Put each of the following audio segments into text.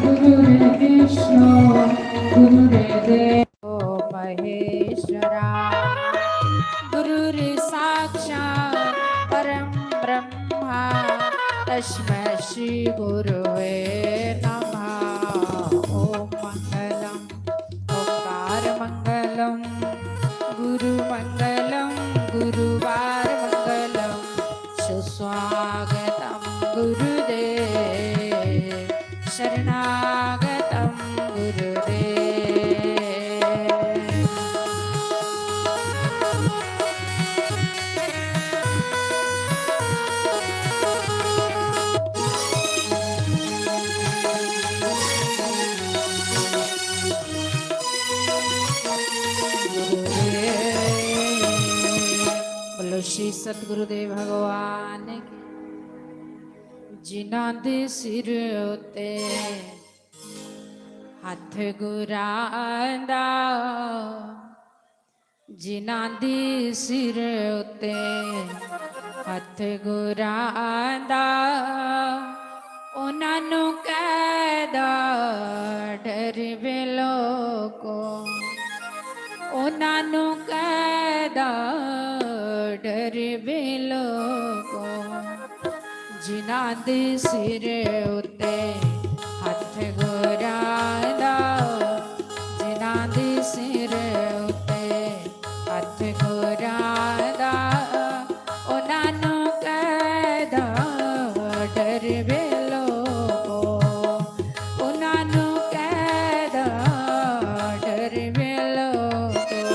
गुरुर्विष्णु गुरुर्देवो महेश्वरा गुरुर्साक्षात् परं ब्रह्मा तस्मै श्री गुरुवे नमः। ओम मंगलम ओंकार मंगलम गुरु मंगलम गुरुवार मंगलम सुस्वागतम गुरुदेव शरणागतम गुरुदेव। बोलो श्री सतगुरुदेव भगवान की। जिन्हां दे सिर उते हथ गुरां दा, जिन्हां दे सिर उते हथ गुरां दा, उन्हां नूं कहदा डर वे लोको, उन्हां नूं कहदा डर वे लोको। जिन्हां दे सिर उते हथ गुरां दा, जिन्हां दे सिर उते हथ गुरां दा, उन्हां नूं कहदा डर वे लोको, उन्हां नूं कहदा डर वे लोको।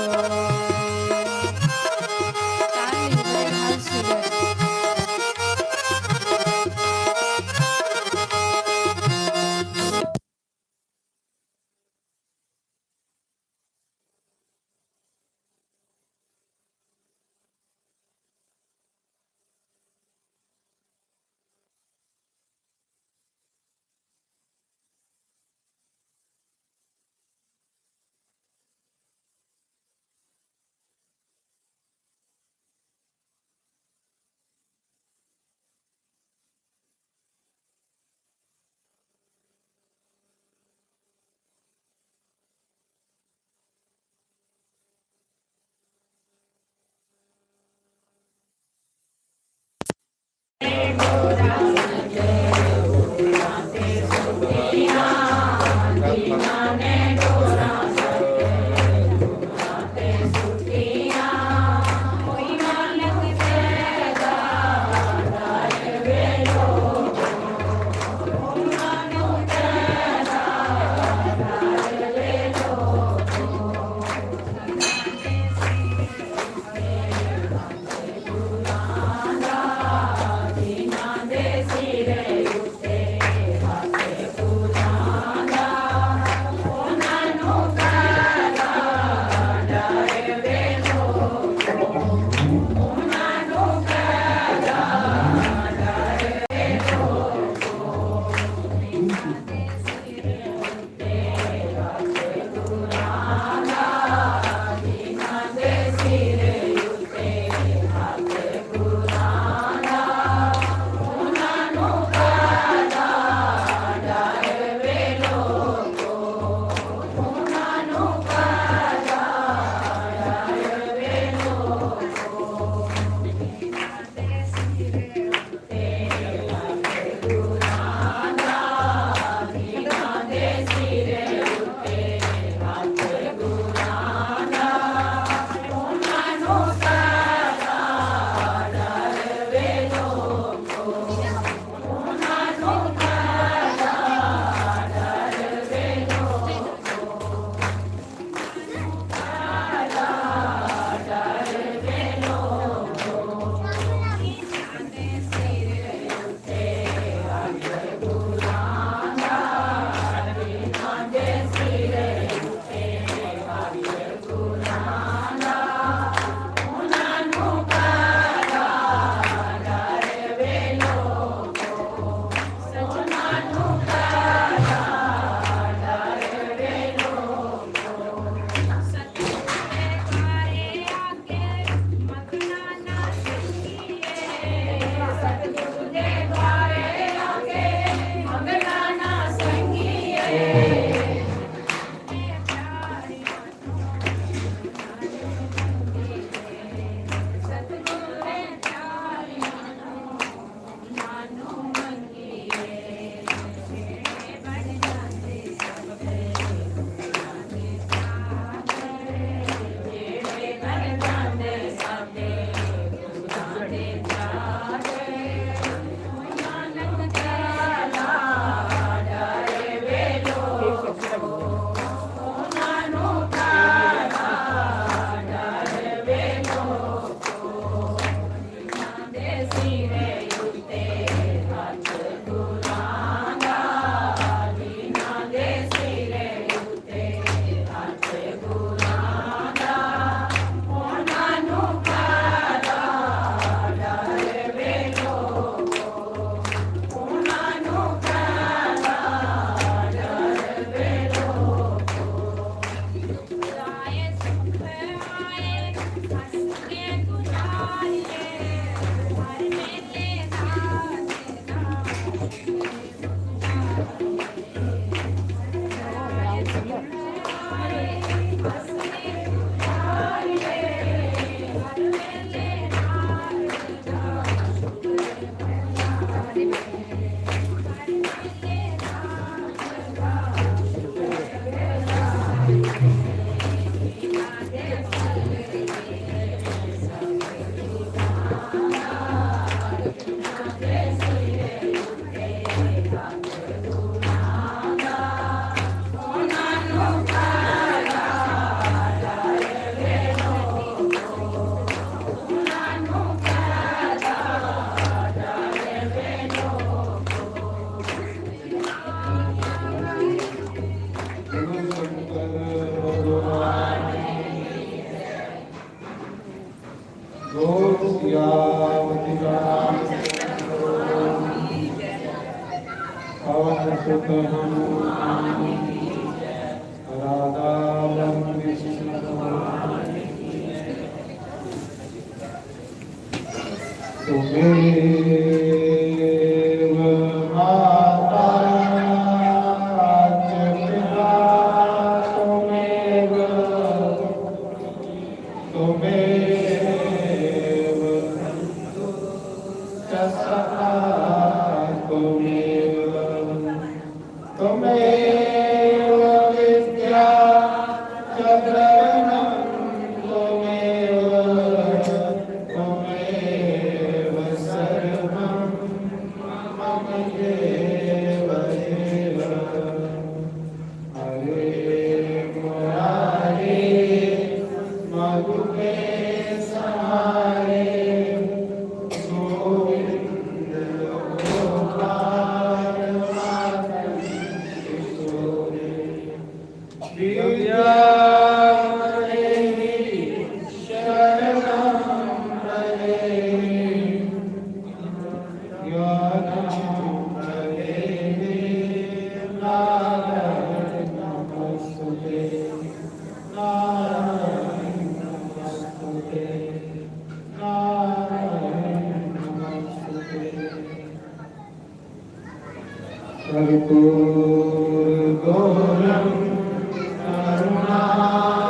सुत हनुमान राधा कृष्ण भगवान तुमेव माता च पिता तुमेव तुमेव च सखा तुमेव तुमेव विद्या च द्रविणं तुमेव तुमेव सर्वं मम देव देव हरे मुरारे मधुके समारे गोविंद गोपाल माधव किशोरे विद्यामणि शरणं हरे ज्ञानं हरे नारायण नमस्तुते नारायण नमस्तुते नारायण नमस्तुते कर्पूरगौरं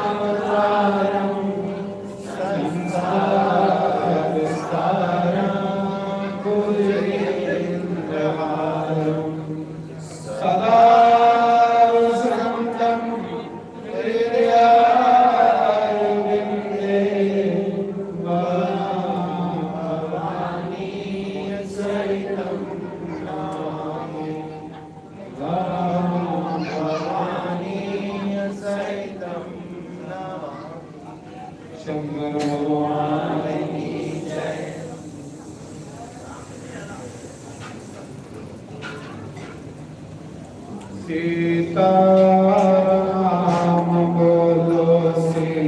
करुणावतारं संसारसारं भुजगेन्द्रहारं सदा वसन्तं हृदयारविन्दे भवानी सहितं नमामि भवानी सहितं नमामि शंकर भगवान की जय। सीताराम बोलो सीताराम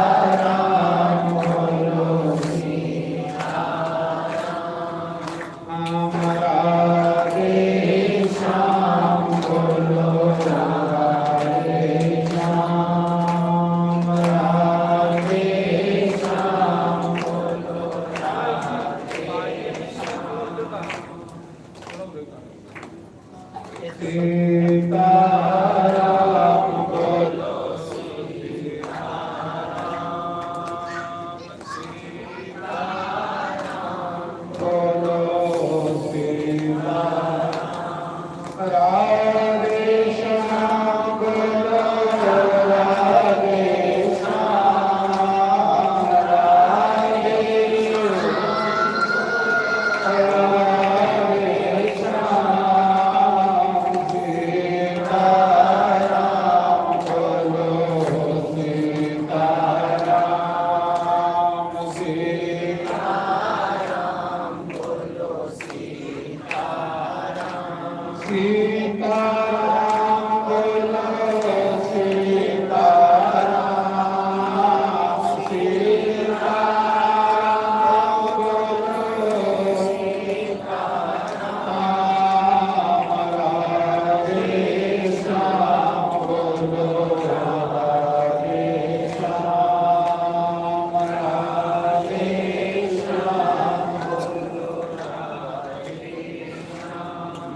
सीताराम बोलो सीताराम राधे श्याम बोलो राधे श्याम राधे श्याम बोलो सीताराम बोलो सीताराम सीताराम बोलो सीताराम राधे श्याम बोलो राधे श्याम राधे सीताराम बोलो सीताराम सीताराम बोलो सीताराम राधे श्याम बोलो राधे श्याम राधे श्याम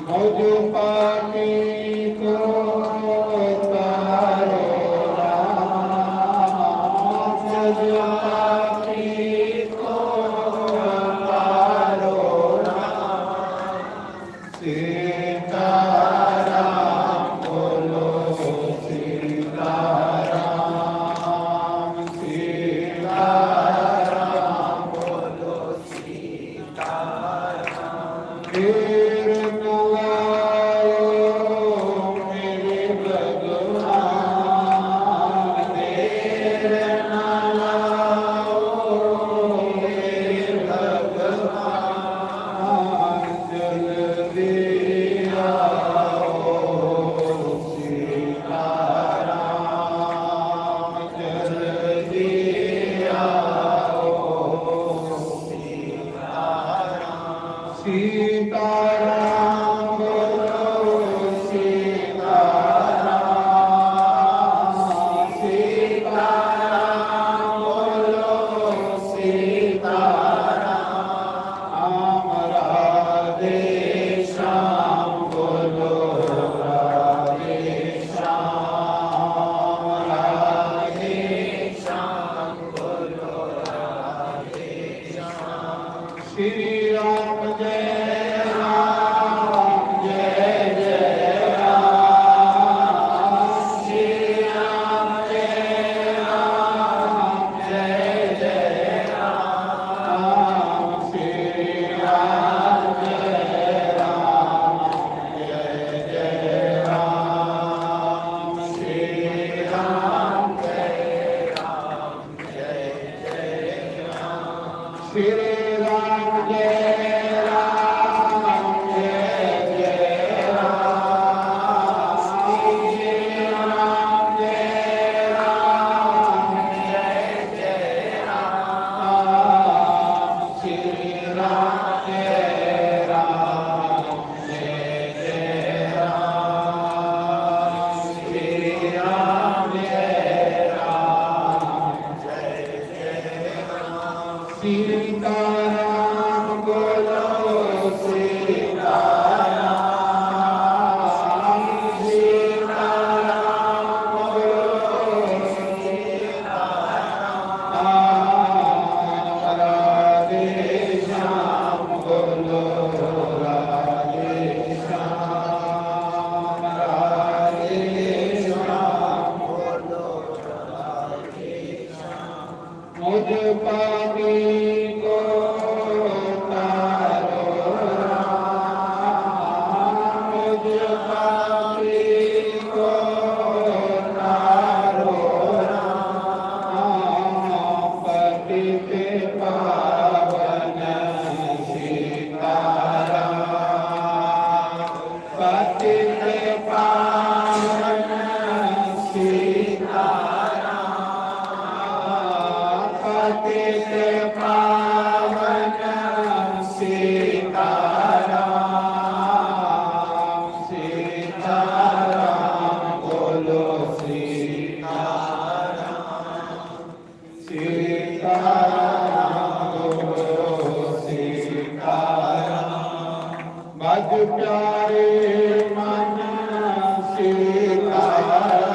मधुपाती को तारो राम मधुपाती को तारो राम सीताराम बोलो सीताराम सीताराम बोलो सीताराम फिर न लायो मेरे भगवान देर न लाओ मेरे भगवान जल्दी आओ सीताराम जल्दी आओ सीताराम सीताराम बोलो सीताराम सीताराम बोलो सीताराम राधे श्याम बोलो राधे श्याम राधे श्याम बोलो राधे श्याम श्री राम जय राम जय जय राम श्री राम जय राम जय जय राम श्री राम जय राम जय जय राम श्री राम जय राम जय जय राम श्री राम जय राम जय जय राम श्री राम जय राम जय जय राम श्री राम जय राम जय जय राम श्री राम जय राम जय जय राम सीताराम बोलो सीताराम सीताराम बोलो सीताराम राधे श्याम बोलो राधे श्याम राधे श्याम बोलो राधे श्याम मुझ पापी को तारो राम मुझ पापी को तारो राम पतित पावन सीताराम पतित पावन सीताराम पतित पावन सीताराम सीताराम बोलो सीताराम सीताराम बोलो सीताराम भज प्यारे मन सीताराम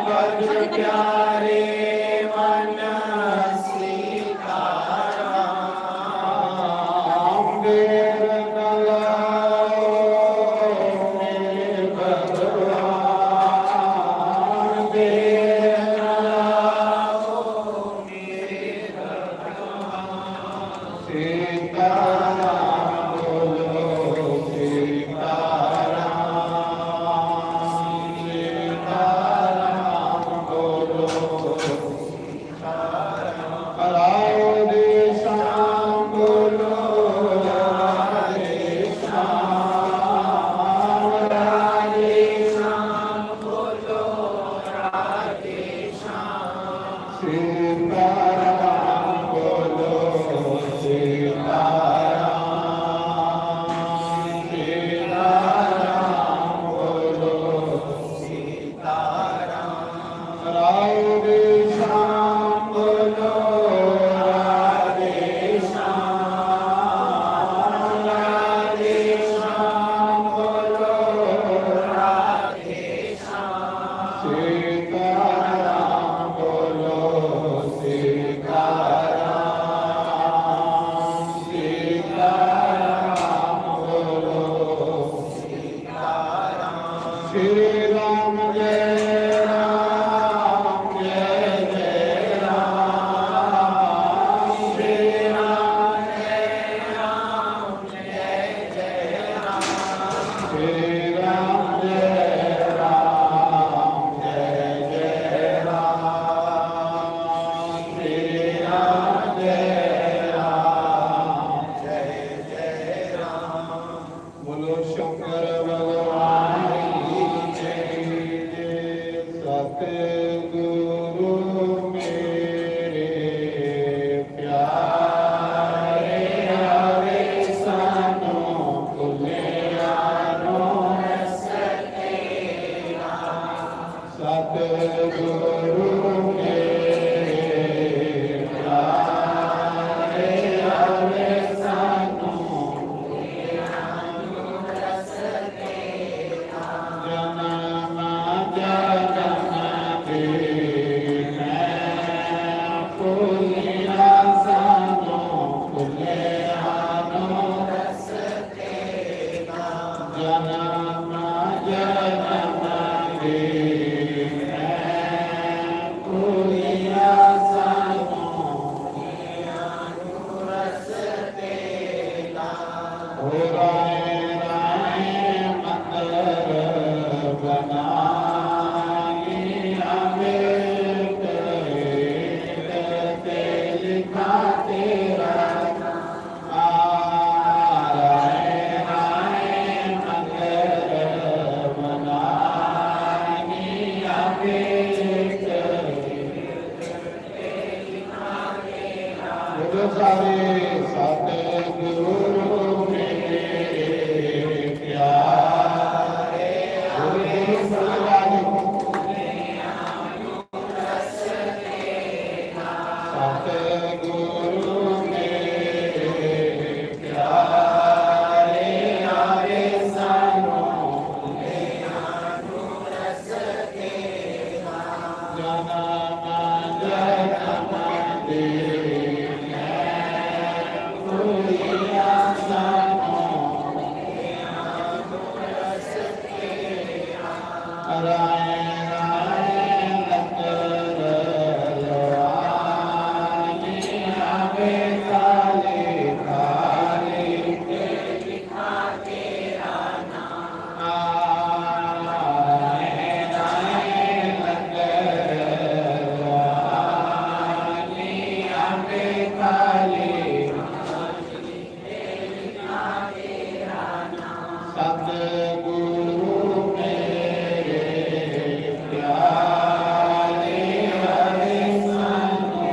भज प्यारे मन सीताराम देर न लाओ मेरे भगवान देर न लाओ मेरे भगवान सीताराम बोलो सीताराम सीताराम बोलो सीताराम राधे श्याम बोलो राधे श्याम राधे श्याम बोलो राधे श्याम सीताराम बोलो सीताराम लिखा तेरा आए आए मंगल मनानी आगे गुरु सारे साथे गुरु मेरे प्यारे गुरु सलाम साथे गुरु मेरे प्यारे आगे सानो जनम सतगुरु मेरे प्यारे हरे सानो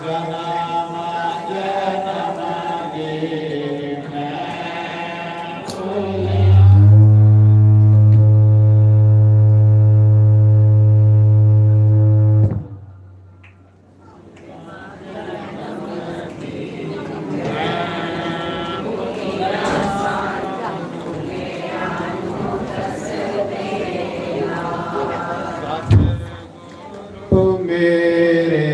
जनम जनम के मैं भूलिया मेरे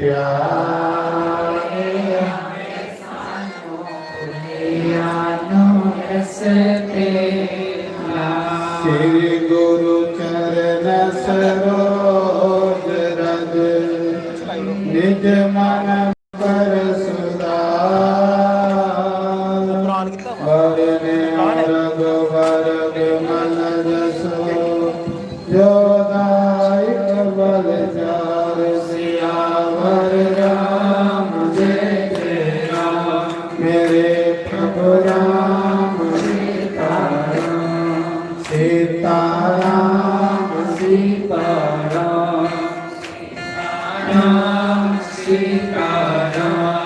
प्यारे श्री गुरु चरण सरोज रज निज मन पर सुधार वरने वर्ग वर्ग मन जसो जो दायक बल चार सियावर राम जय जय राम मेरे प्रभु राम सीताराम सीताराम सीताराम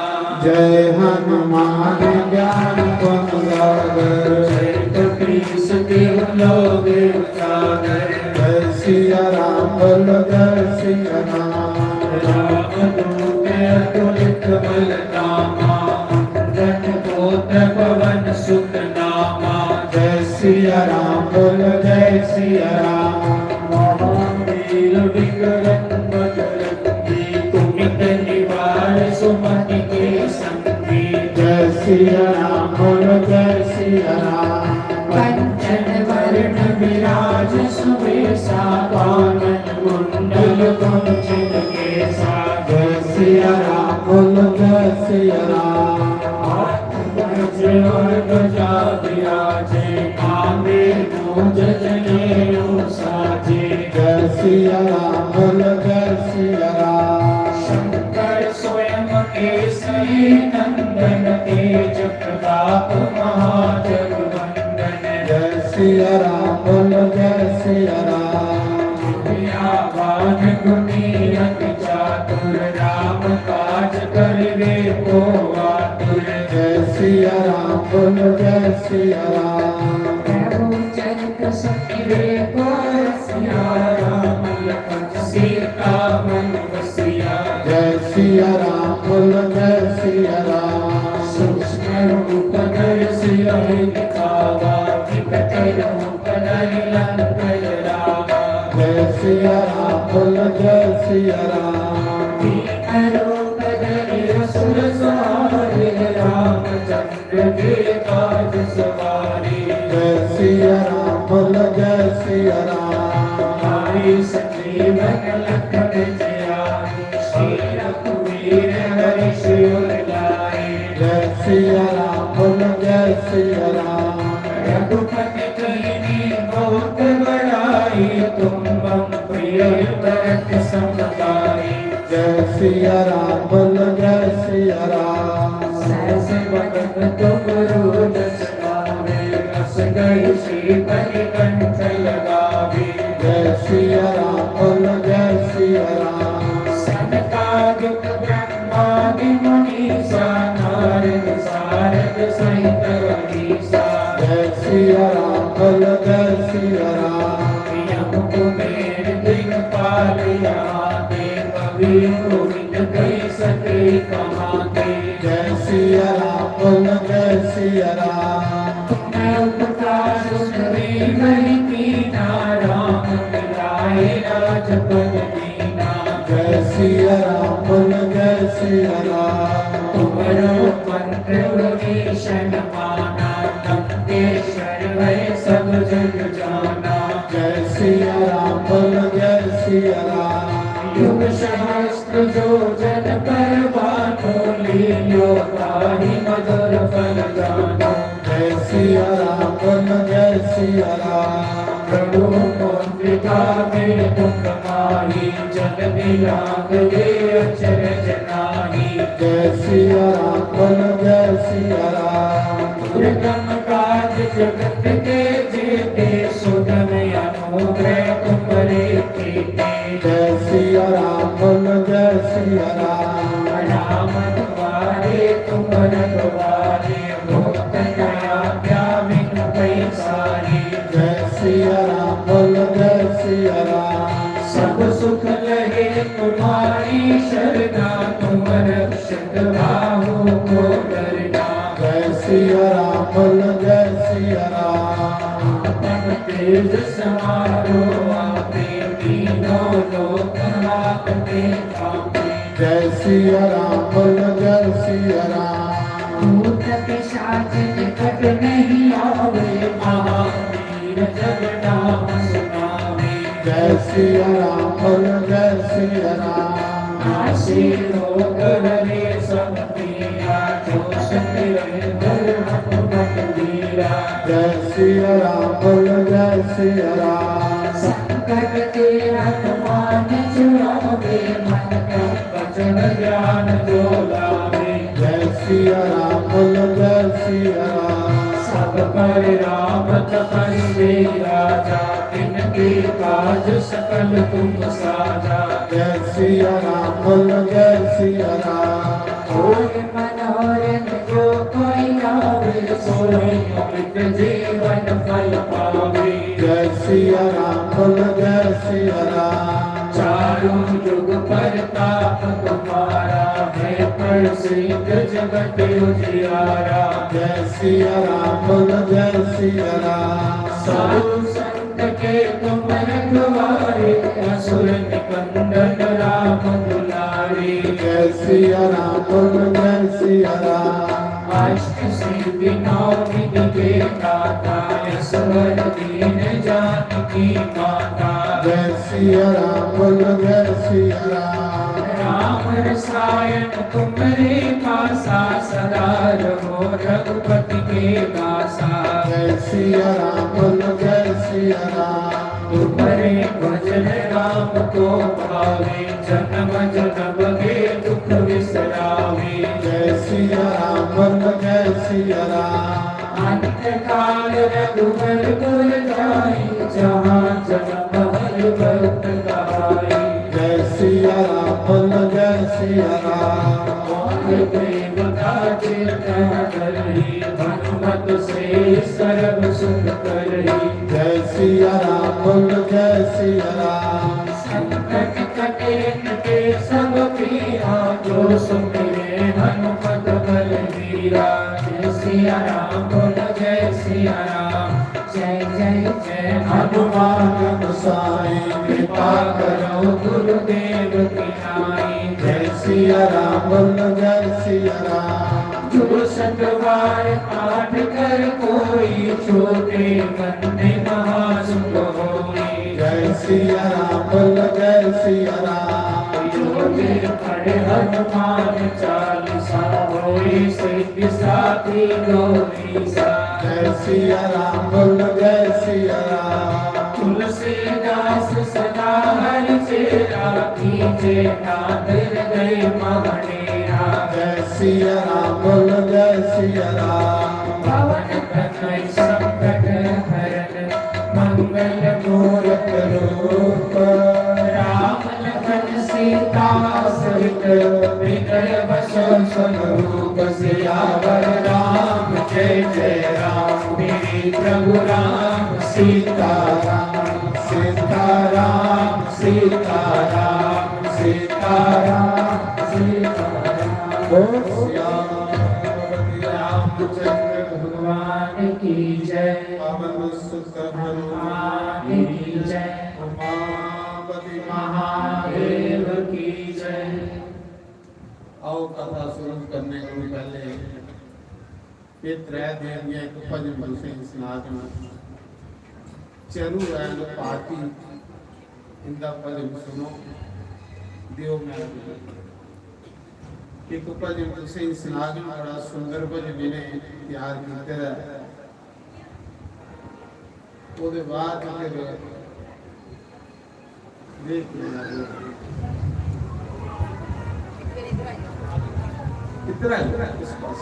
जय हनुमान ज्ञान गुण सागर जय कपीस देव लोग उजागर जय सिया राम बोल जय सिया राम राम दूत अतुलित बल धामा रथ पोत पवन सुत नामा जय सिया राम बोल जय सिया राम महावीर विक्रम बजरंगी कुमित निवार सुमति के संगी जय सिया राम बोल जय सिया राम कंचन वर्ण विराज सुवेशा कानन कुंडल कुंचित केसा जय सिया राम बोल जय सिया राम ध्वजा विराजे कांधे मूंज जनेऊ साजे जय सिया राम बोल जय सिया राम शंकर स्वयं केसरी नंदन तेज प्रताप महाजगवंदन जय सिया राम बोल जय सिया राम विद्यावान गुणी अति चातुर राम काज करिवे को आतुर जय सिया राम बोल जय सिया राम प्रभु चरित सखिरे को सिया राम लखन सीता मन बसिया जय सिया राम बोल जय सिया राम सूक्ष्म रूप धरि सिया दिखावा विकट रूप धरि लंक जरावा जय सिया राम बोल जय सिया राम रूप धरि असुर सहारे रामचंद्र के काज सवारे जय सिया राम बोल जय सिया राम आई संजीवन लखन जियानी श्री रघुवीर हरि शिवर लाए जय सिया राम बोल जय सिया राम रघुपति कीनी बहुत बड़ाई तुम मम प्रिय भरत समकाई जय सिया राम बोल जय सिया राम सहस बदन तुम रूप सगावे रस गई श्रीपति कंठ लगावे जय सिया राम बोल जय सिया राम सनकादिक ब्रह्मादि मुनीसा नारद सारद सहित अहिसा जय सिया राम बोल जय सिया राम यम कुबेर दिगपाल यहाँ कवि गोविंद कई सके कहाते जय सिया राम बोल जय सिया राम मैं उपकार सुनरी वही कीना राम मिलाए राजपद दीना जय सिया राम बोल जय सिया राम तुमरो मंत्र विभीषण माना लंकेश्वर वै सब जग जाना जय सिया राम बोल जय सिया राम युग सहस्त्र जो जन पर बानो लीलो ताहि मधुर फल जानो जय सिया राम बोल जय सिया राम प्रभु मुद्रिका में दुख माही जल दिलांग ये अचरज नाही जय सिया राम बोल जय सिया राम दुर्गम काज जगत के जेते सुगम अनुग्रह तुम्हारे कीते जय सिया राम बोल जय सिया राम राम द्वारे तुम रखवारे भक्त दया व्यामिन पैसारी जय सिया राम बोल जय सिया राम सब सुख लहे तुम्हारी शरणा तुम रक्षक बाहु को डरना जय सिया राम बोल जय सिया राम तन तेज समारो आपे तीनों लोक आपके कांपे जय सिया राम बोल जय सिया राम भूत पिशाच निकट नहीं आवे महावीर जब नाम सुनावे जय सिया राम बोल जय सिया राम नासी रोग हरे सब पीरा जो सत्य धर्म मंदिरा जय सिया राम बोल जय सिया राम संकट के हनुमान छुड़ावे मन का वचन ज्ञान जो लावे जय सिया राम बोल जय सिया राम सब पर राम तपस्वी राजा तिनके काज सकल तुम साजा जय सिया राम बोल जय सिया राम कोई मनोरथ जो कोई आवे सोई अमृत जीवन फल पावे जय सिया राम बोल जय सिया राम चारों युग परताप तुम्हारा है प्रसिद्ध जगत उजियारा जय सिया राम बोल जय सिया राम साधु संत के तुम रखवारे असुर निकंदन राम दुलारे जय सिया राम बोल जय सिया राम अष्ट सिद्धि नौ निधि के दाता ईश्वर दीन जानकी माता जय सिया राम बोल जय सिया राम राम रसायन तुम्हारे पासा सदा रहो रघुपति के दासा जय सिया राम बोल जय सिया राम तुम्हारे भजन राम को पावे जन्म जन्म के दुख विसरावे जय सिया राम बोल जय सिया राम अंत काल रघुवर कुल जाई जहाँ जन्म हरि भक्त कहाई जय सिया राम बोल जय सिया राम देवता चिंतन करही हनुमत से सर्व सुख करही जय सिया राम बोल जय सिया राम संकट कटे कटे सब पीरा जो सुमिरे हनुमत बलवीरा जय सिया राम बोल जय सिया राम जय जय जय हनुमान गोसाई कृपा करो गुरुदेव की नाई जय सिया राम बोल जय सिया राम जो सतवार पाठ कर कोई छोटे बंदे महासुख होई जय सिया राम बोल जय सिया राम योगे पढ़े हनुमान चालीसा होई सिद्धि साथी गौरीसा जय सिया राम बोल जय सिया राम तुलसीदास सदा हरि कीजे नादर गए महनेरा जय सिया राम बोल जय सिया राम पवन तनय संकट हरण मंगल मूरत रूप राम लखन सीता सहित हृदय बसो स्वरूप सियावर राम जय जय राम मेरे प्रभु राम सीताराम सीताराम सीताराम सीताराम सीताराम बोल रामचंद्र भगवान की जय पवन सुत हनुमान की जय उमापति महादेव की जय। आओ कथा शुरू करने को पहले ये त्रय देव एक भजन हुसैन सनातन चरु एंड पार्टी इनका भजन सुनो दियो मैं एक भजन हुसैन सनातन बड़ा सुंदर भजन मैंने तैयार किया है ਉਹਦੇ ਬਾਅਦ ਫਿਰ ਦੇਖ ਲੈਣਾ इतना इस पास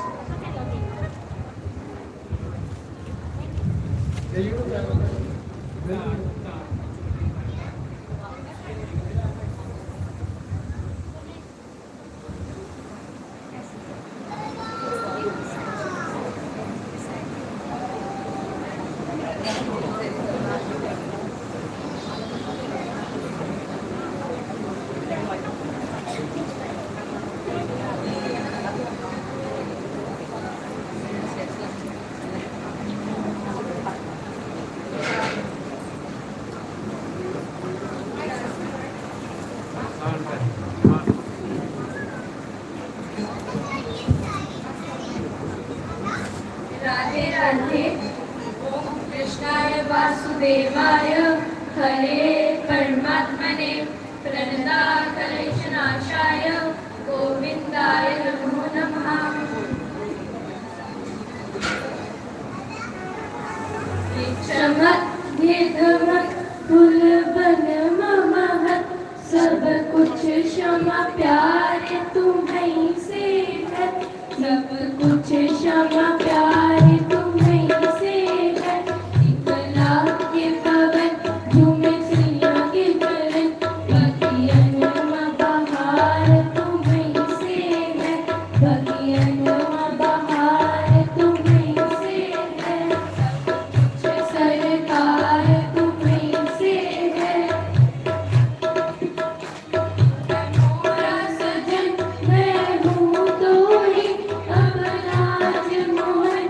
राधे राधे। ओम कृष्णाय वासुदेवाय हरे परमात्मने प्रणताकलेशनाशाय गोविन्दाय नमो नमः। महत सब कुछ क्षमा प्यारे तुम्हीं से है, सब कुछ क्षमा प्यारे तुम्हीं से है। इकला के पवन झूमे सिया के चरण, बगियन बहार तुम्हीं से है, बगियन बहार तुम्हीं से है। सरकार तुम्हीं से है, मोरा सजन मैं हूँ तो ही अब राज मोहन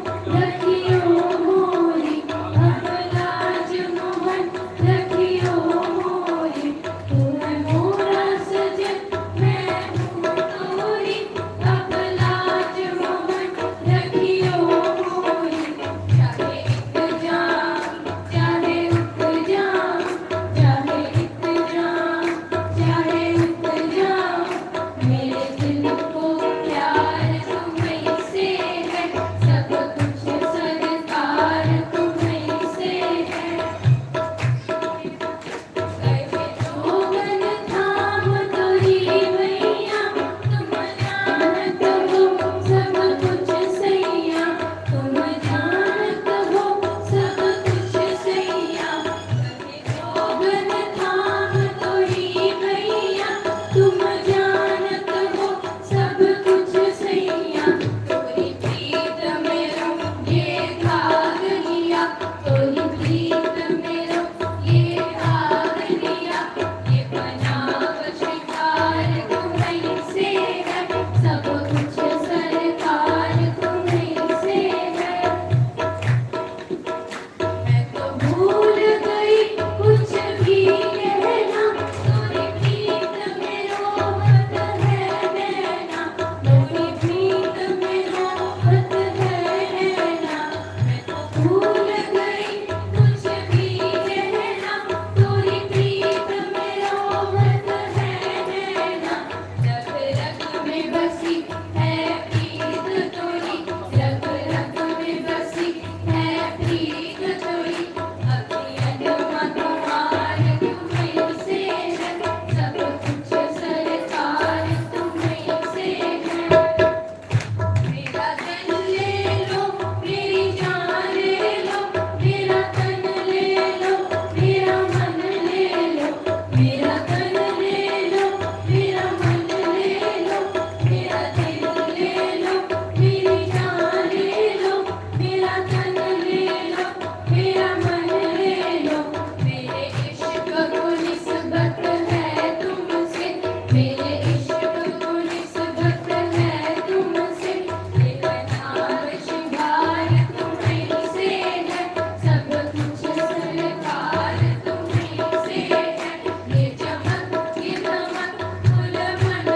मेरे इश्क को निस्बत है तुमसे, ये नाम श्रृंगार तुम्हीं से है, सब कुछ सरकार तुम्हीं से है, ये चमक ये दमक फूल मन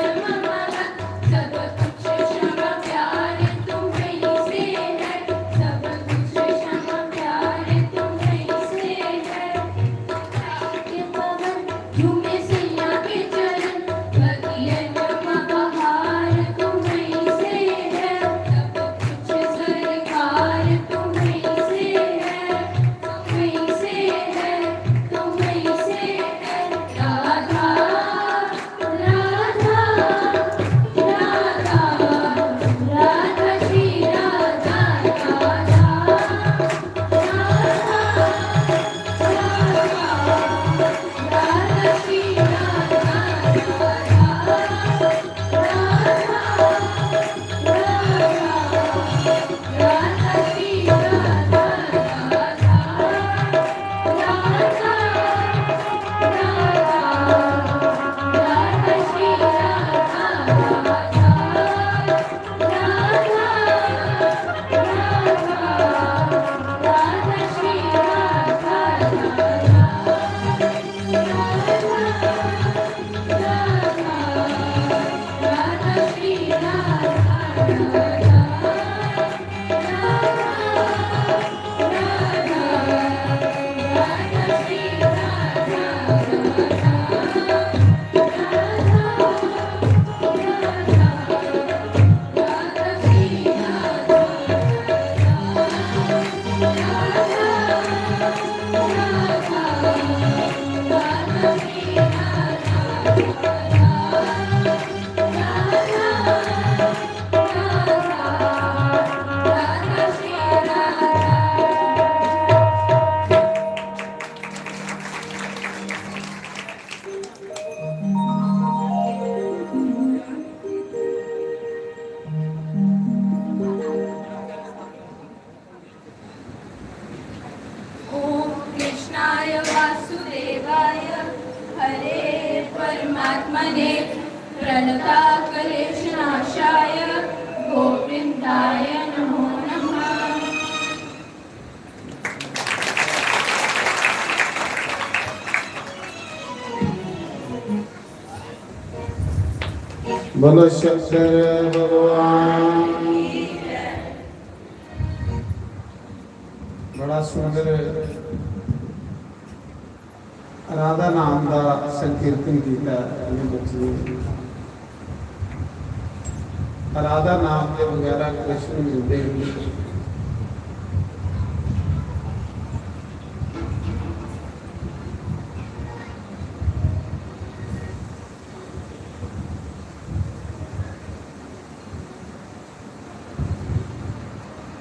महक, सब कुछ क्षमा प्यार तुम्हीं से है, सब कुछ क्षमा प्यार तुम्हीं से है। के पवन झूमे सैया के चरण, बगियन बहार तुम्हीं से है, सब कुछ सरकार तुम्हीं से है, तुम्हीं से है, तुम्हीं से है। राधा राधा राधा राधा श्री राधा राधा राधा श्री राधा राधा श्री ओम कृष्णाय वासुदेवाय हरे परमात्मने प्रणताकलेशनाशाय गोविन्दाय नमो नमः। बोलो शंकर भगवान। बड़ा सुंदर राधा नाम का संकीर्तन किया बच्चे। राधा नाम के वगैरह कृष्ण मिलते हैं।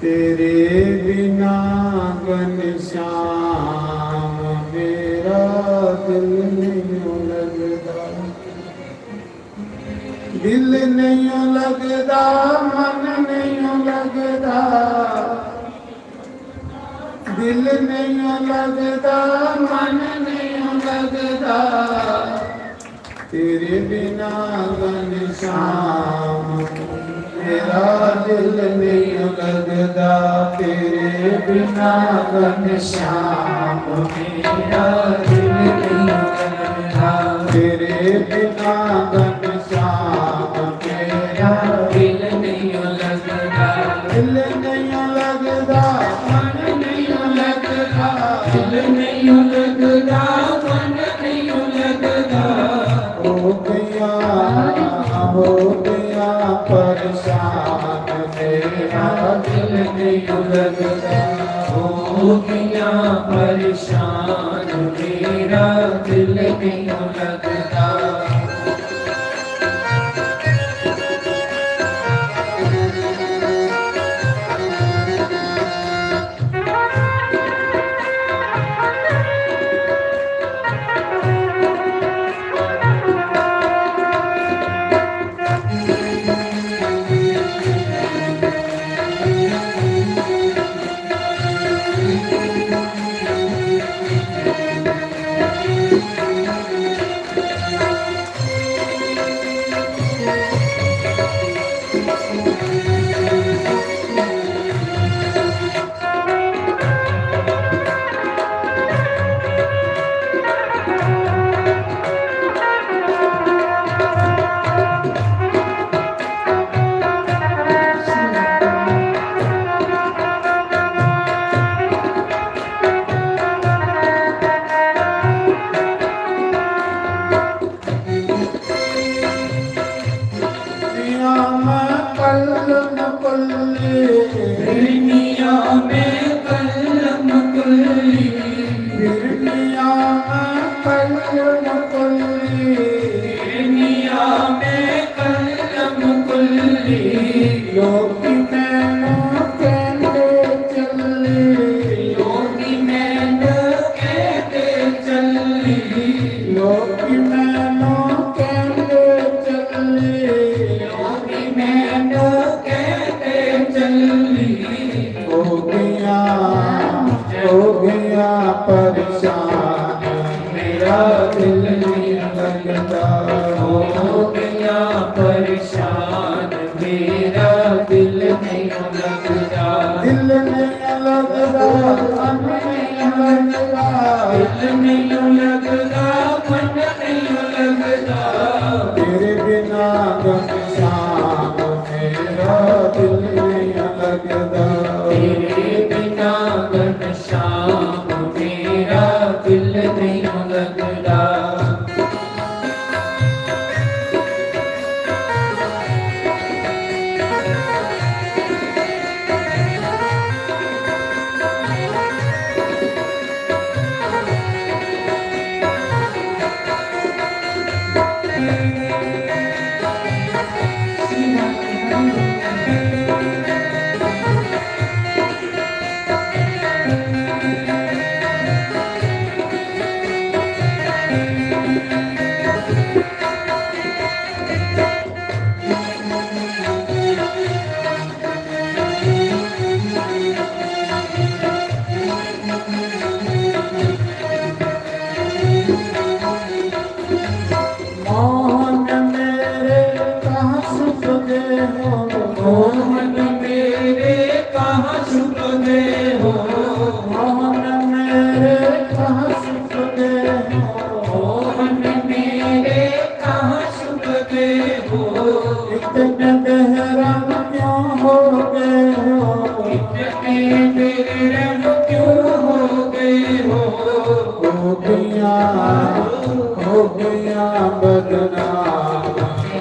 तेरे बिना घनश्याम मेरा दिल नहीं लगता, दिल नहीं लगता, मन नहीं लगता, दिल नहीं लगता, मन नहीं लगता, तेरे बिना घनश्याम मेरा दिल नहीं लगता, तेरे बिना घनश्याम मेरा दिल नहीं लगता, तेरे बिना घनश्याम मेरा दिल नहीं लगता, दिल नहीं लगता, मन नहीं लगता, दिल नहीं लगता, मन नहीं लगता, हो गया परेशान मेरा दिल नहीं लगता, हो गया परेशान मेरा दिल नहीं लगता। परेशान मेरा दिल नहीं लगता दिल नहीं लगदा मन नहीं लगदा दिल नहीं लगता मन नहीं लगता तेरे बिना घनश्याम मेरा दिल नहीं लगदा तेरे बिना घनश्याम मेरा दिल नहीं लगता मोहन मेरे कहाँ सुख दे हो मोहन मेरे कहाँ सुख दे हो मोहन मेरे कहाँ सुख दे हो मोहन मेरे कहाँ सुख दे हो इतने बेहराम क्यों हो गए हो इतने बेरहम क्यों हो गए हो हो गया बदनाम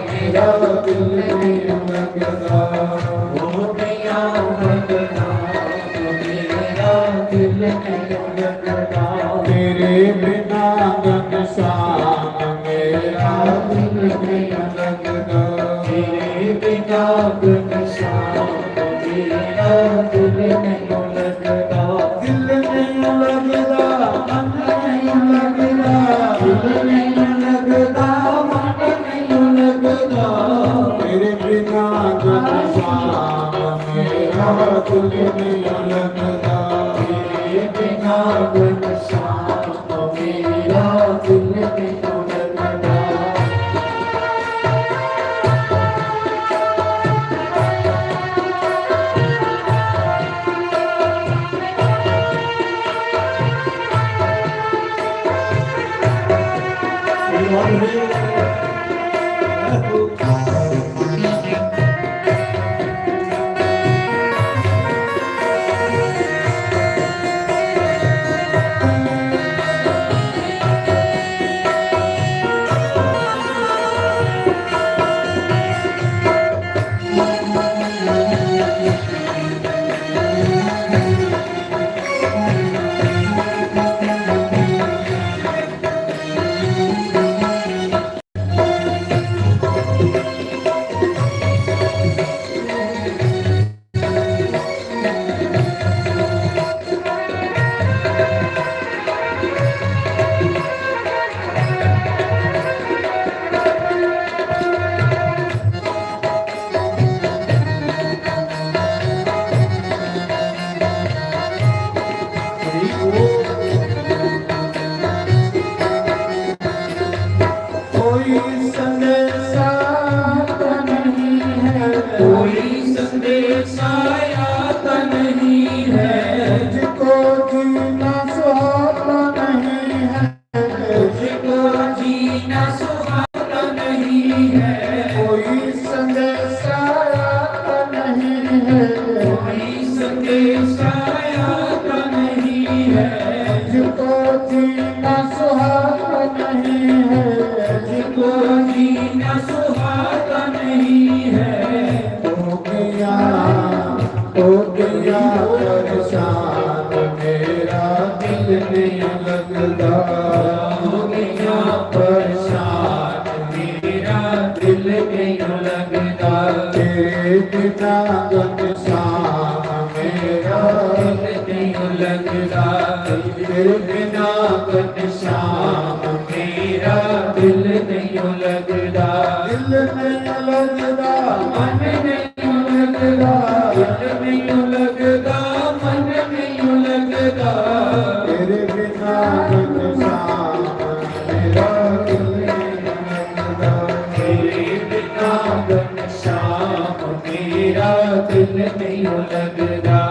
मेरा दिल नहीं लगदा हो गया बदनाम मेरा दिल नहीं लगता तेरे बिना घनश्याम मेरा दिल नहीं लगदा तेरे बिना घनश्याम मेरा दिल नहीं लगता दिल नहीं लगदा मन नहीं लगदा दिल नहीं लगदा मन नहीं लगदा तेरे बिना घनश्याम मेरा दिल नहीं लगदा तेरे बिना घनश्याम मेरा दिल नहीं लगता कोई संदेशा तो नहीं है कोई संदेश आया तो नहीं है मुझको जीना सुहाता नहीं है मुझको जीना सुहाता नहीं है कोई संदेशा तो नहीं है कोई संदेश आया तो नहीं है मुझको जीना सुहाता नहीं है मुझको जीना सुहाता नहीं है हो गया परेशान मेरा दिल नहीं लगदा हो गया परेशान मेरा दिल नहीं लगता तेरे बिना घनश्याम मेरा दिल नहीं लगता तेरे बिना घनश्याम मेरा दिल नहीं लगता दिल नहीं लगदा मन नहीं लगता दिल नहीं लगता मन नहीं लगता तेरे बिना घनश्याम मेरा दिल नहीं लगदा तेरे बिना घनश्याम मेरा दिल नहीं लगदा।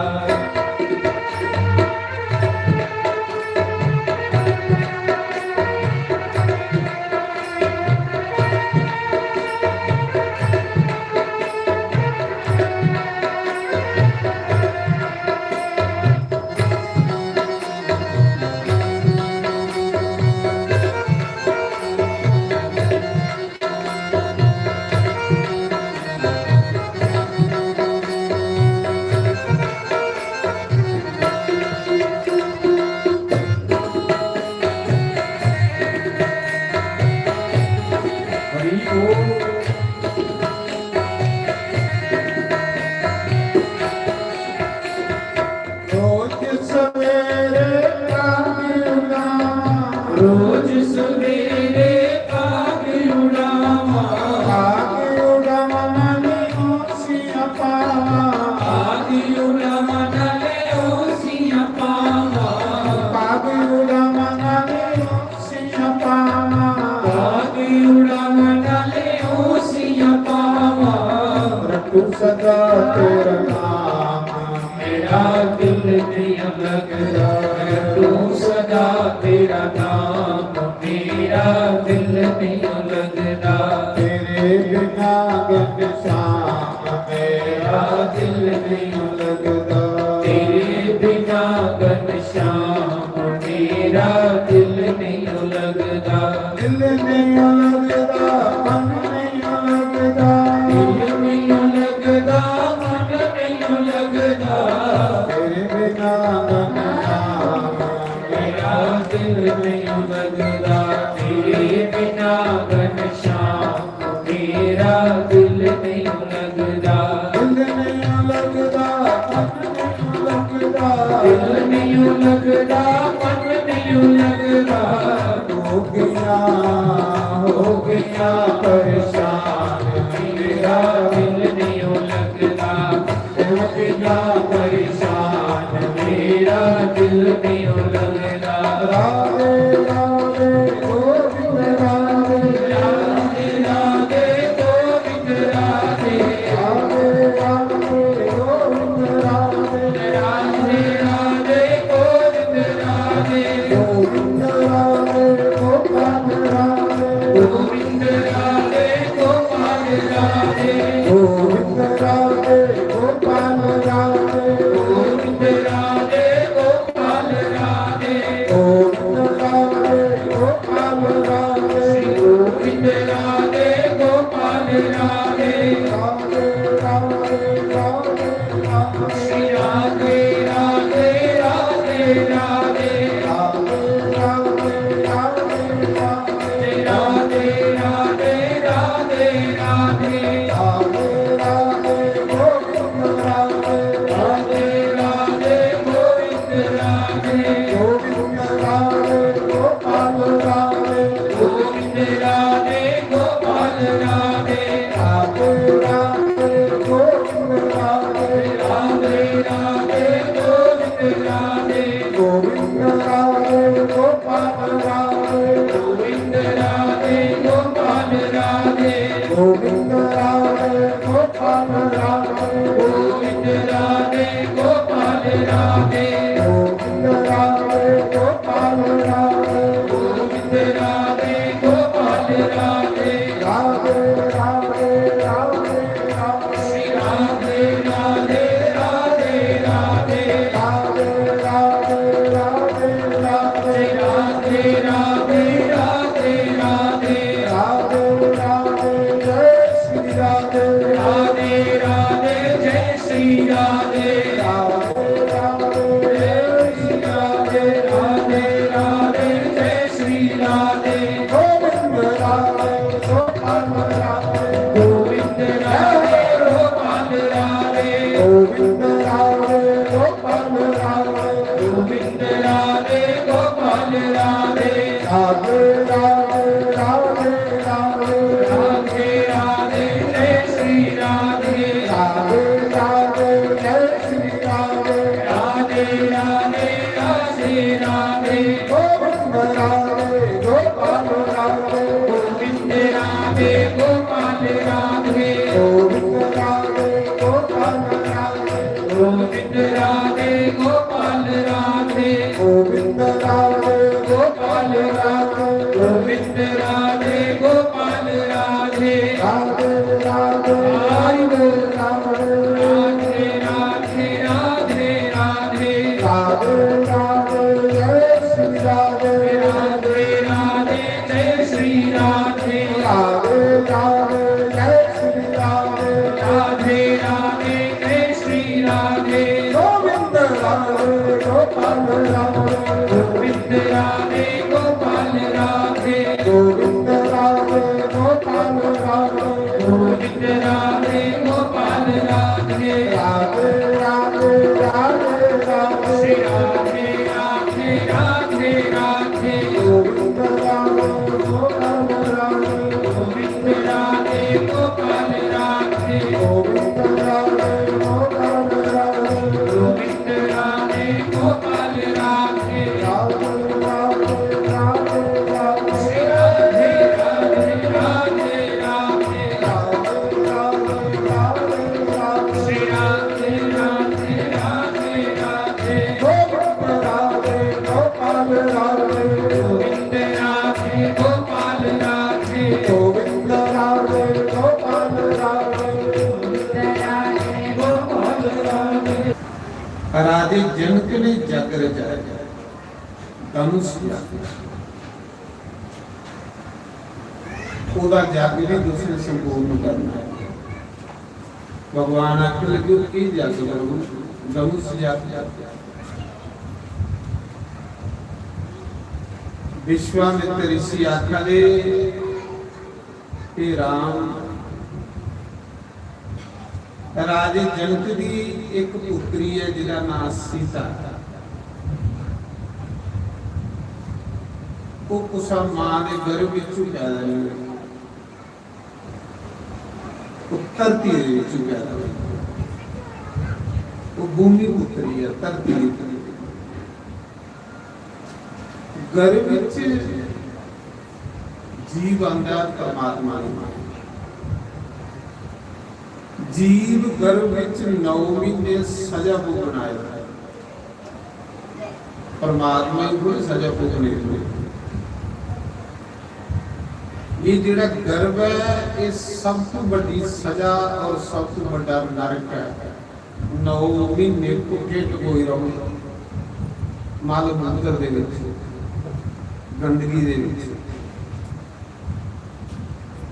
हरि बोल। रोज सवेरे कागी उड़ावा रोज सवेरे कागे उड़ावा कागी उड़ावा मनी ओसिया पावा कागे उड़ावा नले ओसियां पावा कागी उड़ावा मनी ओसिया पावा कागे उड़ावा नले ओसियां पावा। रटू सदा तेरा नाम मेरा दिल नहीं लगदा। तू सदा तेरा नाम मेरा दिल नहीं लगदा। तेरे बिना घनश्याम मेरा दिल नहीं लगदा। तेरे बिना घनश्याम मेरा दिल नहीं लगदा। दिल नहीं लगदा मन नहीं लगदा दिल नहीं लगदा मन नहीं लगदा। तेरे बिना घनश्याम मेरा दिल नहीं लगदा। तेरे बिना घनश्याम मेरा दिल नहीं लगदा। दिल नहीं लगदा मन नहीं लगदा दिल नहीं लगदा मन नहीं लगदा। हो गया परेशान मेरा दिल नहीं लगदा। हो गया परेशान मेरा दिल नहीं लगदा। राधे राधे गोविंद राधे राधे राधे गोविंद राधे। राधे राधे गोविंद राधे राधे राधे गोविंद राधे। गोविंद राधे गोपाल राधे गोविंद राधे गोपाल राधे। गोविंद राधे गोपाल राधे गोविंद राधे गोपाल राधे। गोविंद राधे गोपाल राधे गोविंद राधे गोपाल राधे। राधे राधे राधे श्री राधे राधे राधे राधे राधे। राधे राधे राधे राधे राधे राधे राधे। राधे राधे गोविंद राधे राधे राधे गोविंद राधे। गोविंद राधे गोपाल राधे गोविंद राधे गोपाल राधे। राधे राधे गोविंद राधे राधे राधे गोविंद राधे। गोविंद राधे गोपाल राधे गोविंद राधे गोपाल राधे। गोविंद राधे गोपाल राधे गोविंद राधे गोपाल राधे। गोविंद राधे गोपाल राधे गोविंद राधे गोपाल राधे। राधे राधे राधे श्री राधे राधे राधे राधे राधे। राधे राधे राधे राधे राधे राधे राधे राधे। राधे राधे जय श्री राधे राधे राधे जय श्री राधे। राधे राधे जय श्री राधे। राधे राधे जय श्री राधे। गोविंद राधे गोपाल राधे गोविंद राधे गोपाल राधे। गोविंद राधे गोपाल राधे गोविंद राधे गोपाल राधे। राधे राधे राधे राधे राधे राधे जय श्री राधे। राधे राधे जय श्री राधे राधे राधे राधे राधे। गोविंद राधे गोपाल राधे गोविंद राधे गोपाल गोविंद राधे गोपाल राधे राधे राधे राधे राधे श्री राधे राधे राधे राधे गोविंद राधे गोपाल राधे गोविंद राधे गोपाल राधे गोविंद राधे गोपाल राधे गोविंद राधे गोपाल राधे राधे राधे राधे राधे श्री राधे राधे राधे राधे श्री राधे राधे राधे राधे गोविंद राधे गोपाल राधे गोविंद राधे गोपाल राधे गोविंद राधे गोपाल राधे गोपाल राधे राधे जनक ने जग रचाया धनुष ਉਹਦਾ ਜਗ ਵੀ ਦੂਸਰੇ ਸੰਪੂਰਨ ਕਰਨਾ ਹੈ ਭਗਵਾਨ ਆਖਣ ਲੱਗੇ ਕੀ ਜਗ ਕਰੂ ਧनुष ਜਗ ਵਿਸ਼ਵਾਮਿਤਰ ऋषि ਆਖਦੇ ਕਿ ਰਾਮ ਰਾਜੇ ਜਨਕ ਦੀ ਇੱਕ ਪੁੱਤਰੀ ਹੈ ਜਿਹਦਾ ਨਾਮ ਸੀਤਾ ਉਹ ਕੁਸਾ ਮਾਂ ਦੇ ਗਰਭ ਵਿੱਚੋਂ ਪੈਦਾ ਹੋਈ ਧਰਤੀ ਦੇ ਵਿੱਚੋਂ ਪੈਦਾ ਹੋਈ ਉਹ ਭੂਮੀ ਪੁੱਤਰੀ ਹੈ ਧਰਤੀ ਦੀ ਗਰਭ ਵਿੱਚ ਜੀਵ ਆਂਦਾ ਪਰਮਾਤਮਾ ਨੂੰ ਜੀਵ ਗਰਭ ਵਿੱਚ 9 ਮਹੀਨੇ ਸਜ਼ਾ ਭੋਗਣ ਆਇਆ ਪਰਮਾਤਮਾ ਨੂੰ ਕੋਈ ਸਜ਼ਾ ਭੋਗਣੀ ਨਹੀਂ ये जिहड़ा गर्भ है ये सब तो बड़ी सजा और सब तो बड़ा नरक है 9 महीने भुखे टकोई रहो मल मूत्र दे विच गंदगी दे विच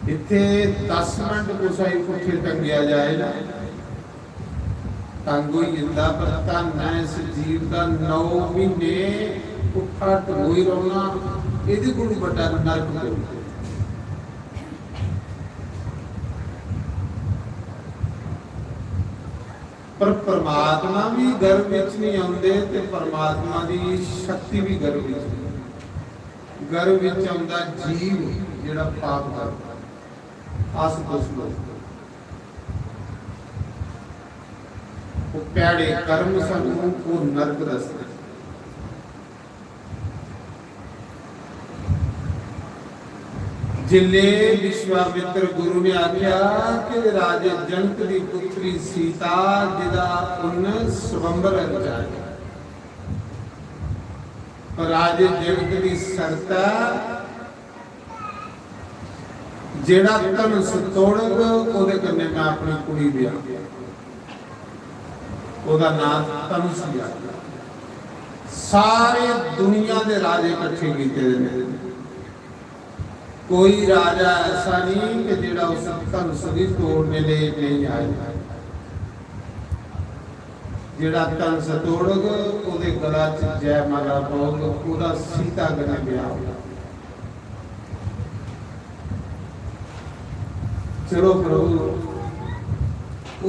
इत्थे 10 मिनट कुसाई भुखे टंगिया जाए ना तंग होई जिंदा पर धन है इस जीव का 9 महीने भुखा टकोई रहना इहदे कोल बड़ा नरक है पर परमात्मा भी गर्भ विच नहीं आउंदे ते परमात्मा दी शक्ति भी गर्भ विच आउंदा जीव जिहड़ा पाप करदा आसुतोष लोग वो प्यारे कर्म सानू वो नरक दसदे जिले विश्वामित्र गुरु ने आख्या कि राजे जनक की पुत्री सीता जिदा पुण्य स्वयंवर रचाया राजे जनक की सरता जेड़ा तन सतोड़ग ओदे कन्ने मैं अपनी कुड़ी ब्याह ओदा नाम तनुष दिया सारे दुनिया दे राजे इकट्ठे कीते ने कोई राजा ऐसा नहीं कि जेड़ा उस धनुष दी तोड़ने ले नहीं आया जेड़ा धनुष तोड़ग ओदे गला च जयमाला पाओग ओदा सीता कन्ने ब्याह होगा चलो प्रभु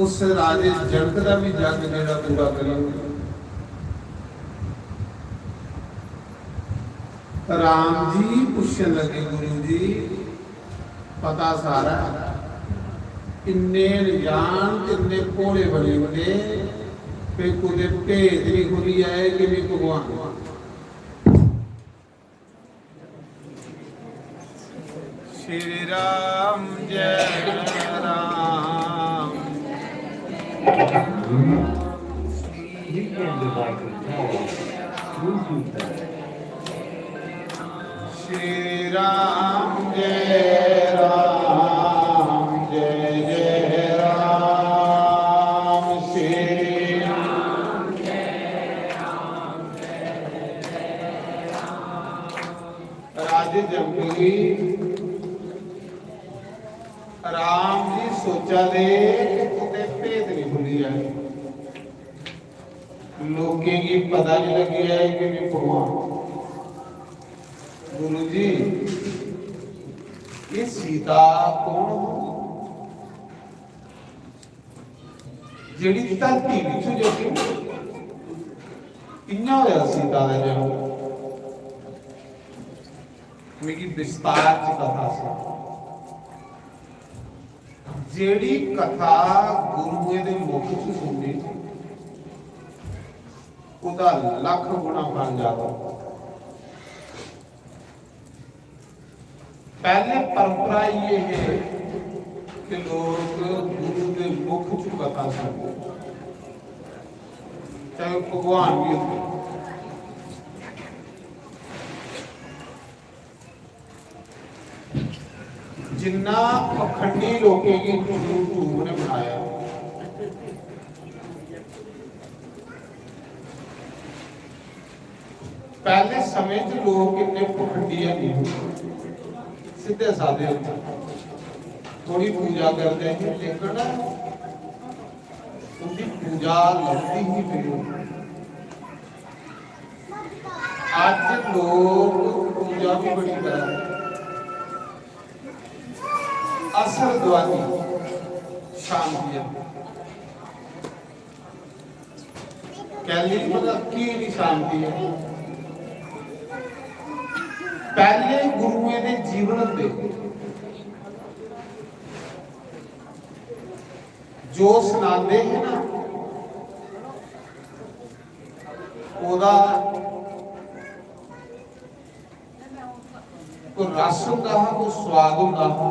उस राजे जनक दा भी जग जेड़ा पूरा करेंगे राम जी पूछन लगे गुरु जी पता सारा इन्ने जान किन्ने भोले बने होंगे फिर कुछ भेद नहीं खुली आए कि नहीं भगवान श्री राम जय राम श्री राम जय जय राम श्री राम राजे जमगी राम जी सोचा दे कि भेद नहीं खुली है लोकें की पता नहीं लगी है कि नहीं भगवान गुरु जी ये सीता कौन ਜਿਹੜੀ ਧਰਤੀ ਵਿੱਚ ਜੋ ਕਿ ਕਿੰਨਾ ਹੋਇਆ ਸੀਤਾ ਦਾ ਜਨਮ ਮੇਰੀ ਵਿਸਤਾਰ ਚ ਕਥਾ ਸੀ ਜਿਹੜੀ ਕਥਾ ਗੁਰੂ ਦੇ ਮੁਖ ਚ ਸੁਣਨੀ ਉਹਦਾ ਲੱਖ ਗੁਣਾ ਬਣ ਜਾਦਾ। पहले परंपरा ये है कि लोग गुरु के मुख च कथा सुनते चाहे भगवान भी होते जिन्ना पखंडी लोगों की यूट्यूब ने बनाया पहले समय च लोग इतने पखंडी नहीं होते सीधे साधे होते थोड़ी पूजा करते हैं लेकिन उनकी पूजा लगती ही नहीं। आज लोग पूजा भी बड़ी कर असर द्वारी शांति कैली मतलब की नहीं शांति है। पहले गुरुओं के जीवन दे जो सुनाते हैं ना ओदा कोई रस होंदा है कोई स्वाद होंदा है।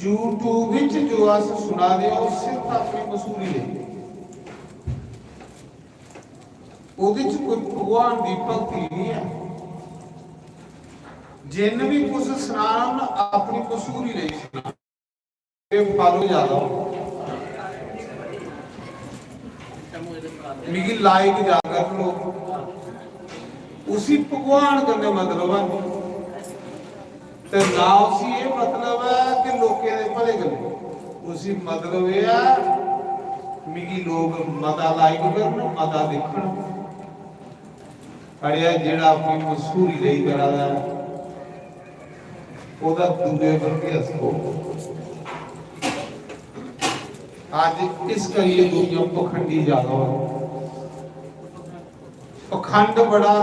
यूट्यूब विच जो अस सुना दे सिर्फ अपनी मसूरी ले ਉਹਦੇ ਚ ਕੋਈ ਭਗਵਾਨ ਦੀ ਭਗਤੀ ਨਹੀਂ ਹੈ। ਜਿੰਨ ਵੀ ਕੁਝ ਸੁਣਾਉਣ ਆਪਣੀ ਕਸੂਰੀ ਲਈ ਸੁਣਾ ਇਹ ਫਾਲੋ ਜ਼ਿਆਦਾ मिगी लाइक जाकर लो उसी भगवान करने मतलब है ते ना उसी ये मतलब है कि लोके दे भले गले उसी मतलब ये है मिगी लोग मता लाइक करन मता देखण अड़िया जेड़ा अपनी मशहूरी ਲਈ करादा ਉਹਦਾ ਦੂਜੇ ਵਰਗੇ ਹਸੋ आज इस करिए दुनिया पखंडी ज्यादा हो पखंड बड़ा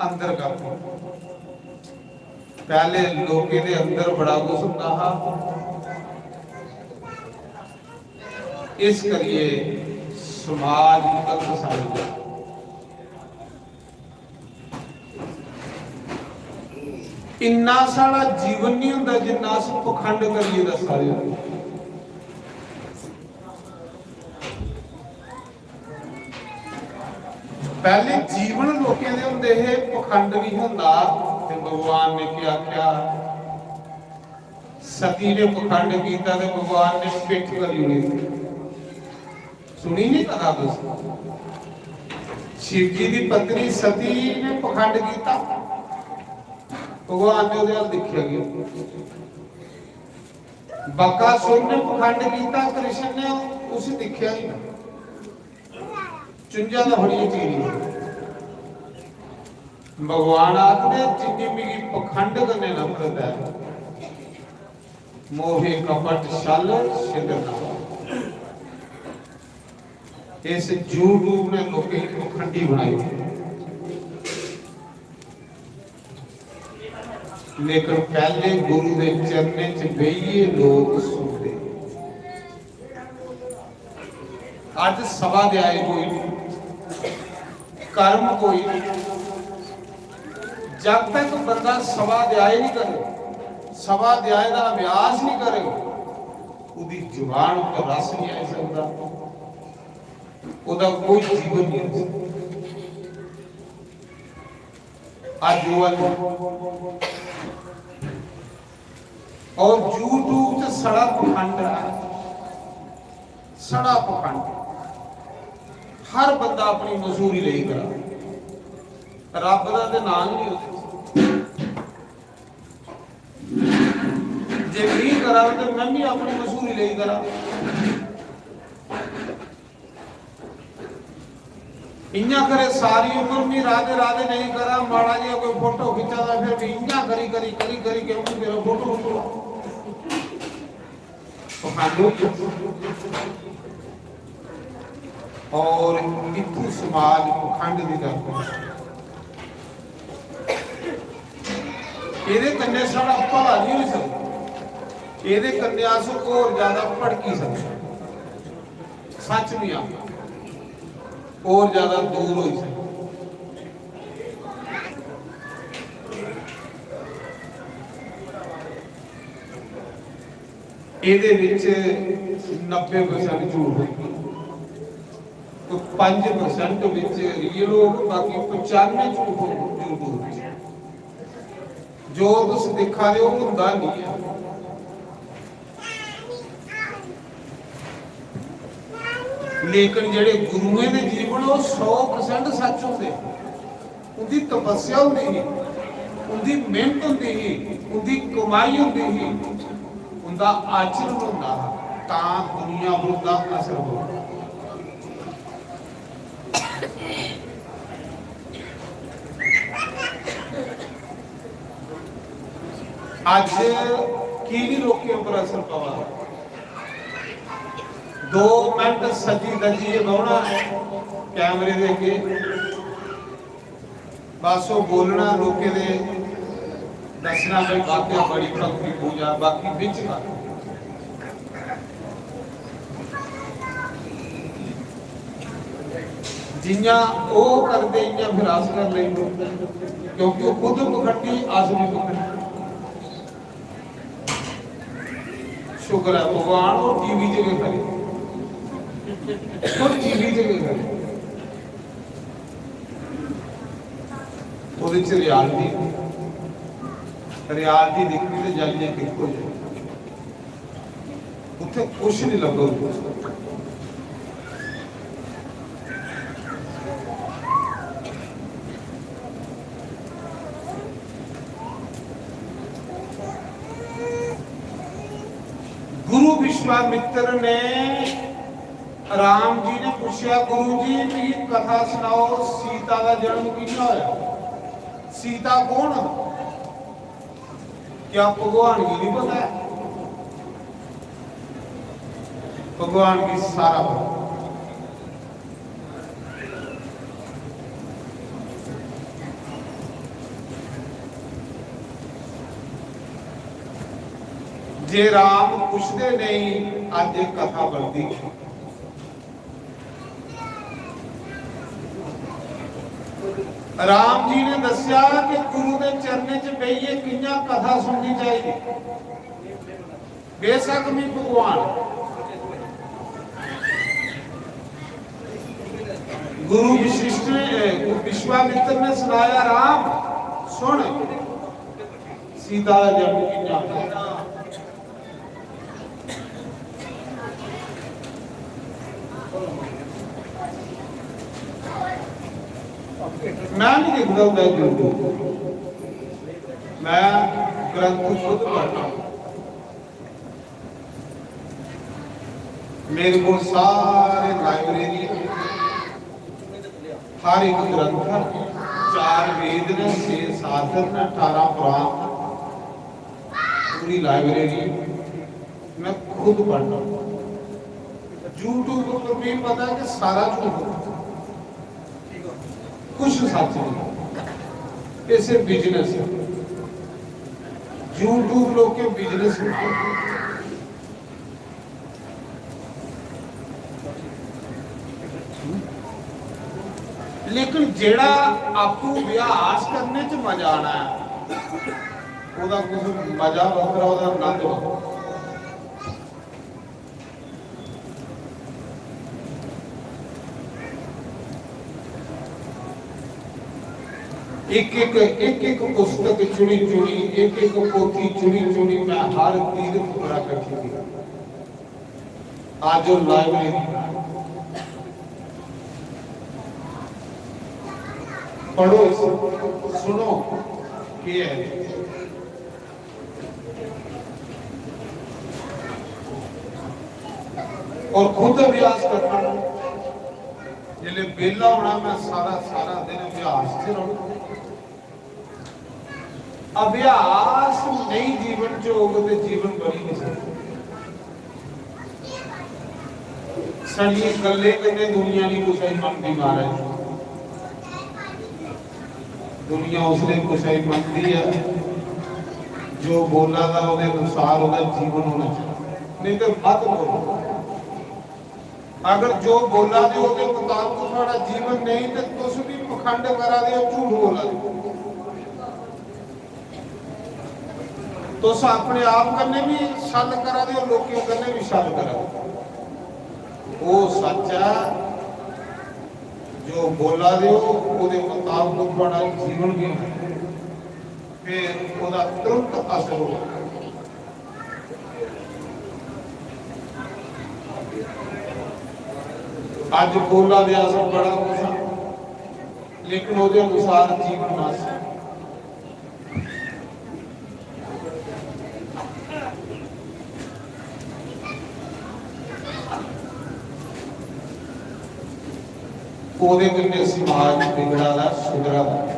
अंदर का पहले लोग के अंदर बड़ा कुछ होता हा इस करिए समाज अग्रसर इन्ना सारा जीवन नहीं होता जिन्ना अस पखंड करिए दा सारे पहले जीवन लोगों के होंदे है पखंड भी होंदा ते भगवान ने क्या क्या सती ने पखंड कीता ते भगवान ने पिठ करी हुई सुनी नहीं कदा दोस्तों शिव जी की पत्नी सती ने पखंड कीता भगवान ने उहदे अल देखिया गया बकासुर ने पखंड कीता कृष्ण ने उसे देखिया ही ना चुंजा दा बड़ी चीज भगवान आखदे जिन्नी मिगी पखंड करने नफरत है मोहे कपट छल छिदना इस यूट्यूब ने लोके पखंडी बनाई लेकिन पहले गुरु दे चरने च बेहिए लोग सुनते आज सभा दे आए कोई नहीं कर्म कोई नहीं जब तक बंदा सभा दयाए नहीं करे सभा दयाए का अभ्यास नहीं करे उदी जुबान पर रस नहीं आ सकता उदा कोई जीवन नहीं हो आज और यूट्यूब से सड़ा पखंड है सड़ा पखंड हर बंदा अपनी मजूरी ले करा रब का तो नाम नहीं होता जे नहीं करा तो मैं भी अपनी मजूरी ले करा इन्या करे सारी उम्र भी राधे राधे नहीं करा माड़ा जी कोई फोटो खिंचा फिर भी इन्या करी करी करी करी के मेरा फोटो खिंचवा पखंड और इतू समाज पखंड की गल ये कन्या साड़ा भला नहीं हो सकता ये कन्या अस और ज्यादा भड़की सकते सच नहीं आ और ज्यादा दूर हो सकते ਇਹਦੇ ਵਿੱਚ 90% ਝੂਠ तो 5% ਵਿੱਚ ਰੀਅਲ ਹੋਊ ਬਾਕੀ 95 ਝੂਠ ਹੋਊ ਜੋ ਤੁਸੀਂ ਦਿਖਾ ਰਹੇ ਹੋ ਹੁੰਦਾ ਨਹੀਂ ਹੈ ਲੇਕਿਨ ਜਿਹੜੇ ਗੁਰੂਆਂ ਦੇ ਜੀਵਨ ਉਹ 100% ਸੱਚ ਹੁੰਦੇ ਉਹਦੀ ਤਪੱਸਿਆ ਹੁੰਦੀ ਸੀ ਉਹਦੀ ਮਿਹਨਤ ਹੁੰਦੀ ਸੀ ਉਹਦੀ ਕਮਾਈ ਹੁੰਦੀ ਸੀ ਉਹਦਾ ਆਚਰਣ ਹੁੰਦਾ ਤਾਂ ਦੁਨੀਆ ਉੱਤੇ ਅਸਰ ਹੁੰਦਾ आज की नहीं रोके पर असर पवा 2 मिनट सजी दजी बहना कैमरे दे के बस वो बोलना लोके दे दसना भाई वाकया बड़ी भक्ति पूजा बाकी बिच जिन्या वो करते इन्या फिर आस कर ले क्योंकि वो खुद पखंडी आस भी पखंडी शुक्र है भगवान और टीवी जगह करे खुद टीवी जगह करे ਉਹਦੇ ਚ ਰਿਆਲਟੀ ਦੇਖੀ ਤੇ ਜਾਈਏ ਕਿੱਥੋਂ ਜਾਏ ਉੱਥੇ ਕੁਛ ਨਹੀਂ ਲੱਭਦਾ गुरु विश्वामित्र ने राम जी ने पूछा गुरु जी भी कथा सुनाओ सीता का जन्म किया होया सीता कौन क्या भगवान की नहीं पता है भगवान की सारा पता जे राम पुछते नहीं अज एक कथा बनती राम जी ने दसिया कि गुरु के चरने च बहिए किंया कथा सुननी चाहिए बेशक भी भगवान गुरु विशिष्ट विश्वामित्र ने सुनाया राम सुन सीता का जन्म किंया मैं नहीं देखता हूँ यूट्यूब मैं ग्रंथ खुद पढ़ता हूँ मेरे को सारे लाइब्रेरी हर एक ग्रंथ 4 वेद ने 6 साधन ने 18 पुराण पूरी लाइब्रेरी मैं खुद पढ़ता हूँ यूट्यूब पर भी पता है कि सारा झूठ कुछ सच नहीं ये सिर्फ बिजनेस है यूट्यूब लोग के बिजनेस लेकिन जेड़ा आपको अभ्यास करने च मजा आना है ओदा कुछ मजा वखरा ओदा आनंद वखरा एक पुस्तक चुनी चुनी एक पोथी चुनी चुनी मैं हर तीर्थ पूरा करती थी आज लाइब्रेरी पढ़ो सुनो क्या है और खुद अभ्यास करना जिले बेला होना मैं सारा सारा दिन अभ्यास से रहूं अभ्यास नहीं जीवन च होगा तो जीवन बनी नहीं सकता ਸੜੀ ਇਕੱਲੇ ਕਹਿੰਦੇ ਦੁਨੀਆ ਦੀ ਕੁਛ ਹੀ ਮੰਨਦੀ ਮਹਾਰਾਜ ਦੁਨੀਆ ਉਸਨੇ ਕੁਛ ਹੀ ਮੰਨਦੀ ਹੈ ਜੋ ਬੋਲਾ ਦਾ ਉਹਦੇ ਅਨੁਸਾਰ ਉਹਦਾ ਜੀਵਨ ਹੋਣਾ ਚਾਹੀਦਾ ਨਹੀਂ ਤਾਂ ਮਤ ਬੋਲੋ अगर जो बोला दे ਉਹਦੇ ਮੁਤਾਬਕ ਤੁਹਾਡਾ ਜੀਵਨ ਨਹੀਂ ਤੇ ਤੁਸੀਂ ਵੀ ਪਖੰਡ ਕਰਾ ਦਿਓ ਝੂਠ ਬੋਲਾ ਦਿਓ ਤੁਸੀਂ ਆਪਣੇ ਆਪ ਕੰਨੇ ਵੀ ਛਲ ਕਰਾ ਦਿਓ ਲੋਕਾਂ ਕੰਨੇ ਵੀ ਛਲ ਕਰਾ ਦਿਓ ਉਹ ਸੱਚਾ ਜੋ ਬੋਲਾ ਦਿਓ ਉਹਦੇ ਮੁਤਾਬਕ ਤੁਹਾਡਾ ਜੀਵਨ ਵੀ ਫਿਰ ਉਹਦਾ ਤੁਰੰਤ ਅਸਰ ਹੋਵੇ ਅੱਜ ਬੋਲਾ ਦੇ ਅਸਰ ਬੜਾ ਕੁਛ ਲੇਕਿਨ ਉਹਦੇ ਅਨੁਸਾਰ ਜੀਵਨ ਨਾ ਸੀ ਉਹਦੇ ਕਿੰਨੇ ਸਮਾਜ ਵਿਗੜਾ ਦਾ ਸੁਧਰਾ ਦਾ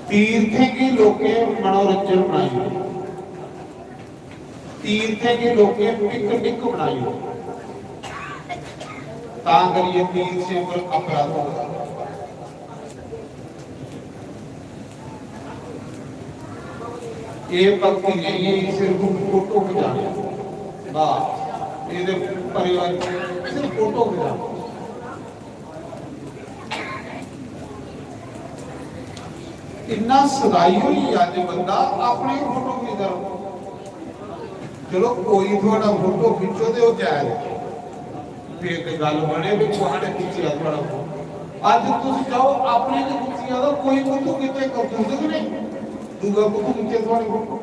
तीर्थे की लोके मनोरंजन बनाई तीर्थे की लोके पिकनिक बनाई करिए तीर्थ से ऊपर अपराध होगा ये भक्ति नहीं है सिर्फ फोटो खिंचाने बस ये परिवार सिर्फ फोटो खिंचाने इन्ना सदाई हुई अज बंदा अपनी फोटो खींचदा चलो कोई थोड़ा फोटो खिंचो तो जायज फिर तो गल बने भी तुहाडे खिंचिया थोड़ा अज तुम जाओ अपने तो खिंचिया तो कोई फोटो खिंचे कर दूसरे कि नहीं दूसरा फोटो खिंचे थोड़ी फोटो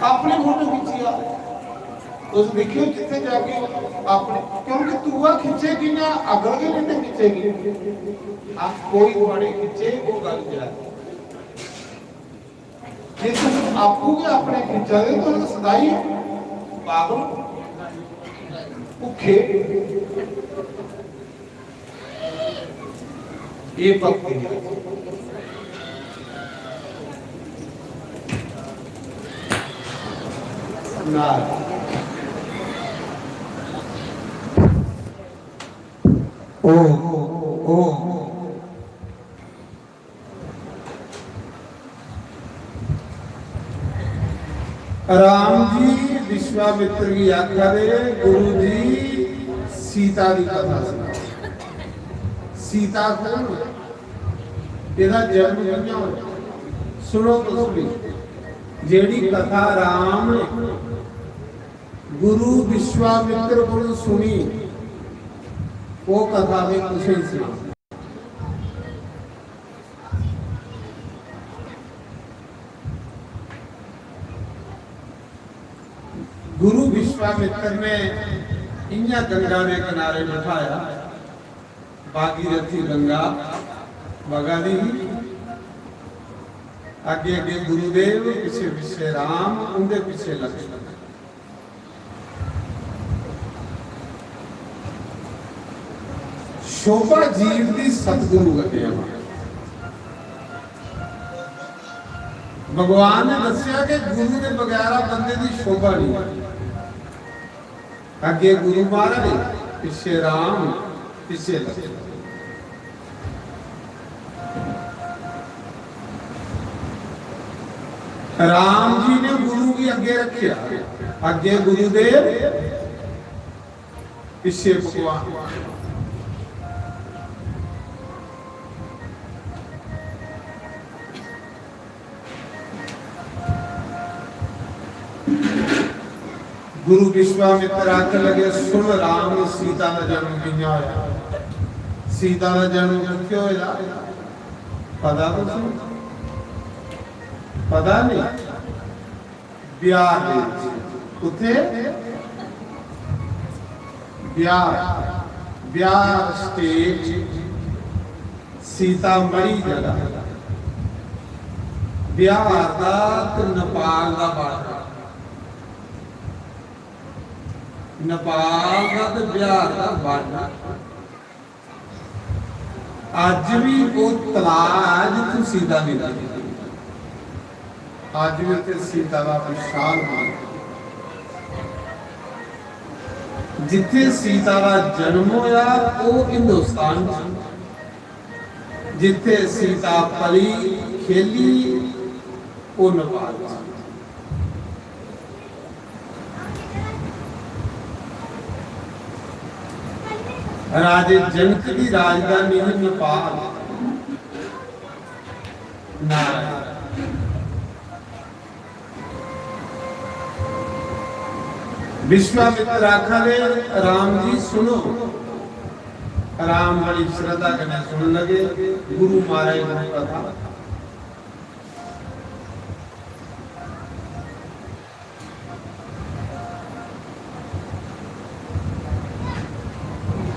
अपने फोटो खिंचिया उस देखियो जिथे जाके अपने क्योंकि तू खिंचेगी ना अगल के नहीं खिंचेगी आप कोई बड़े खिंचे वो गल जरा जे तुम आपको के अपने खिंचा दे तो सदाई पागल भूखे ये भक्ति ना ओ राम जी विश्वामित्र की आज्ञा दे गुरु जी सीता की कथा सुना सीता कौन ਇਹਦਾ ਜਨਮ ਕਿਵੇਂ ਹੋਇਆ ਸੁਣੋ ਤੁਸੀਂ ਜਿਹੜੀ ਕਥਾ ਰਾਮ ਗੁਰੂ ਵਿਸ਼ਵਾਮਿਤਰ ਕੋਲੋਂ ਸੁਣੀ ਉਹ ਕਥਾ ਦੇ ਤੁਸੀਂ ਸੁਣੋ गुरु विश्वामित्र ने इन्या गंगा के किनारे बिठाया भागीरथी गंगा बगा दी आगे आगे गुरुदेव पीछे पीछे राम उनके पीछे लक्ष्मण शोभा जीव की सतगुरु कहे भगवान ने दसिया कि गुरु के बगैर बंदे की शोभा नहीं आगे गुरु महाराज पीछे राम पीछे राम जी ने गुरु की आगे रखिया आगे गुरुदेव पीछे भगवान गुरु विश्वामित्र आख लगे सुन राम सीता का जन्म किया होया सीता का जन्म क्यों होया पता तो पता नहीं बिहार उथे बिहार स्टेट सीतामढ़ी जगह बिहार का नेपाल का बार्डर ਨੇਪਾਲ ਦਾ ਤੇ ਬਿਹਾਰ ਦਾ ਬਾਰਡਰ ਅੱਜ ਵੀ ਉਹ ਤਲਾਅ ਜਿੱਥੇ ਸੀਤਾ ਮਿਲਦੀ, ਅੱਜ ਵੀ ਤੇ ਸੀਤਾ ਦਾ ਵਿਸ਼ਾਲ ਮਹਿਲ, ਜਿੱਥੇ ਸੀਤਾ ਦਾ ਜਨਮ ਹੋਇਆ ਉਹ ਹਿੰਦੁਸਤਾਨ ਚ, ਜਿੱਥੇ ਸੀਤਾ ਪਲੀ ਖੇਲੀ ਉਹ ਨੇਪਾਲ ਚ। ਰਾਜੇ ਜਨਕ ਦੀ ਰਾਜਧਾਨੀ ਹੈ ਨੇਪਾਲ। ਨਾਰਾਇਣ विश्वामित्र आखले राम जी सुनो, राम बड़ी श्रद्धा करने सुन लगे। गुरु महाराज गुरु कथा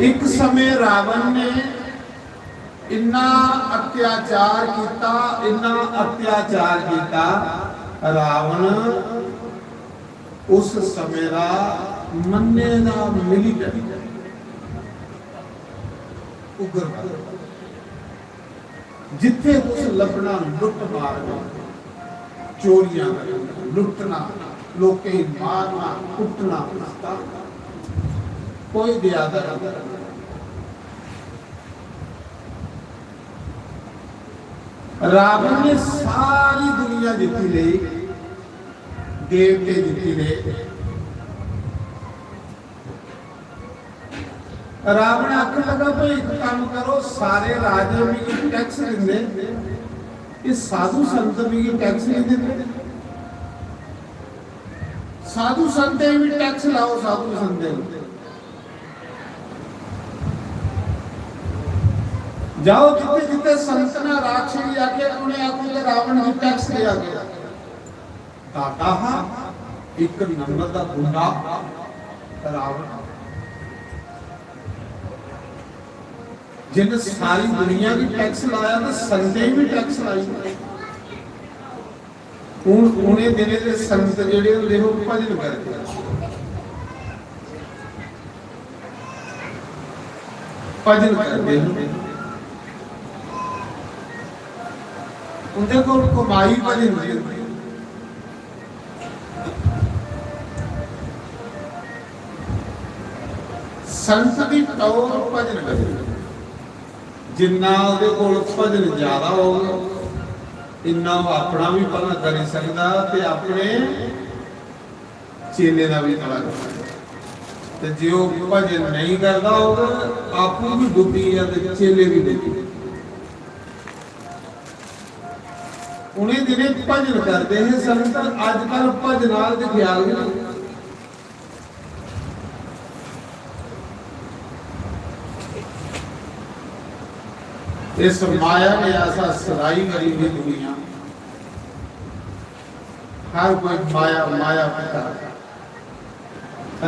एक समय रावण ने इन्ना अत्याचार किया, इन्ना अत्याचार किया। रावण उस समय का मन्ने का मिलिटरी उग्र, जिथे कुछ लभना लुट मारना, चोरियां करना, लुटना, लोके मारना, कुटना, कोई दयादर। रावण ने सारी दुनिया जीती ले, देवते जीती ले। रावण आखन लगा भाई एक काम करो, सारे राजे भी टैक्स देंगे, इस साधु संत भी टैक्स नहीं देते, साधु संत भी टैक्स लाओ। साधु संत जाओ जिते जिते संतना राक्षसी आके उन्हें आको तो रावण जी टैक्स दिया गया। दाता एक नंबर का गुंडा रावण, जिन सारी दुनिया की टैक्स लाया तो संते भी टैक्स लाई। उन्हें दिने दे संत जेडे हुंदे हो भजन करते, भजन करते उनके को कमाई भजन होती। संत की टौर भजन करे, जिन्ना उहदे कोल भजन ज्यादा होगा इन्ना वो अपना भी भला कर सकता ते अपने चेले का भी भला कर सकता। ते जे वो भजन नहीं करता होगा आपू भी दुखी है ते चेले भी दुखी। उन्हें दिने भजन करते हैं संत, आजकल भजनाल दे ख्याल नहीं। इस माया ने ऐसा सराई करी हुई दुनिया, हर कोई माया माया पिता,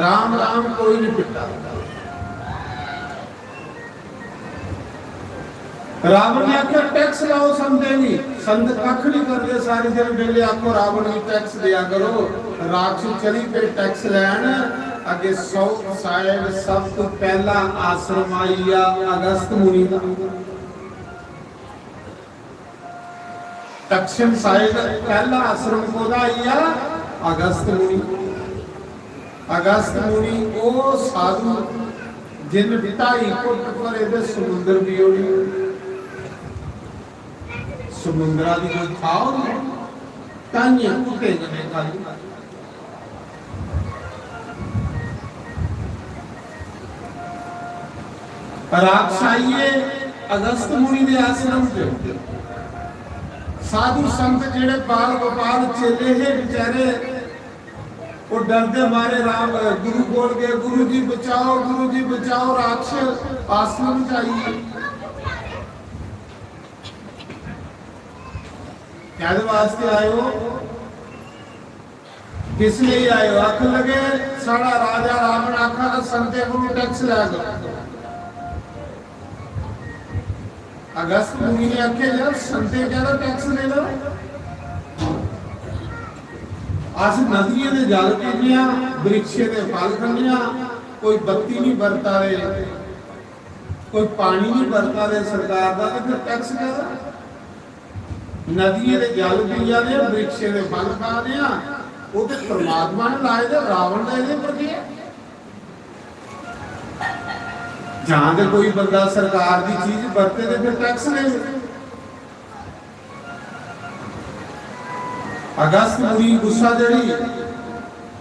राम राम कोई नहीं पिता। रावण ने आख्या टैक्स लाओ संते भी, संत कख नहीं करते। सारी दिन वेले आखो रावण भी टैक्स दिया करो। राक्षस चली पे टैक्स लैन अगे साउथ साइड सब तो पहला आश्रम आईया अगस्त मुनि का। दक्षिण साइड पहला आश्रम कोदा आईया अगस्त मुनि। अगस्त मुनि ओ साधु जिन बिताई कुट पर इधर समुद्र भी होनी, समुद्रा दी कोई थाव नहीं, ताइयां कुटे गने खाली। राक्षसाइये अगस्त मुनि दे आश्रम च साधु संत जेड़े बाल गोपाल चेले है बेचारे वो डरते मारे राम गुरु बोल गए, गुरु जी बचाओ राक्षस आश्रम चाहिए। क्या वास्ते आए हो, किस लिए आए हो? आख लगे साड़ा राजा रावण आखा का संते गुरु टैक्स लाएगा। अगस्त मुनि ने आखे यार संते ज्यादा टैक्स ले लो, अस नदियों के जल पीने, वृक्षे के फल खाने, कोई बत्ती नहीं बरता रहे, कोई पानी नहीं बरता रहे सरकार का, तो फिर टैक्स क्या? नदियों के जल पी जाते हैं, वृक्षे के फल खा रहे हैं, वो तो परमात्मा ने लाए थे, रावण ने इहदे पर किया। जहां ते कोई बंदा सरकार की चीज बरते तो फिर टैक्स ले। अगस्त मुड़ी गुस्सा जड़ी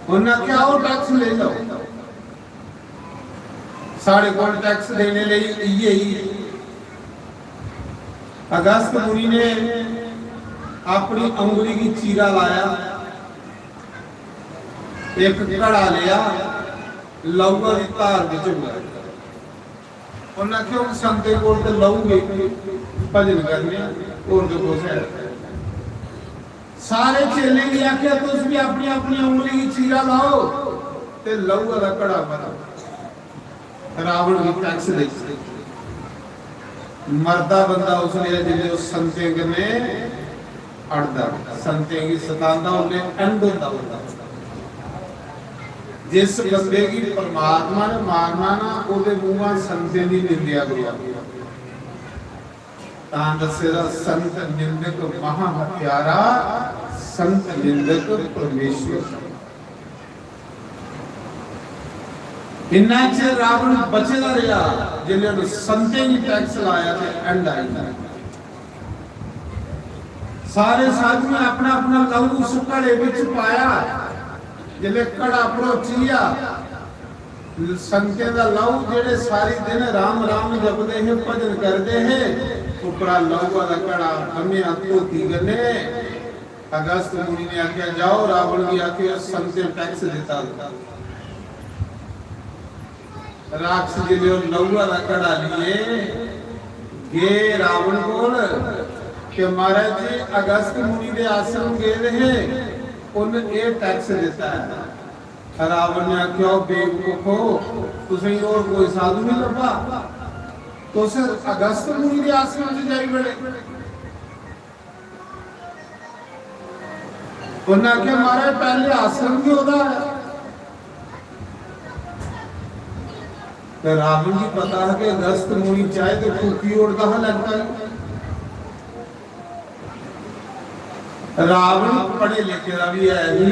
उन्हें क्या वो टैक्स ले लो, साढ़े को टैक्स देने लिए ही। अगस्त मुनि ने अपनी अंगुली की चीरा लाया, एक घड़ा लिया, लहूआ की धार विच पाया। उन्हें क्यों संते को लहूगे भजन करने और तो कुछ है। सारे चेले की आख्या तुम भी अपनी अपनी उंगली की चीरा लाओ ते लहूआ का घड़ा भरो। रावण की टैक्स दे मरदा बंदा उसने जिले उस संते कने अड़दा, संते की सतांदा उन्हें एंड होता होता। जिस बंदे की परमात्मा ने मारना ना ओदे मुंह संते दी निंदिया करिया। तां दसेरा संत निंदक महा हत्यारा, संत निंदक परमेश्वर। इन्ना चेर रावण बचेदा रहा जिन्हें संते की टैक्स लाया ते एंड आई। सारे साधु ने अपना अपना लहू उस घड़े विच पाया, जिले घड़ा भरोचिया संते दा लहू जेड़े सारी दिन राम राम जपदे है, भजन करते है, उपरा लहू दा घड़ा बन्निया धोती गन्ने। अगस्त मुनि ने आख्या जाओ रावण की आख्या संते टैक्स देता। राक्षस जिले लहूआ का घड़ा लिए गे रावण कोल कि महाराज जी अगस्त मुनि के आश्रम गए रहे, उन्हें ये टैक्स देता है। रावण ने आख्या बेवकूफो तुसीं और कोई साधु नहीं लभा, तुस अगस्त मुनि के आश्रम से जाई बड़े। उन्हें आख्या महाराज पहले आश्रम भी होता है। तो रावण की पता है कि अगस्त मुनि चाहे तो फूकी उड़ता है लगता है। रावण पढ़े लिखे का भी है ही।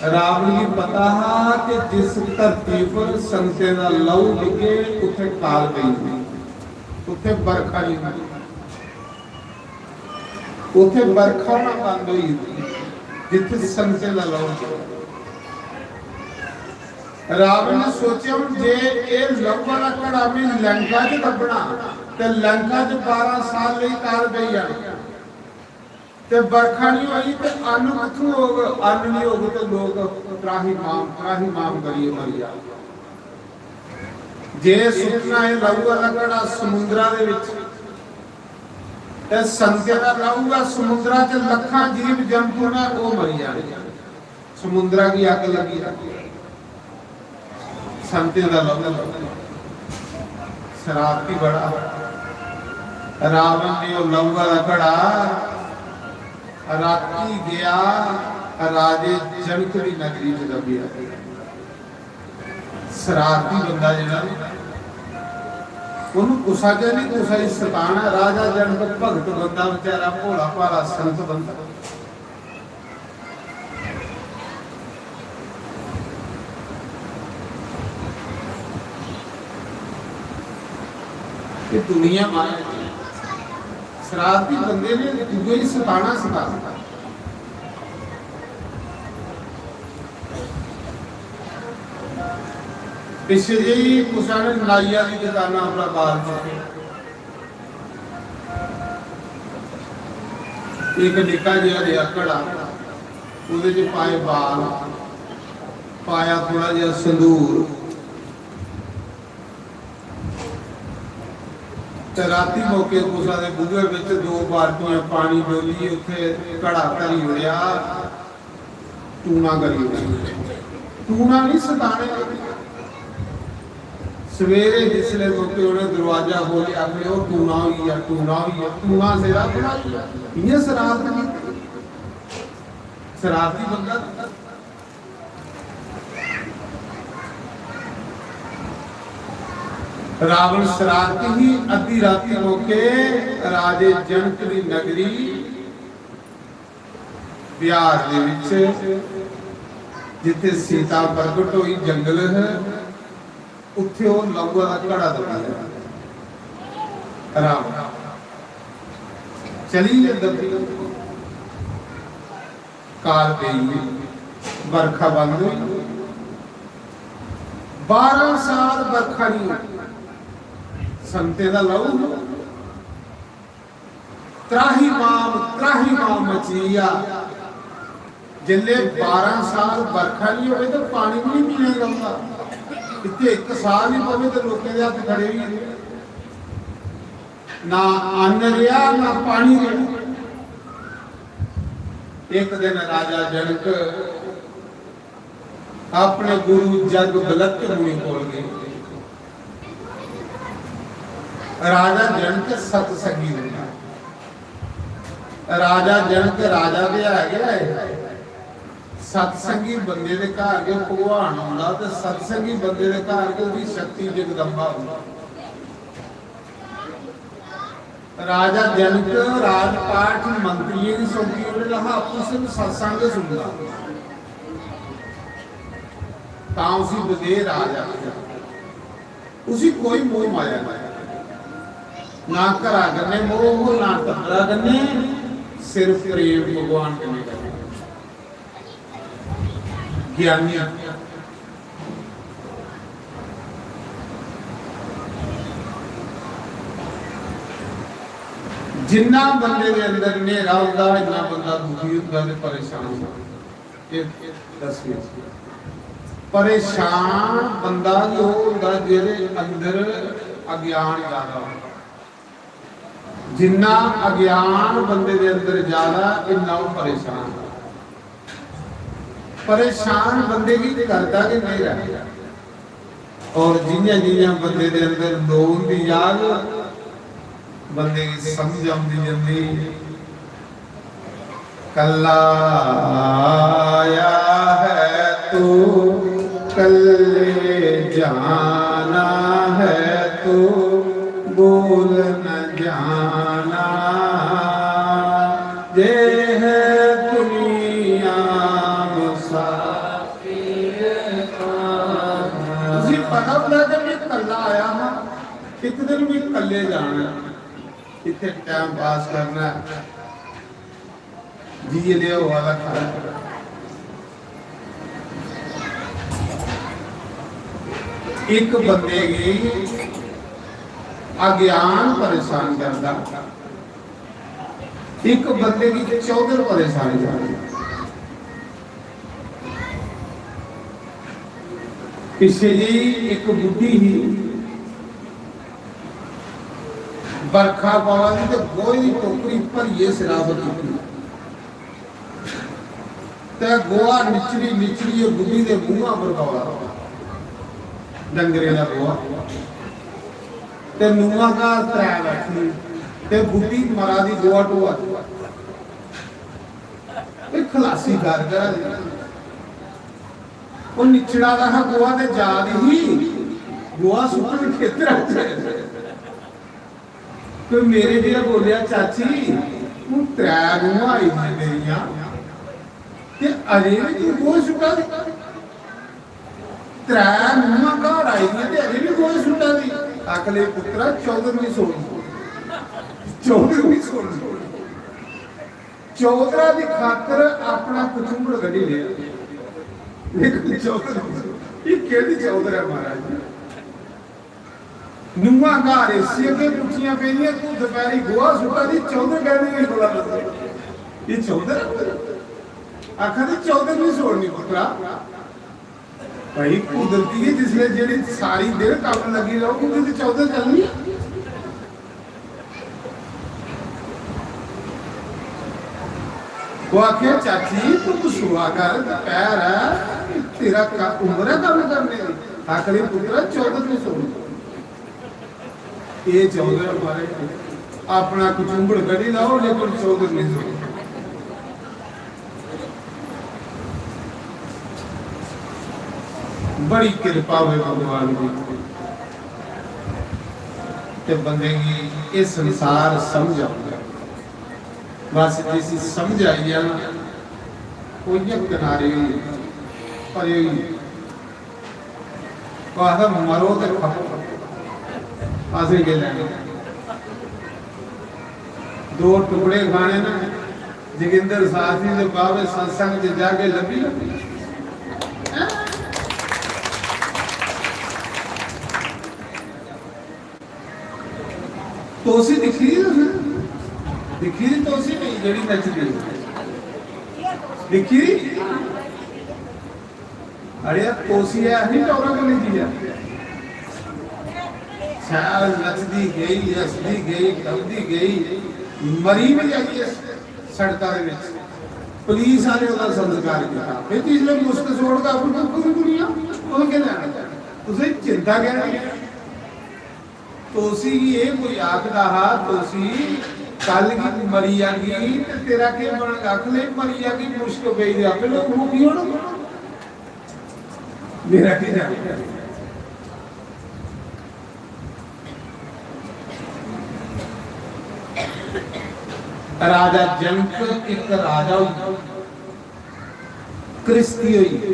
रावण की पता है कि जिस धरती पर संते का लहू डिगे उथे काल गई, उथे बरखा नहीं हुई, उथे बरखा होना बंद हुई जिथे संते का लहू। रावण ने सोचा जे ये लहू वाला घड़ा में लंका च दबना ते लंका च 12 साल ਲਈ काल पई जानी ते बरखा नहीं होई ते अन्न किथों होगा, अन्न नहीं होगा तो लोग त्राही माम करिए मर जा। जे सुखना है लहू वाला घड़ा समुद्रा दे विच ते संते दा लहू आ समुद्रा च लखां जीव जंतु ने वो मर जाने। समुद्रा की आग लगी रही संते का लहू शरारती बड़ा। रावण ने लहू का घड़ा राती गया राजे जनक की नगरी च दबिया। शरारती बंदा जिहड़ा उन्होंने गुस्सा च नहीं, गुस्सा ही सताना। राजा जनक भगत बंदा बेचारा भोला भाला संत बंदा। ये दुनिया माया शरारती बंदे ने दूजे ही सताना सिखा। पिछले जी कुछ ने नाइया की दुकाना अपना बाल चुके, एक निका जिहा लिया घड़ा, उहदे च पाए बाल, पाया थोड़ा जिहा संदूर ते राती मौके कुसा दे बूहे विच 2 बाल्टियां पानी डोली उत्थे घड़ा धरी उड़िया, टूना करी उड़िया। टूना नहीं सताने। सवेरे जिसले मौके उन्हें दरवाजा खोलिया अपने वो टूना हुई है, टूना हुई है, टूना सेरा बनाई। ये शरारत की शरारती बंदा ਰਾਵਣ ਸ਼ਰਾਰਤੀ ਹੀ ਅੱਧੀ ਰਾਤੀ ਮੌਕੇ ਰਾਜੇ ਜਨਕ ਦੀ ਨਗਰੀ ਬਿਹਾਰ ਦੇ ਵਿੱਚ ਜਿੱਥੇ ਸੀਤਾ ਪ੍ਰਗਟ ਹੋਈ ਜੰਗਲ ਹੈ ਉੱਥੇ ਉਹ ਲਹੂਆ ਦਾ ਘੜਾ ਦਵਾਇਆ ਰਾਮ ਚਲੀ ਦਬੀ ਕਾਲ ਪਈ ਵਰਖਾ ਬੰਦ ਹੋਈ 12 ਸਾਲ ਵਰਖਾ ਨਹੀਂ ਸੰਤੇ ਦਾ ਲਹੂ ਤਰਾਹੀ ਮਾਮ ਮਚੀਆ ਜਿੱਲੇ 12 ਸਾਲ ਵਰਖਾ ਨਹੀਂ ਹੋਵੇ ਤਾਂ ਪਾਣੀ ਵੀ ਨਹੀਂ ਪੀਣਾ ਜਾਂਦਾ ਇੱਥੇ 1 ਸਾਲ ਨਹੀਂ ਪਵੇ ਤੇ ਲੋਕਾਂ ਦੇ ਹੱਥ ਖੜੇ ਵੀ ਨਾ ਅੰਨ ਰਿਹਾ ਨਾ ਪਾਣੀ ਰਿਹਾ ਇੱਕ ਦਿਨ ਰਾਜਾ ਜਨਕ ਆਪਣੇ ਗੁਰੂ ਜਗ ਬਲਕ ਮੁਨੀ ਕੋਲ ਗਏ ਰਾਜਾ ਜਨਕ ਸਤਸੰਗੀ ਹੁੰਦਾ ਰਾਜਾ ਜਨਕ ਰਾਜਾ ਦੇ ਆ ਗਿਆ ਸਤਸੰਗੀ ਬੰਦੇ ਦੇ ਘਰ ਜੋ ਭਗਵਾਨ ਆਉਂਦਾ ਤੇ ਸਤਸੰਗੀ ਬੰਦੇ ਦੇ ਘਰ ਜੋ ਵੀ ਸ਼ਕਤੀ ਜਗਦੰਬਾ ਹੁੰਦਾ ਰਾਜਾ ਜਨਕ ਰਾਜਪਾਠ ਮੰਤਰੀ ਦੀ ਸੌਂਪੀ ਉਹਨੇ ਲਹਾ ਆਪਸ ਵਿੱਚ ਸਤਸੰਗ ਸੁਣਦਾ ਤਾਂ ਉਸੇ ਬਦੇ ਰਾਜਾ ਉਸੇ ਕੋਈ ਮੋਹ ਮਾਇਆ ਨਾ ਘਰਾ ਗੰਨੇ ਮੋਹ ਨਾ ਟੱਬਰਾ ਗੰਨੇ ਸਿਰਫ ਪ੍ਰੇਮ ਭਗਵਾਨ ਕਨੇ ਕਰਨੇ ਗਿਆਨੀ ਜਿੰਨਾ ਬੰਦੇ ਦੇ ਅੰਦਰ ਹਨੇਰਾ ਹੁੰਦਾ ਇੰਨਾ ਬੰਦਾ ਦੁਖੀ ਹੁੰਦਾ ਤੇ ਪਰੇਸ਼ਾਨ ਹੁੰਦਾ ਇਹ ਦੱਸਿਓ ਪਰੇਸ਼ਾਨ ਬੰਦਾ ਜੋ ਹੁੰਦਾ ਜਿਹਦੇ ਅੰਦਰ ਅਗਿਆਨ ਜ਼ਿਆਦਾ ਹੁੰਦਾ ਜਿੰਨਾ ਅਗਿਆਨ ਬੰਦੇ ਦੇ ਅੰਦਰ ਜ਼ਿਆਦਾ ਇੰਨਾ ਉਹ ਪਰੇਸ਼ਾਨ ਬੰਦੇ ਕੀ ਕਰਦਾ ਕਿ ਨਹੀਂ ਰਹਿੰਦਾ ਔਰ ਜਿੰਨੀਆਂ ਬੰਦੇ ਦੇ ਅੰਦਰ ਲੋਨ ਦੀ ਯਾਦ ਬੰਦੇ ਦੀ ਸਮਝ ਆਉਂਦੀ ਜਾਂਦੀ ਕੱਲਾ ਆਇਆ ਹੈ ਤੂੰ ਕੱਲੇ ਜਾਣਾ ਹੈ ਤੂੰ बोल न जाना जे है दुनिया मुसाफिर ਤੁਸੀਂ ਪਤਾ ਹੁੰਦਾ ਕਿ ਮੈਂ ਕੱਲਾ ਆਇਆ ਹਾਂ ਇੱਕ ਦਿਨ ਵੀ ਕੱਲੇ ਜਾਣਾ ਇੱਥੇ ਟਾਈਮ ਪਾਸ ਕਰਨਾ ਜੀ ਲਿਓ ਵਾਲਾ ਖਾਣਾ ਇੱਕ ਬੰਦੇ ਦੀ अज्ञान परेशान करता एक बंदे की 14 परेशानी जाती पिछे जी एक बुढ़ी ही बरखा पावा जी तो गोई की टोकरी पर ये सिरावत की गोआ निचली ये बुढ़ी के मुंह पर पावा डंगरे का गोआ ਤੇ ਨੂਆ ਦਾ ਤਰਾ ਬੈਠੀ ਤੇ ਬੁੱਢੀ ਮਰਾ ਦੀ ਗੋਆ ਟੋਆ ਇਹ ਖਲਾਸੀ ਕਰ ਉਹ ਨਿਚੜਾ ਦਾ ਗੋਆ ਤੇ ਜਾ ਦੀ ਗੋਆ ਸੁੱਕਣ ਖੇਤਰ ਕੋਈ ਮੇਰੇ ਜਿਹੜਾ ਬੋਲਿਆ ਚਾਚੀ ਉਹ ਤਰਾ ਨੂਆ ਆਈ ਮੇਰੀਆਂ ਤੇ ਅਜੇ ਵੀ ਤੂੰ ਗੋਆ ਸੁੱਕਾ ਤਰਾ ਨੂਆ ਘਰ ਆਈ ਤੇ ਅਜੇ ਵੀ ਗੋਆ ਸੁੱਟਾ ਦੀ ਅਕਲੇ ਪੁੱਤਰਾ 14ਵੀਂ ਸੋਣ 14ਵੀਂ ਸੋਣ 14 ਦੀ ਖਾਤਰ ਆਪਣਾ ਕੁਚੁੰਬੜ ਗੱਡੀ ਲਿਆ ਲੇਕਿਨ 14 ਇਹ ਕਿਹੜੀ 14 ਹੈ ਮਹਾਰਾਜ ਨੂਆ ਘਾਰੇ ਸੀ ਕੇ ਪੁੱਛੀਆਂ ਪੈਣੀਆਂ ਤੂੰ ਦੁਪਹਿਰੀ ਗੋਆ ਸੁੱਟਾ ਦੀ 14 ਕਹਿੰਦੇ ਇਹ ਬੜਾ ਇਹ 14 ਆਖਾਂ ਦੀ 14ਵੀਂ ਸੋਣ ਨਹੀਂ ਪੁੱਤਰਾ भाई कुदरती है जिसने जेडी सारी देर काम लगी रहो क्योंकि तो 14 चलनी वो आखे चाची तू सुहा कर पैर है तेरा उम्र है काम करने आखिरी पुत्रा 14 में सो ये 14 हमारे अपना कुचुंबड़ गड़ी लाओ लेकिन 14 में सो बड़ी कृपा हुई भगवान की ਤੇ ਬੰਦੇ ਦੀ ਇਹ ਸੰਸਾਰ ਸਮਝ ਆਉਂਦਾ। ਬਸ ਜਿਸ ਸਮਝ ਆਈ ਆ ਨਾ ਕੋਈ ਕਿਨਾਰੇ ਪਰ ਆਹਦਾ ਮਰੋ ਤੇ ਖਪੋ ਆਸੇ ਕੇ ਲੈਣੇ ਦੋ ਟੁਕੜੇ ਖਾਣੇ ਨਾ ਜੋਗਿੰਦਰ ਸਾਥੀ ਦੇ ਬਾਵੇ ਸਤਸੰਗ ਚ ਜਾ ਕੇ ਲੱਭੀ ਤੋਸੀ ਦਿਖੀ ਤੋਸੀ ਨਹੀਂ ਜਿਹੜੀ ਨੱਚਦੀ ਦਿਖੀ ਅਰੇ ਤੋਸੀ ਹੈ ਨਹੀਂ ਟੋਰਾ ਕਰਨੀ ਦੀ ਹੈ ਸਾਲ ਨੱਚਦੀ ਗਈ ਹੱਸਦੀ ਗਈ ਗਾਉਂਦੀ ਗਈ ਮਰੀ ਵੀ ਜਾਈ ਸੜਕਾਂ ਦੇ ਵਿੱਚ ਪੁਲਿਸ ਵਾਲੇ ਉਹਦਾ ਸੰਸਕਾਰ ਕੀਤਾ ਫਿਰ ਤੀਸਰੇ ਮੁਸਕ ਛੋੜਦਾ ਆਪਣੀ ਪੂਰੀ ਦੁਨੀਆ ਉਹ ਕਹਿੰਦਾ ਤੁਸੀਂ ਚਿੰਤਾ ਕਹਿ ਤੋਸੀ ਇਹ ਕੋਈ ਆਖਦਾ ਹਾ ਤੋਸੀ ਕੱਲ ਕੀ ਮਰੀ ਜਾਗੀ ਤੇ ਤੇਰਾ ਕੀ ਬਣ ਰੱਖ ਲੈ ਮਰੀ ਜਾਗੀ ਮੁਸ਼ਕ ਪਈ ਦੇ ਆਪੇ ਲੋਕ ਨੂੰ ਕੀ ਹੋਣਾ ਮੇਰਾ ਕੀ ਜਾਣੇ राजा जनक एक राजा क्रिस्ती हुई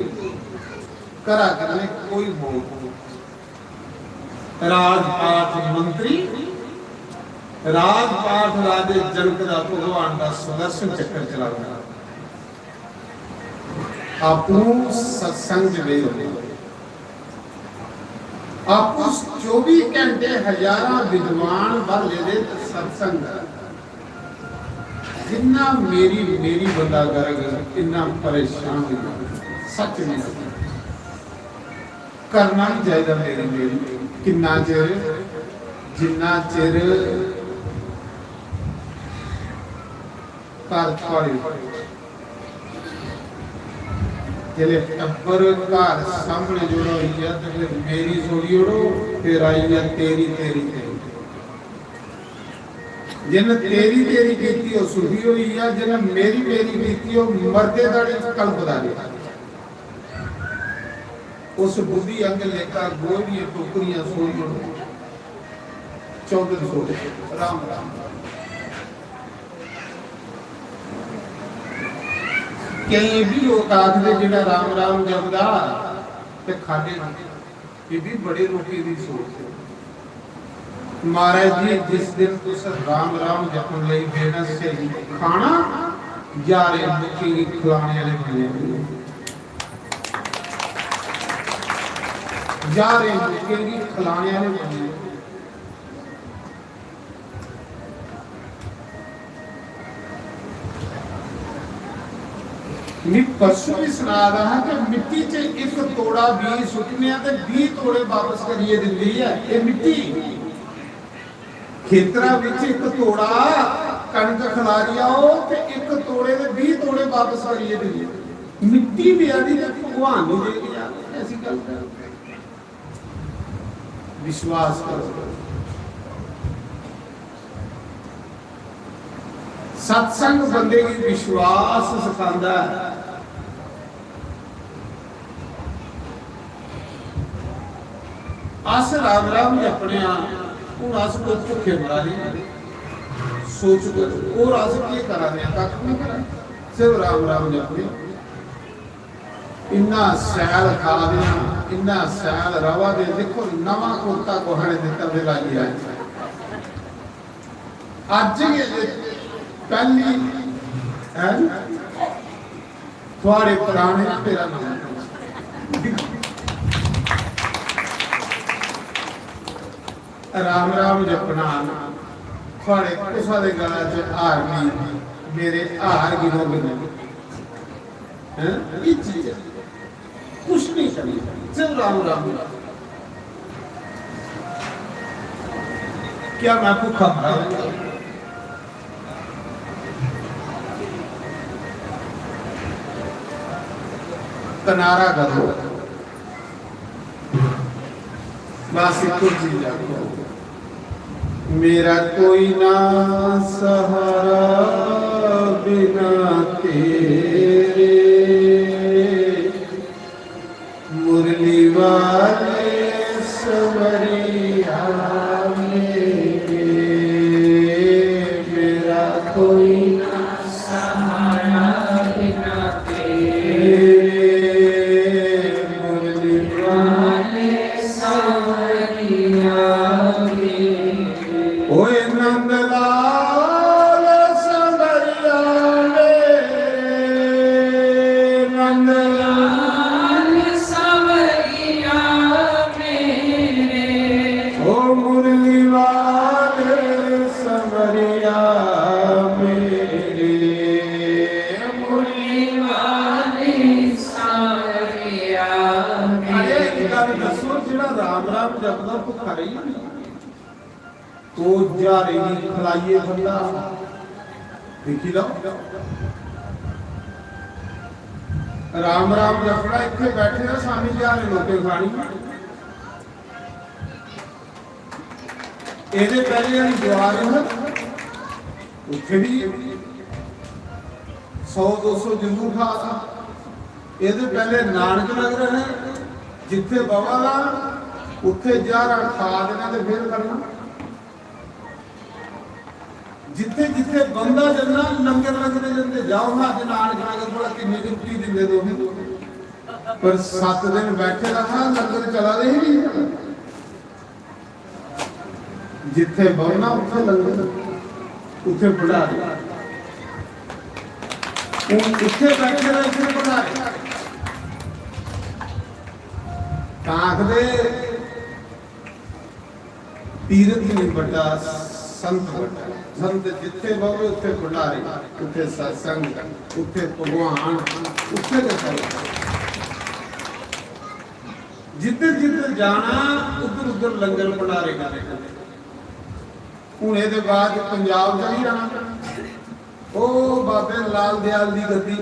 करा करने कोई हो राजपाठ मंत्री राजपाठ राजे जनक का भगवान का सुदर्शन चक्कर चलाना आपू सत्संग में आपू 24 घंटे हजारों विद्वान बल ले सत्संग जिन्ना मेरी बंदा कर इन्ना परेशान सच नहीं करना नहीं चाहिए मेरी किन्ना चिर जिन्ना चिर घर थोड़े जेले टब्बर घर सामने जोड़ो या तो फिर मेरी जोड़ी ओड़ो फिर आई या तेरी तेरी तेरी जिन तेरी तेरी कीती वो सुधी हुई है जिन मेरी मेरी कीती वो मरदे दाड़े कल्पदा रहा उस बुद्धि अंग लेकर गोलियां टोकरियां सोई 1400 राम राम कई भी लोग आखदे जिहड़ा राम राम जपदा ते खादे ये भी बड़े लोगों की सोच है महाराज जी जिस दिन तुस राम राम जपन लई बेना से खाना जा रहे मुक्की खिलाने वाले बने जा रहे मुक्की खिलाने वाले बने मैं परसों भी सुना रहा कि मिट्टी च एक तोड़ा बीज सुटने ते 20 तोड़े वापस करिए दिंदी है ये मिट्टी खेतरा विच एक तोड़ा कणक खलारिया हो ते एक तोड़े दे 20 तोड़े वापस करिए दिंदी मिट्टी भी आदी ते भगवान नु दे के जाते ऐसी गल कर विश्वास करो सत्संग बंदे की विश्वास सिखांदा है आस राम राम जपने ਹੁਣ ਅਸ ਕੋ ਭੁੱਖੇ ਮਰਾ ਲਈ ਸੋਚ ਕੋ ਹੋਰ ਅਸ ਕੀ ਕਰਾਂ ਨੇ ਕੱਖ ਨਹੀਂ ਕਰਾਂ ਸਿਰ ਰਾਮ ਰਾਮ ਜਪਨੇ ਇੰਨਾ ਸੈਲ ਖਾ ਦੇਣਾ ਇੰਨਾ ਸੈਲ ਰਵਾ ਦੇ ਦੇਖੋ ਨਵਾਂ ਕੁਰਤਾ ਕੋਹਣੇ ਦੇ ਤਵੇ ਲਾਈ ਆ ਅੱਜ ਇਹ ਪਹਿਲੀ ਹੈ ਤੁਹਾਡੇ ਪੁਰਾਣੇ ਤੇਰਾ ਨਾਮ राम राम जपना थोड़े कुसा दे गला च हार भी मेरे हार गिनो गिनो हैं ये चीज कुछ नहीं करनी सिर्फ राम राम क्या मैं भूखा मरा किनारा करो बस एक चीज आखो मेरा कोई ना सहारा बिना तेरे मुरली वाले सवरिया में ਗੱਲ ਦੱਸੋ ਜਿਹੜਾ ਰਾਮ ਰਾਮ ਜਪਦਾ ਭੁੱਖਾ ਰਹੀ ਉਹ ਜਾਰੇ ਦੀ ਖਲਾਈਏ ਬੰਦਾ ਦੇਖੀ ਲਓ ਰਾਮ ਰਾਮ ਜਪਣਾ ਇੱਥੇ ਬੈਠੇ ਨਾ ਸਾਨੀ ਜਾਰੇ ਲੋਕੇ ਖਾਣੀ ਇਹਦੇ ਪਹਿਲੇ ਵਾਲੀ ਦੁਆਰ ਹੈ ਉੱਥੇ ਵੀ 100-200 ਜ਼ਰੂਰ ਖਾਦਾ ਇਹਦੇ ਪਹਿਲੇ ਨਾਨਕ ਨਗਰ ਹੈ ਜਿੱਥੇ ਬਾਬਾ ਦਾ ਉੱਥੇ ਜਾਰਾ ਖਾ ਦੇਣਾ ਤੇ ਫਿਰ ਕਰਨਾ ਜਿੱਥੇ ਜਿੱਥੇ ਬੰਦਾ ਜੰਨਾ ਲੰਗਰ ਲੱਗਦੇ ਜਾਂਦੇ ਜਾਓ ਨਾ ਤੇ ਨਾਨਕ ਨਗਰ ਕੋਲ ਕਿੰਨੀ ਰੁਪਈ ਦਿੰਦੇ ਦੋਵੇਂ ਪਰ 7 ਦਿਨ ਬੈਠੇ ਰਹਾ ਲੰਗਰ ਚਲਾ ਰਹੇ ਨਹੀਂ ਜਿੱਥੇ ਬਵਨਾ ਉੱਥੇ ਲੰਗਰ ਉੱਥੇ ਪੜਾ ਦੇ ਉਹ ਉੱਥੇ ਬੈਠੇ ਰਹੇ ਉੱਥੇ ਪੜਾ ਦੇ ਕਾਖਦੇ ਤੀਰਥ ਨਹੀਂ ਵੱਡਾ ਸੰਤ ਵੱਡਾ ਸੰਤ ਜਿੱਥੇ ਬਵੇ ਉੱਥੇ ਭੰਡਾਰੇ ਉੱਥੇ ਸਤਸੰਗ ਉੱਥੇ ਭਗਵਾਨ ਉੱਥੇ ਦੇ ਸਾਰੇ ਜਿੱਧਰ ਜਿੱਧਰ ਜਾਣਾ ਉਧਰ ਉਧਰ ਲੰਗਰ ਭੰਡਾਰੇ ਕਰੇ ਹੁਣ ਇਹਦੇ ਬਾਅਦ ਪੰਜਾਬ ਚਲੀ ਜਾਣਾ ਉਹ ਬਾਬੇ ਲਾਲ ਦਿਆਲ ਦੀ ਗੱਦੀ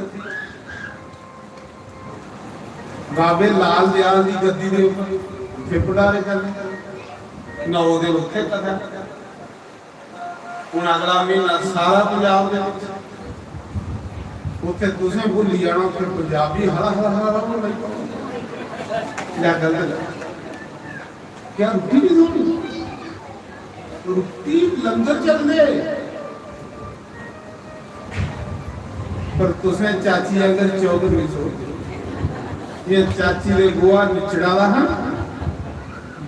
ਬਾਬੇ ਲਾਲ ਦਿਆਲ ਦੀ ਗੱਦੀ ਦੇ ਉੱਤੇ ਭੰਡਾਰੇ ਕਰਨੇ ਨਾ ਉਹਦੇ ਉੱਥੇ ਕਥਾ ਹੁਣ ਅਗਲਾ ਮਹੀਨਾ ਸਾਰਾ ਪੰਜਾਬ ਦੇ ਵਿੱਚ ਉੱਥੇ ਤੁਸੀਂ ਭੁੱਲੀ ਜਾਣਾ ਫਿਰ ਪੰਜਾਬੀ ਹਲਾ ਹਲਾ ਹਲਾ ਹੋਣ ਲੱਗ ਪਏ ਲੈ ਗਲਤ ਕਿਆ ਰੁੱਟੀ ਨਹੀਂ ਹੋਣੀ ਰੁੱਟੀ ਲੰਗਰ ਚੱਲਦੇ ਪਰ ਤੁਸੀਂ ਚਾਚੀ ਅਗਰ ਚੌਧਰ ਨਹੀਂ ਸੋਚਦੇ ਇਹ ਚਾਚੀ ਦੇ ਗੋਆ ਨਿਚੜਾ ਦਾ ਹਾਂ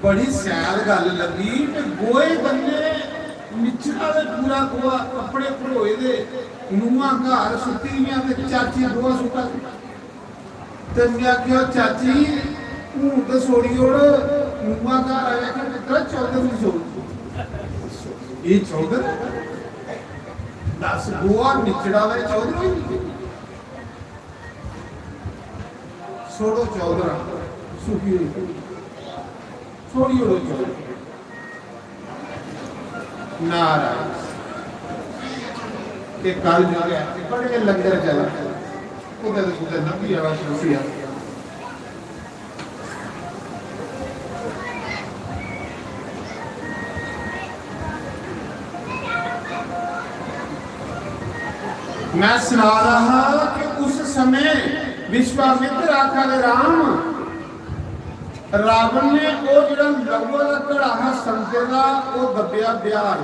ਬੜੀ ਸਿਆਲ ਗੱਲ ਲੱਗੀ ਕਿ ਗੋਏ ਬੰਨੇ ਨਿਚੜਾ ਦੇ ਪੂਰਾ ਗੋਆ ਕੱਪੜੇ ਭਰੋਏ ਦੇ ਨੂੰਹਾਂ ਘਰ ਸੁੱਤੀਆਂ ਤੇ ਚਾਚੀ ਗੋਆ ਸੁੱਟਾ ਤੇ ਮੈਂ ਕਿਹਾ ਚਾਚੀ ਤੂੰ ਤਾਂ ਸੋੜੀ ਓੜ ਨੂੰਹਾਂ ਘਰ ਆਇਆ ਕਿ ਪੁੱਤਰ ਚੌਧਰ ਨਹੀਂ ਸੋਚ ਇਹ ਚੌਧਰ ਦੱਸ ਗੋਆ ਨਿਚੜਾ ਦਾ ਚੌਧਰ ਹੀ ਛੋੜੋ ਚੌਧਰਾ ਸੁਖੀ ਛੋੜੀ ਓੜੋ ਚੌਧਰ ਨਾਰਾਇਣ ਤੇ ਕੱਲ ਜਾ ਗਿਆ ਬੜੇ ਲੰਗਰ ਚਲਾ ਉਹਦੇ ਨਬੀ ਆਵਾ ਸੀ मैं सुना रहा कि उस समय विश्वामित्र आखा ने राम रावण ने वो जो लहू का कड़ाहा संते का वो दबिया बिहार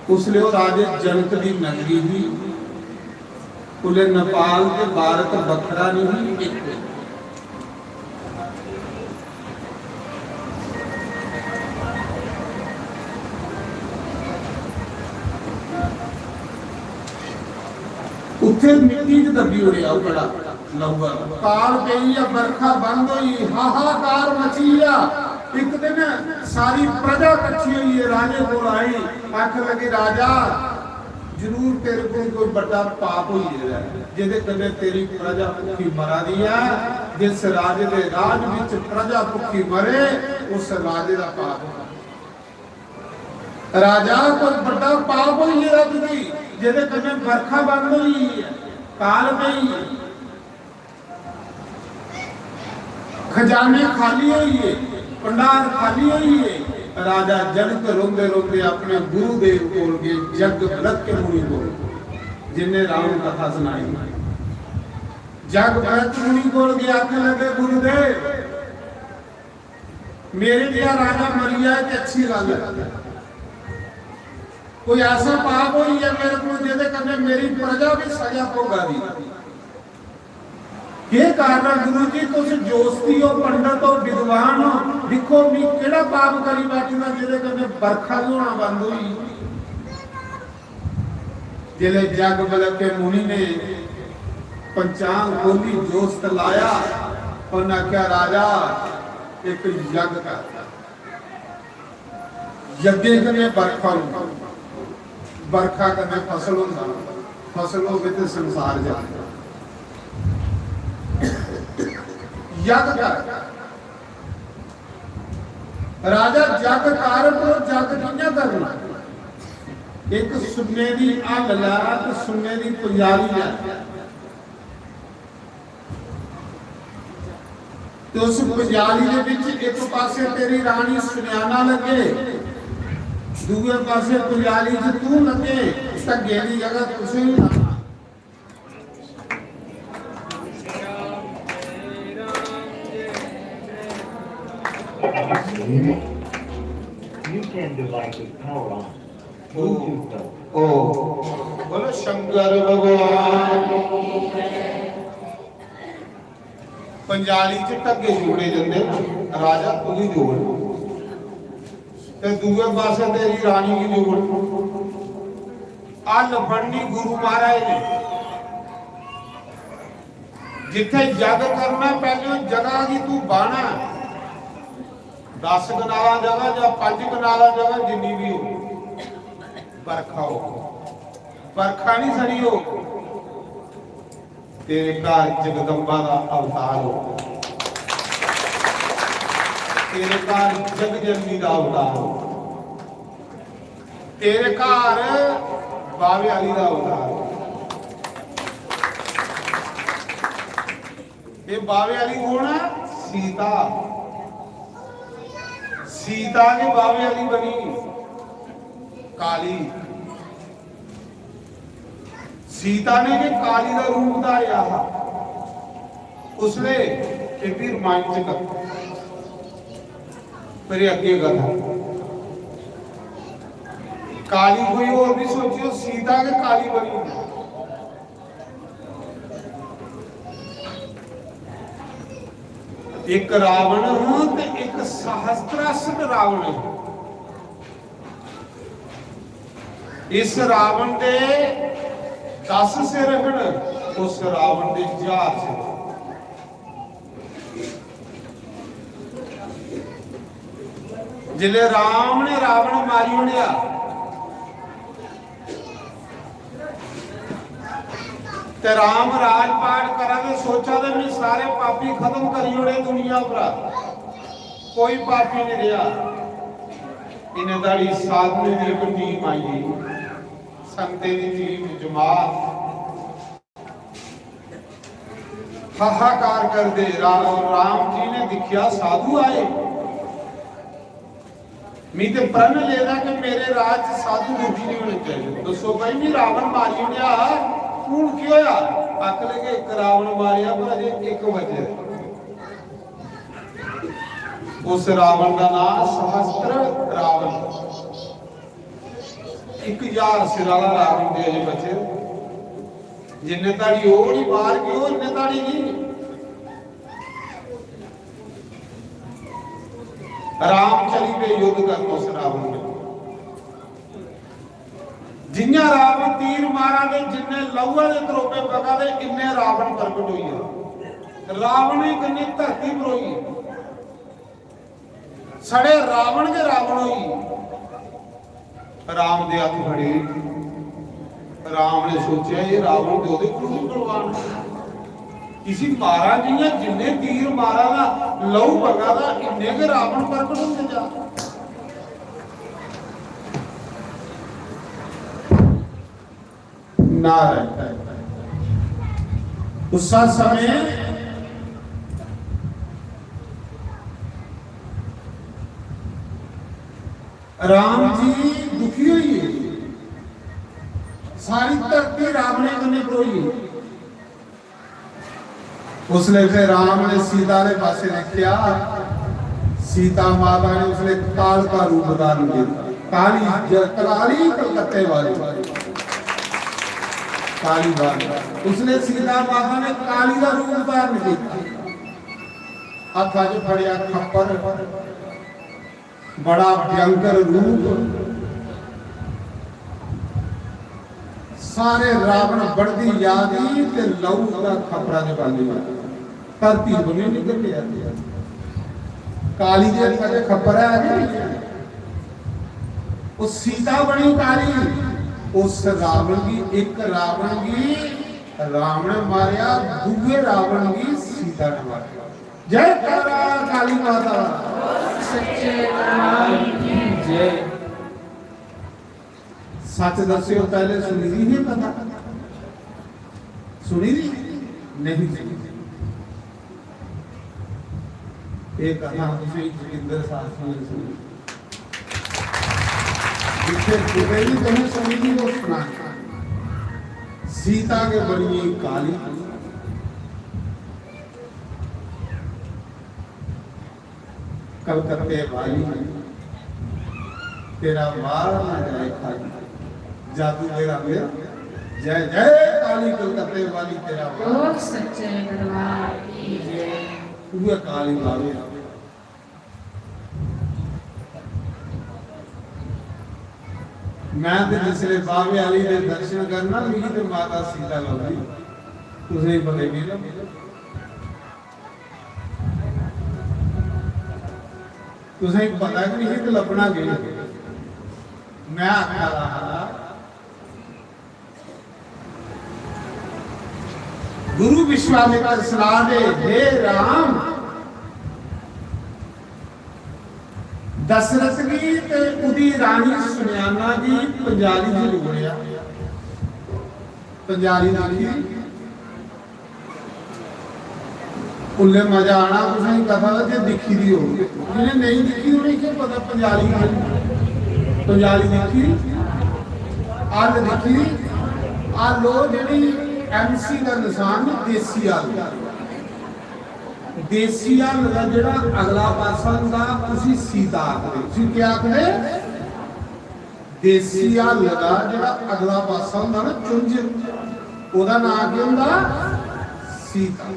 उसलिए वो राजे जनक की नगरी ही उन्हें नेपाल के भारत बखरा नहीं एक ਉੱਥੇ ਮਿੱਟੀ 'ਚ ਦੱਬੀ ਉੜਿਆ ਉਹ ਬੜਾ ਲਹੂਆ ਕਾਲ ਪਈ ਆ ਬਰਖਾ ਬੰਦ ਹੋਈ ਹਾਹਾਕਾਰ ਮਚੀ ਆ ਇੱਕ ਦਿਨ ਸਾਰੀ ਪ੍ਰਜਾ ਇਕੱਠੀ ਹੋਈ ਹੈ ਰਾਜੇ ਕੋਲ ਆਈ ਆਖ ਲਗੇ ਰਾਜਾ ਜ਼ਰੂਰ ਤੇਰੇ ਕੋਲ ਕੋਈ ਵੱਡਾ ਪਾਪ ਹੋਈ ਹੈ ਜਿਹਦੇ ਕੰਨੇ ਤੇਰੀ ਪ੍ਰਜਾ ਭੁੱਖੀ ਮਰਾ ਦੀ ਆ ਜਿਸ ਰਾਜੇ ਦੇ ਰਾਜ ਵਿੱਚ ਪ੍ਰਜਾ ਭੁੱਖੀ ਮਰੇ ਉਸ ਰਾਜੇ ਦਾ ਪਾਪ ਰਾਜਾ ਕੋਈ ਵੱਡਾ ਪਾਪ ਹੋਈ ਹੈ ਰੱਬ ਦੀ ਜਿਹਦੇ ਕੰਨੇ ਬਰਖਾ ਬੰਦ ਹੋਈ ਹੈ ਕਾਲ ਪਈ ਖਜ਼ਾਨੇ ਖਾਲੀ ਹੋਈ ਹੈ ਭੰਡਾਰ ਖਾਲੀ ਹੋਈ ਹੈ ਰਾਜਾ ਜਨਕ ਰੋਂਦੇ ਰੋਂਦੇ ਆਪਣੇ ਗੁਰੂ ਦੇਵ ਕੋਲ ਗਏ ਜਗ ਬਲਕ ਕੇ ਮੁਨੀ ਕੋਲ ਜਿਨੇ ਰਾਮ ਕਥਾ ਸੁਣਾਈ ਜਗ ਬਲਕ ਮੁਨੀ ਕੋਲ ਗਿਆ ਆਖਣ ਲੱਗੇ ਗੁਰੂਦੇਵ ਮੇਰੇ ਜਿਹਾ ਰਾਜਾ ਮਰ ਗਿਆ ਤੇ ਅੱਛੀ ਗੱਲ ਹੈ कोई ऐसा पाप हो मेरे को जेदे करने मेरी प्रजा भी सजा भोगा दी ये कारण गुरु जी तुम जोस्ती हो पंडित हो विद्वान हो देखो मी केड़ा पाप करी बैठी ना जेदे करने बरखा होना बंद हुई जिले जग बलक के मुनि ने पंचांग बोली जोस्त लाया और ना क्या राजा एक यज्ञ का यज्ञ करने बरखा बरखा करने फसल होता फसल हो गए तो संसार जाता यज्ञ कर राजा जग कार तो जग कियां करना। एक सुन्ने दी अल ला ते सुन्ने दी पंजाली ला ते उस पंजाली दे विच एक पासे तेरी रानी सुनैना लगे, दूजे पासे पंजाली च तू लगे, धगे दी जगह तुसीं ना। You can devices power on. Bluetooth though. ओ बोलो शंकर भगवान। पंजाली च धगे जोड़े जंदे राजा तुझी जोड़ ते दूए पासे तेरी रानी की जोड़। अल फड़नी गुरु महाराज ने जिथे जग करना पहले जगह की तू बाना 10 कनाला जगह या 5 कनाला जगह जिन्नी भी हो बरखा हो, बरखा नहीं सड़ी हो, तेरे घर जगदम्बा का अवतार हो, तेरे घर जगजननी का अवतार हो, तेरे घर बावे वाली का अवतार हो। ये बावे वाली कौन है? सीता। सीता के बावे वाली बनी काली। सीता ने के काली का रूप धारिया उसने फिर रोमांचक फिर अगे कथा काली कोई और भी सोचियो, सीता के काली बनी। एक रावण ते एक सहस्त्रास्त्र रावण। इस रावण दे 10 सिर हन, उस रावण दे 1000 सिर। जिले राम ने रावण मारी ओढ़िया ते राम राजपाट करा के सोचा दे मैं सारे पापी खत्म करी ओड़े दुनिया पर, कोई पापी नहीं रहा। इन्हें दाड़ी साधने की एक टीम आई, संते की टीम जमात हाहाकार कर दे। राम जी ने दिखिया साधु आए, मैं तो प्रण लेना कि मेरे राज साधु दुखी नहीं होने चाहिए। दसो भाई मैं रावण मारी ओढ़िया हूं की होया? अकल के एक रावण मारिया पर अजे 1 बजे। उस रावण का नाम सहस्त्र रावण। 1000 सिर वाला रावण दे अजे बचे। जिन्ने ताड़ी ओ नहीं मार के इन्ने ताड़ी नहीं। राम चली पे युद्ध कर उस रावण ने। जिन्ने रावण तीर मारा दे, जिन्ने लहुआ दे त्रोपे पका दे, इन्ने रावण प्रकट हुई है। रावण ही कन्नी धरती पर हुई, सड़े रावण के रावण हुई। राम दे हाथ फड़े। राम ने सोचा ये रावण दे ओदे कोल बलवान किसी मारा नहीं है, जिन्ने तीर मारा ना लहू पका दा, इन्ने के रावण प्रकट होंगे जा। नारायण उस समय राम जी दुखी हुई है। सारी धरती राम ने कन्ने परोई। उसने फिर राम ने सीता के पासे देखा, सीता माता ने उसने काल का रूप धारण किया। काली कलकत्ते वाली काली बात। उसने सीता माता ने काली का रूप धारण किया। हथा च फड़िया खप्पर, बड़ा भयंकर रूप। सारे रावण बढ़ती यादी ते लहू का खपरा ने बांधी धरती बनी निकल के आती है। काली जे अजे खपरा है उस सीता बनी काली। उस रावण की एक रावण की रावण मारिया, दूसरे रावण की सीता ने मारिया। जय काली माता। सच्चे दरबार की जय। सच दस्यो पहले सुनी दी नहीं पता सुनी दी नहीं सुनी एक कथा उसे जोगिंदर शास्त्री ने सुनी जिससे दुबेली तुम्हें सुनी दी वो सुना सीता के बनी काली कलकत्ते वाली तेरा वार ना जाए खाली जादू मेरा मेरा जय जय काली कलकत्ते वाली तेरा वार लोक सच्चे दरबार की जय। वो काली वाली मैं तो जिसले बाबे वाली दे दर्शन करना मिगी ते माता सीता लभदी तुसें ही पता ही नहीं तुसें ही पता कि नहीं ते लभना के मैं आखा रहा गुरु विश्वामित्र सलाह दे हे राम दशरथ जी ते उदी रानी सुनैना जी पंजाली जी लुगड़िया पंजाली नाली उल्ले मजा आना तुसें कथा जे दिखी दी हो जिन्हें नहीं दिखी उन्हें क्या पता पंजाली पंजाली दिखी अल दिखी आ लो जेडी एमसी का निशान देसी आलू देसी आलू का जेड़ा अगला पासा हुंदा उसी सीता आखदे उसी क्या आखदे देसी आलू का जेड़ा अगला पासा हुंदा ना चुंझ ओदा नाम की हुंदा सीता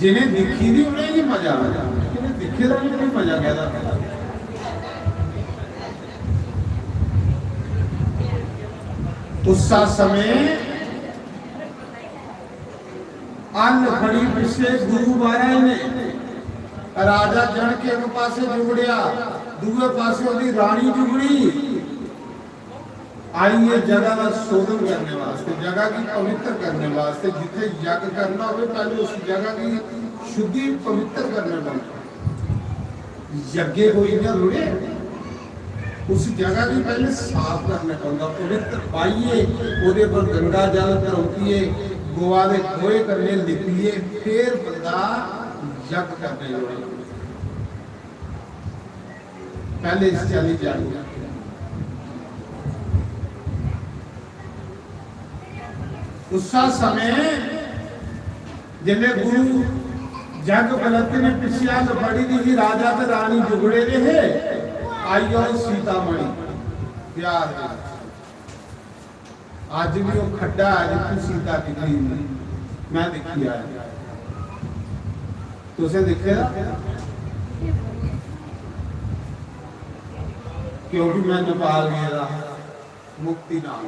जिन्हें दिखी दी उन्हें ही मजा आ जाता जिन्हें दिखे दा नहीं मजा कहदा उस समय अन्न खड़ी पिछले गुरु महाराज ने राजा जन के एक पासे जुगड़िया दूसरे पासे उसकी रानी जुगड़ी आई है जगह का शोधन करने वास्ते जगह की पवित्र करने वास्ते जिथे यज्ञ करना हो पहले उस जगह की शुद्धि पवित्र करने वाले यज्ञ कोई ना रुड़े उस जगह की पहले साफ करने पड़ेगा पवित्र पाइए ओदे पर गंगा जल तरौतीए गोवा दे खोए करने लिपिए फिर बंदा यज्ञ करने जोड़े पहले इस चली जाएगी उस समय जिन्हें गुरु जग गलत ने पिछिया बड़ी दी राजा ते रानी जुगड़े रहे आई और सीतामढ़ी प्यार आज भी वो खड्डा है जितनी सीता दिखी मैं दिखी आया तुझे दिखे क्योंकि मैं नेपाल गया मुक्ति नाम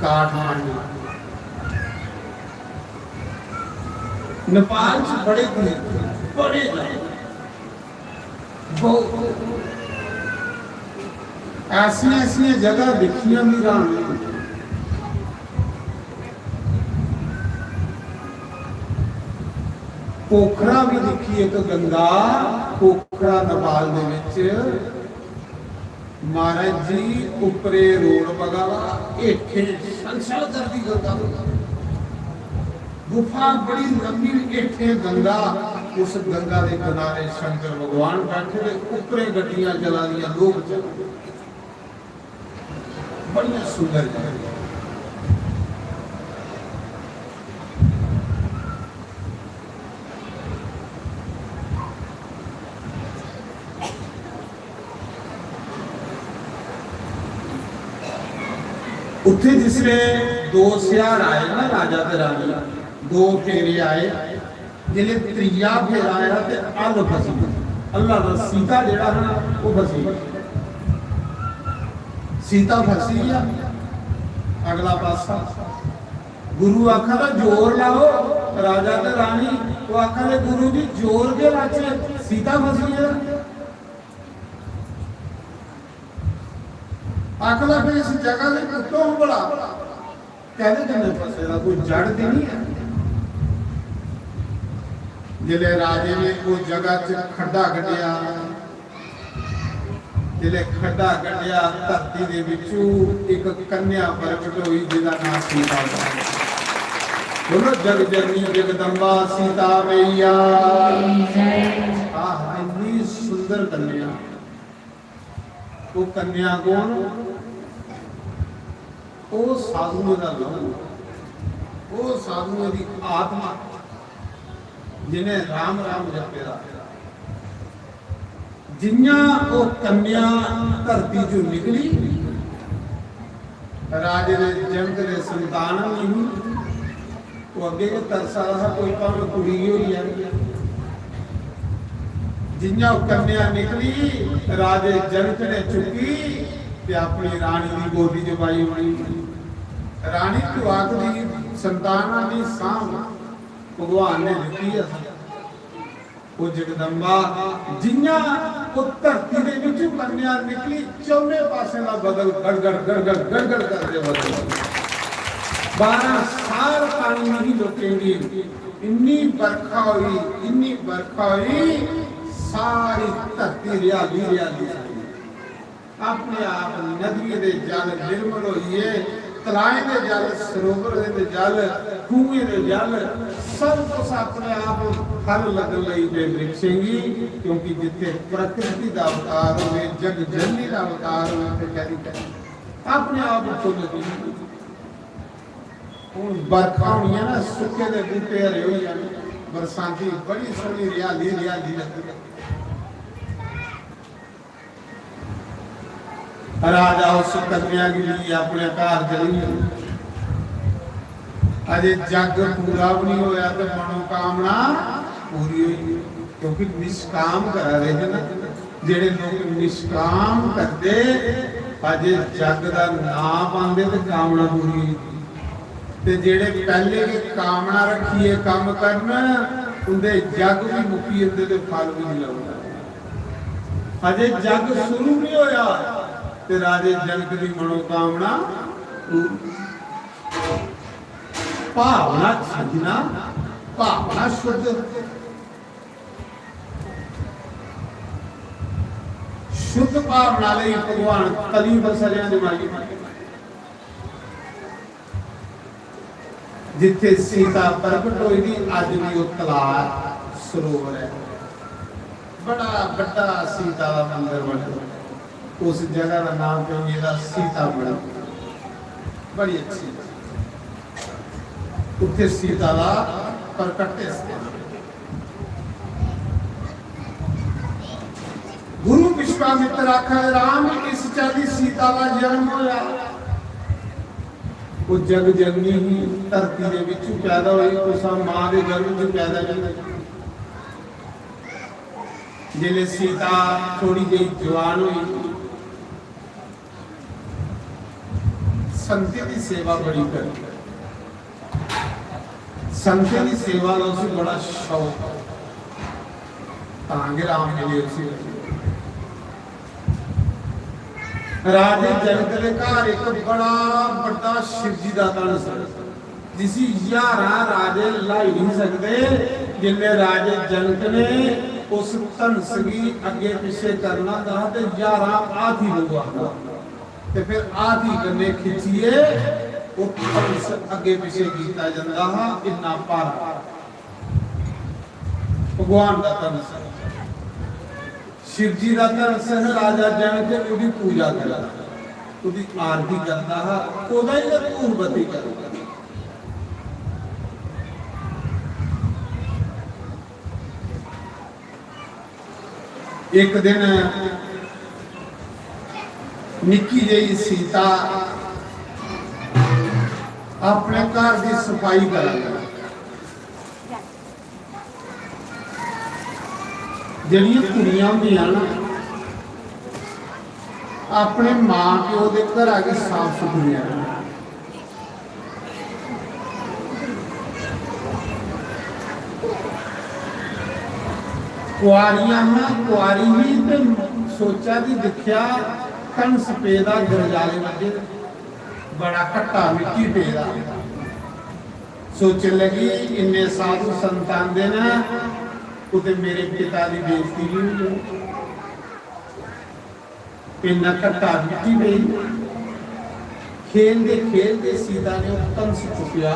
काठमांडू नेपाल से बड़े बड़े ऐसी ऐसी जगह दिखियां भी पोखरा भी दिखी एक गंगा पोखरा नेपाल दे विच महाराज जी उपरे रोड बगावा हेठे संसार करती गंगा गुफा बड़ी लंबी हेठे गंगा उस गंगा के किनारे शंकर भगवान बैठे थे उपरे गड्डियां चला दिया लोग बड़ी सुंदर जगह उत्थे जिसने दो सियार आए ना राजा ते रानी दो फेरे आए जिले त्रिया फेरा आया ते अल फसी अल्लाह दा सीता जेड़ा है ना वो फसी सीता फसी गया अगला पासा गुरु आखा दा जोर लाओ राजा ते रानी वो आखा दे गुरु जी जोर के लाचे सीता फसी है ਆਖਦਾ ਫਿਰ ਇਸ ਜਗ੍ਹਾ ਦੇ ਉੱਤੋਂ ਬੜਾ ਕਹਿੰਦੇ ਜਿੰਨੇ ਪਾਸੇ ਦਾ ਕੋਈ ਜੜ ਤੇ ਨਹੀਂ ਹੈ। ਜਿਹੜੇ ਰਾਜੇ ਨੇ ਉਹ ਜਗ੍ਹਾ 'ਚ ਖੱਡਾ ਕੱਢਿਆ, ਜਿਹੜੇ ਖੱਡਾ ਕੱਢਿਆ ਧਰਤੀ ਦੇ ਵਿੱਚੋਂ ਇੱਕ ਕੰਨਿਆ ਪ੍ਰਗਟ ਹੋਈ ਜਿਹਦਾ ਨਾਮ ਸੀਤਾ ਹੈ। ਬੋਲੋ ਜਗ ਜਨਨੀ ਜਗਦੰਬਾ ਸੀਤਾ ਮਈਆ ਆਹ ਇੰਨੀ ਸੁੰਦਰ ਕੰਨਿਆ। ਉਹ ਕੰਨਿਆ ਕੌਣ? ਉਹ ਸਾਧੂ ਦਾ ਲਹੂ, ਉਹ ਸਾਧੂ ਦੀ ਆਤਮਾ ਜਿਹਨੇ ਰਾਮ ਰਾਮ ਜਪਿਆ। ਜਿੰਨਾ ਉਹ ਕੰਨਿਆ ਧਰਤੀ ਚੋਂ ਨਿਕਲੀ, ਰਾਜੇ ਦੇ ਜਨਕ ਦੇ ਸੰਤਾਨ ਨਹੀਂ ਉਹ ਅੱਗੇ ਕੇ ਤਰਸਾ ਰਹਾ ਕੋਈ ਭਾਵੇਂ ਕੁੜੀ ਹੋਈ ਹੈ। ਜਿੰਨਾ ਉਹ ਕੰਨਿਆ ਨਿਕਲੀ ਰਾਜੇ ਜਨਕ ਨੇ ਚੁੱਕੀ ਤੇ ਆਪਣੀ ਰਾਣੀ ਦੀ ਗੋਦੀ 'ਚ ਪਾਈ ਹੋਣੀ। ਰਾਣੀ ਤੋਂ ਆਖਦੀ ਸੰਤਾਨਾਂ ਦੀ ਸਾਂਭ ਭਗਵਾਨ ਨੇ ਦਿੱਤੀ ਹੈ। ਉਹ ਜਗਦੰਬਾ ਜਿੰਨਾ ਉਹ ਧਰਤੀ ਦੇ ਵਿੱਚ ਕੰਨਿਆ ਨਿਕਲੀ ਚੌਵੇਂ ਪਾਸੇ ਦਾ ਬਦਲ ਗੜਗੜ ਗੜਗੜ ਗੜਗੜ ਕਰਦੇ ਬਦਲ 12 ਸਾਲ ਪਾਣੀ ਨਹੀਂ ਰੁਕੇਗੀ। ਇੰਨੀ ਵਰਖਾ ਹੋਈ, ਇੰਨੀ ਵਰਖਾ ਹੋਈ, ਸਾਰੀ ਧਰਤੀ ਹਰਿਆਲੀ ਹਰਿਆਲੀ ਆਪਣੇ ਆਪ ਨਦੀ ਦੇ ਜਲ ਨਿਰਮਲ ਹੋਈਏ, ਤਲਾਏ ਦੇ ਜਲ, ਸਰੋਵਰ ਦੇ ਜਲ, ਖੂਹੇ ਦੇ ਜਲ ਸਭ ਕੁਝ ਆਪਣੇ ਆਪ ਫਲ ਲੱਗਣ ਲਈ ਬੇਬ੍ਰਿਕਸ਼ੇਗੀ। ਕਿਉਂਕਿ ਜਿੱਥੇ ਪ੍ਰਕਿਰਤੀ ਦਾ ਅਵਤਾਰ ਹੋਵੇ, ਜਗ ਜਨਨੀ ਦਾ ਅਵਤਾਰ ਹੋਵੇ ਤੇ ਕਹਦੀ ਆਪਣੇ ਆਪ ਫੁੱਲ ਦੀ ਹੁਣ ਬਰਖਾ ਹੋਣੀਆਂ ਨਾ, ਸੁੱਕੇ ਦੇ ਬੂਟੇ ਹਰੇ ਹੋ ਜਾਣੇ, ਬਰਸਾਤੀ ਬੜੀ ਸੋਹਣੀ ਹਰਿਆਲੀ ਹਰਿਆਲੀ ਲੱਗਦੀ। ਰਾਜਾ ਉਸ ਕੰਨਿਆ के लिए अपने घर चली। अजे जग पूरा भी नहीं होया तो मनोकामना पूरी हुई, क्योंकि निष्काम करा रहे हैं ना। जेड़े लोग निष्काम करते अजे जग का नाम पाते तो कामना पूरी हुई, ते जेड़े पहले के कामना रखिए काम करना उनके जग भी मुक्की जाते तो फल भी नहीं लगता। अजे जग शुरू नहीं होया ते राजे जनक की मनोकामना भावना छजना, भावना शुद्ध शुद्ध भावना ਲਈ भगवान कली बसरिया जमाई। जिथे सीता प्रगट हुई थी अज भी वो तलाब सरोवर है, बड़ा बड़ा सीता का मंदिर बना। उस जगह का नाम क्यों सीता बड़ा, बड़ी अच्छी उत्थे सीता का प्रकट स्थान। गुरु विश्वामित्र आखर राम इस चाली सीता का जन्म होया। वो जग जननी ही धरती के विच पैदा हुई, उस मां के गर्भ च पैदा हुई। जिले सीता थोड़ी जी जवान हुई, संते की सेवा बड़ी कर, संते की सेवा का उसे बड़ा शौक तांगे राम मिले उसे। राजे जनक के घर एक बड़ा बड़ा शिवजी का तन सी, जिसी 11 राजे लाई नहीं सकते। जिन्हें राजे जनक ने उस धनस की अगे पिछे करना था तो 11 आधी लोग ते फिर आधी गन्ने खिंचिए वो धनस अगे पिछे किया जाता है। इन्ना भारा भगवान का धनस, शिव जी का धनस है। राजा जनक उसकी पूजा करता, उसकी आरती करता है, ओदा ही धूपबत्ती करता। एक दिन निक्की जी सीता अपने घर की सफाई कर जड़ियां कुड़ियां होंदियां ना अपने मां प्यो के घर आके साफ सुथरियां कुआरियां कुआरी ही तो सोचा कि देखिया कंस पेदा गरजाले वजे बड़ा कट्टा मिट्टी पेदा सोचने लगी इन्ने साधु संतान दे ना उते मेरे पिता की बेइज्जती नहीं हुई इन्ना कट्टा मिट्टी पे खेलते सीता ने वो कंस चुकिया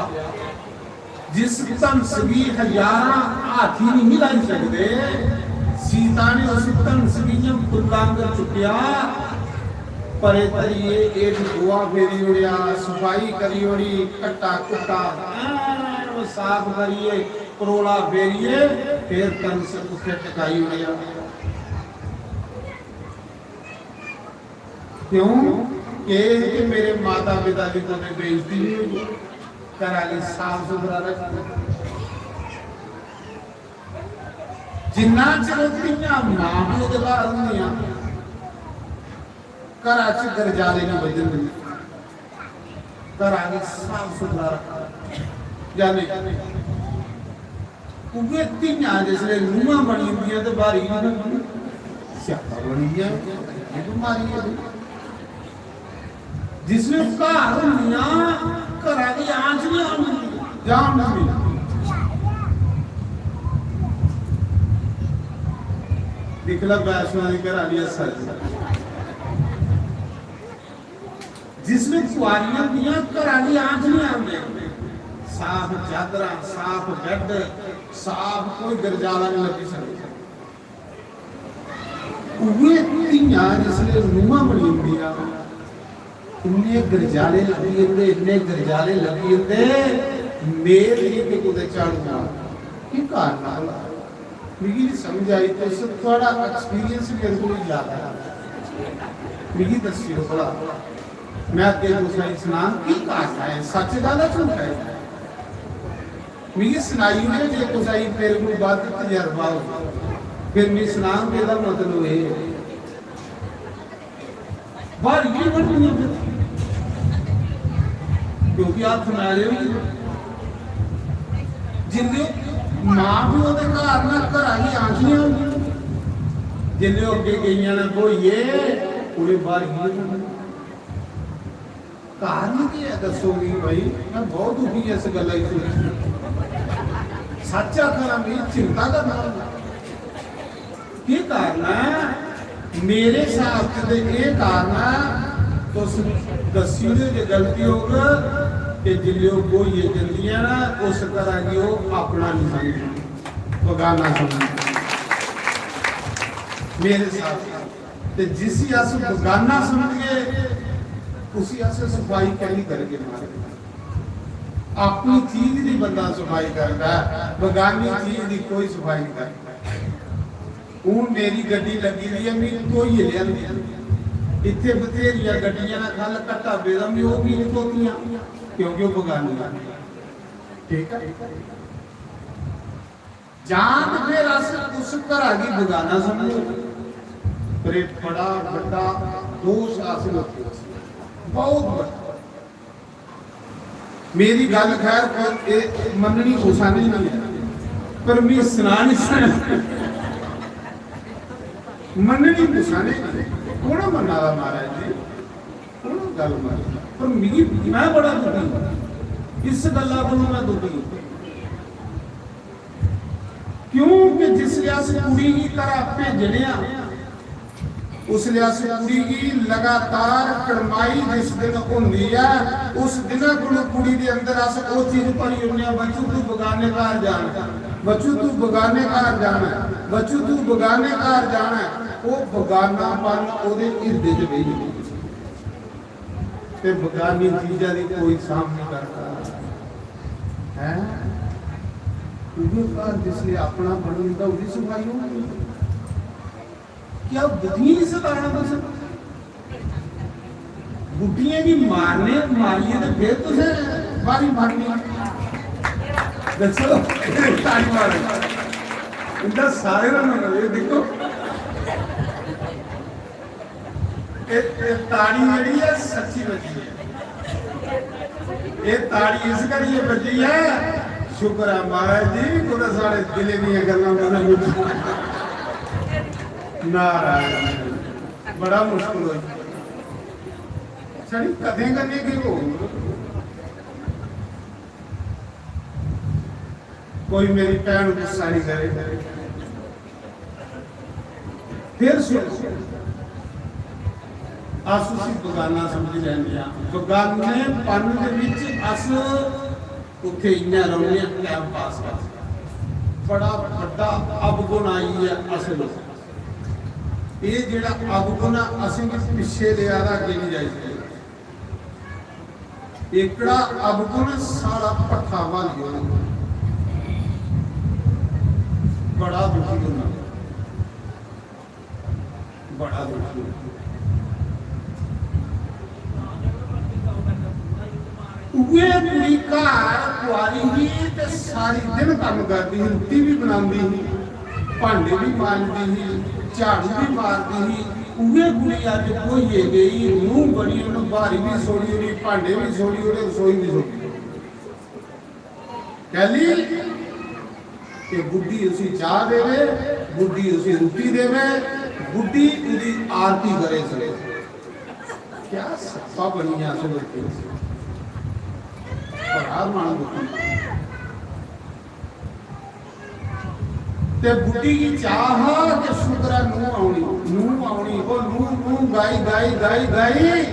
जिस कंस भी हजार हाथी नहीं मिला सकते सीता ने उस कंस की जब कुल्लांगर चुकिया परे तरिए एक गोवा फेरी उड़िया सफाई करी उड़ी कट्टा कुट्टा वो साफ करिए करोड़ा फेरिए फिर कंस उसे टकाई उड़िया क्यों कि मेरे माता पिता की तो बेइज्जती नहीं हुई करा के साफ सुथरा रखना जिन्ना चलो तियां मां प्यो दे घर होंदियां घरा च गरजाले नहीं बजन दिंदे घरा के साफ सुथरा रखना जाने उगे तियां जिसले नूहां बनी होंदियां ते बारी स्यापा बनी गया ये बीमारी है जिसमें घर होंदियां घरा की आंच नहीं आउंदी जान नहीं दिखला वैष्णो की घर वाली सच जिसमें कुआरियां दियां घर वाली आंच नहीं आउंदी साफ चादर साफ बेड साफ कोई गरजाला नहीं लगी सकता उगे तियां जिसले नूहां बनी होंदियां इन्ने गरजाले लगी होंदे मेल नहीं कुते चढ़ना की कारण मिगी नहीं समझ आई तो थोड़ा एक्सपीरियंस मेरे को ज्यादा मिगी दसियो थोड़ा मैं अगे दूसरा सुना की कारण है सच गल है झूठ है मिगी सुनाई ने जे कुछ आई मेरे को बाद तजर्बा हो फिर मैं सुना मेरा मतलब है बाहर ये बननी क्योंकि आप सुना रहे हो जिन्ने मां प्यो के घर ना घर ही आंखियां जिन्ने अगे गई ना बोइए उन्हें बाहर ही कारण की है दसोगी भाई मैं बहुत दुखी इस गल सच आखना मेरी चिंता का नाम की कारण है मेरे हिसाब से ये कारण है तो दसी जो गलती होगा कि जिले कोई ये जल्दियां ना उस तरह की वो अपना नहीं समझ बगाना समझ मेरे साथ जिस अस बगाना समझ गए उसी अस सफाई कैली करके मारे अपनी चीज की बंदा सफाई करता है बगानी चीज की कोई सफाई नहीं करता हूँ मेरी गड्डी लगी हुई है मेरी कोई लिया इतने बथेरिया गड्डियां कल कट्टा बेदम भी वो भी नहीं धोतियां क्योंकि वो बगानी ठीक है जान फिर उस घर की बगाना समझो पर बड़ा बड़ा दोष हासिल होता बहुत बड़ा मेरी गल खैर मननी आसानी नहीं है पर मैं सुना नहीं मननी आसानी कौन मना महाराज जी कौन गल मारी पर मिगी मैं बड़ा दुखी इस गल्ला को मैं दुखी क्योंकि जिसले अस कुड़ी की तरह भेजने उसले अस कुड़ी की लगातार कड़माई जिस दिन होंदी है उस दिन को कुड़ी के अंदर अस वो चीज पड़ी होने बच्चू तू बगाने घर जाना बच्चू तू बगाने घर जाना बच्चू तू बगाने घर जाना वो बगानापन ओदे हिरदे च बेही ते बगानी चीज़ां दी कोई सामने करता है उन्हें घर जिसले अपना बनता उसकी सफाई होगी क्या बुद्धियां सताना बस बुद्धियां भी मारने मारिए तो फिर तुझे बारी मारनी दसो ताली मारो इनका सारे ना ये देखो ताड़ी जी है सच्ची बची है ये ताड़ी इस करिए बची है शुक्र है महाराज जी कुछ साढ़े दिले दी गल्लां नारायण बड़ा मुश्किल हो छड़ी कदें करने की हो कोई मेरी भैन गुस्सा नहीं करे फिर सुन अस उसी बगाना समझ लैंदे बगाने पन दे विच अस उत्थे इन्ना रौंदे टाइम पास कर बड़ा वड्डा अवगुण आई है असल ये जेड़ा अवगुण असीं पिछे लिया अगे नहीं जाई सकदे एकड़ा अवगुण सारा पट्ठा वाल गया बड़ा दुखी होना बड़ा दुखी उहे कुड़ी घर कुआरी ही ते सारी दिन काम करती ही रोटी भी बनाती ही भांडे भी मांजती ही झाड़ू भी मारती ही उहे कुड़ी अज कोई गई मुंह बड़ी उन्हें बारी भी सोड़ी उन्हें भांडे भी सोड़ी उन्हें रसोई भी सोड़ी कहली कि बुढ़ी उसी चाह देवे बुढ़ी उसी रोटी देवे बुढ़ी उदी आरती करे सके क्या सप्पा बनी आसे लोग बड़ा मान दुखी ते बुढ़ी की चाह के शुक्र नूह आउणी वो नूह गाई गाई गाई गाई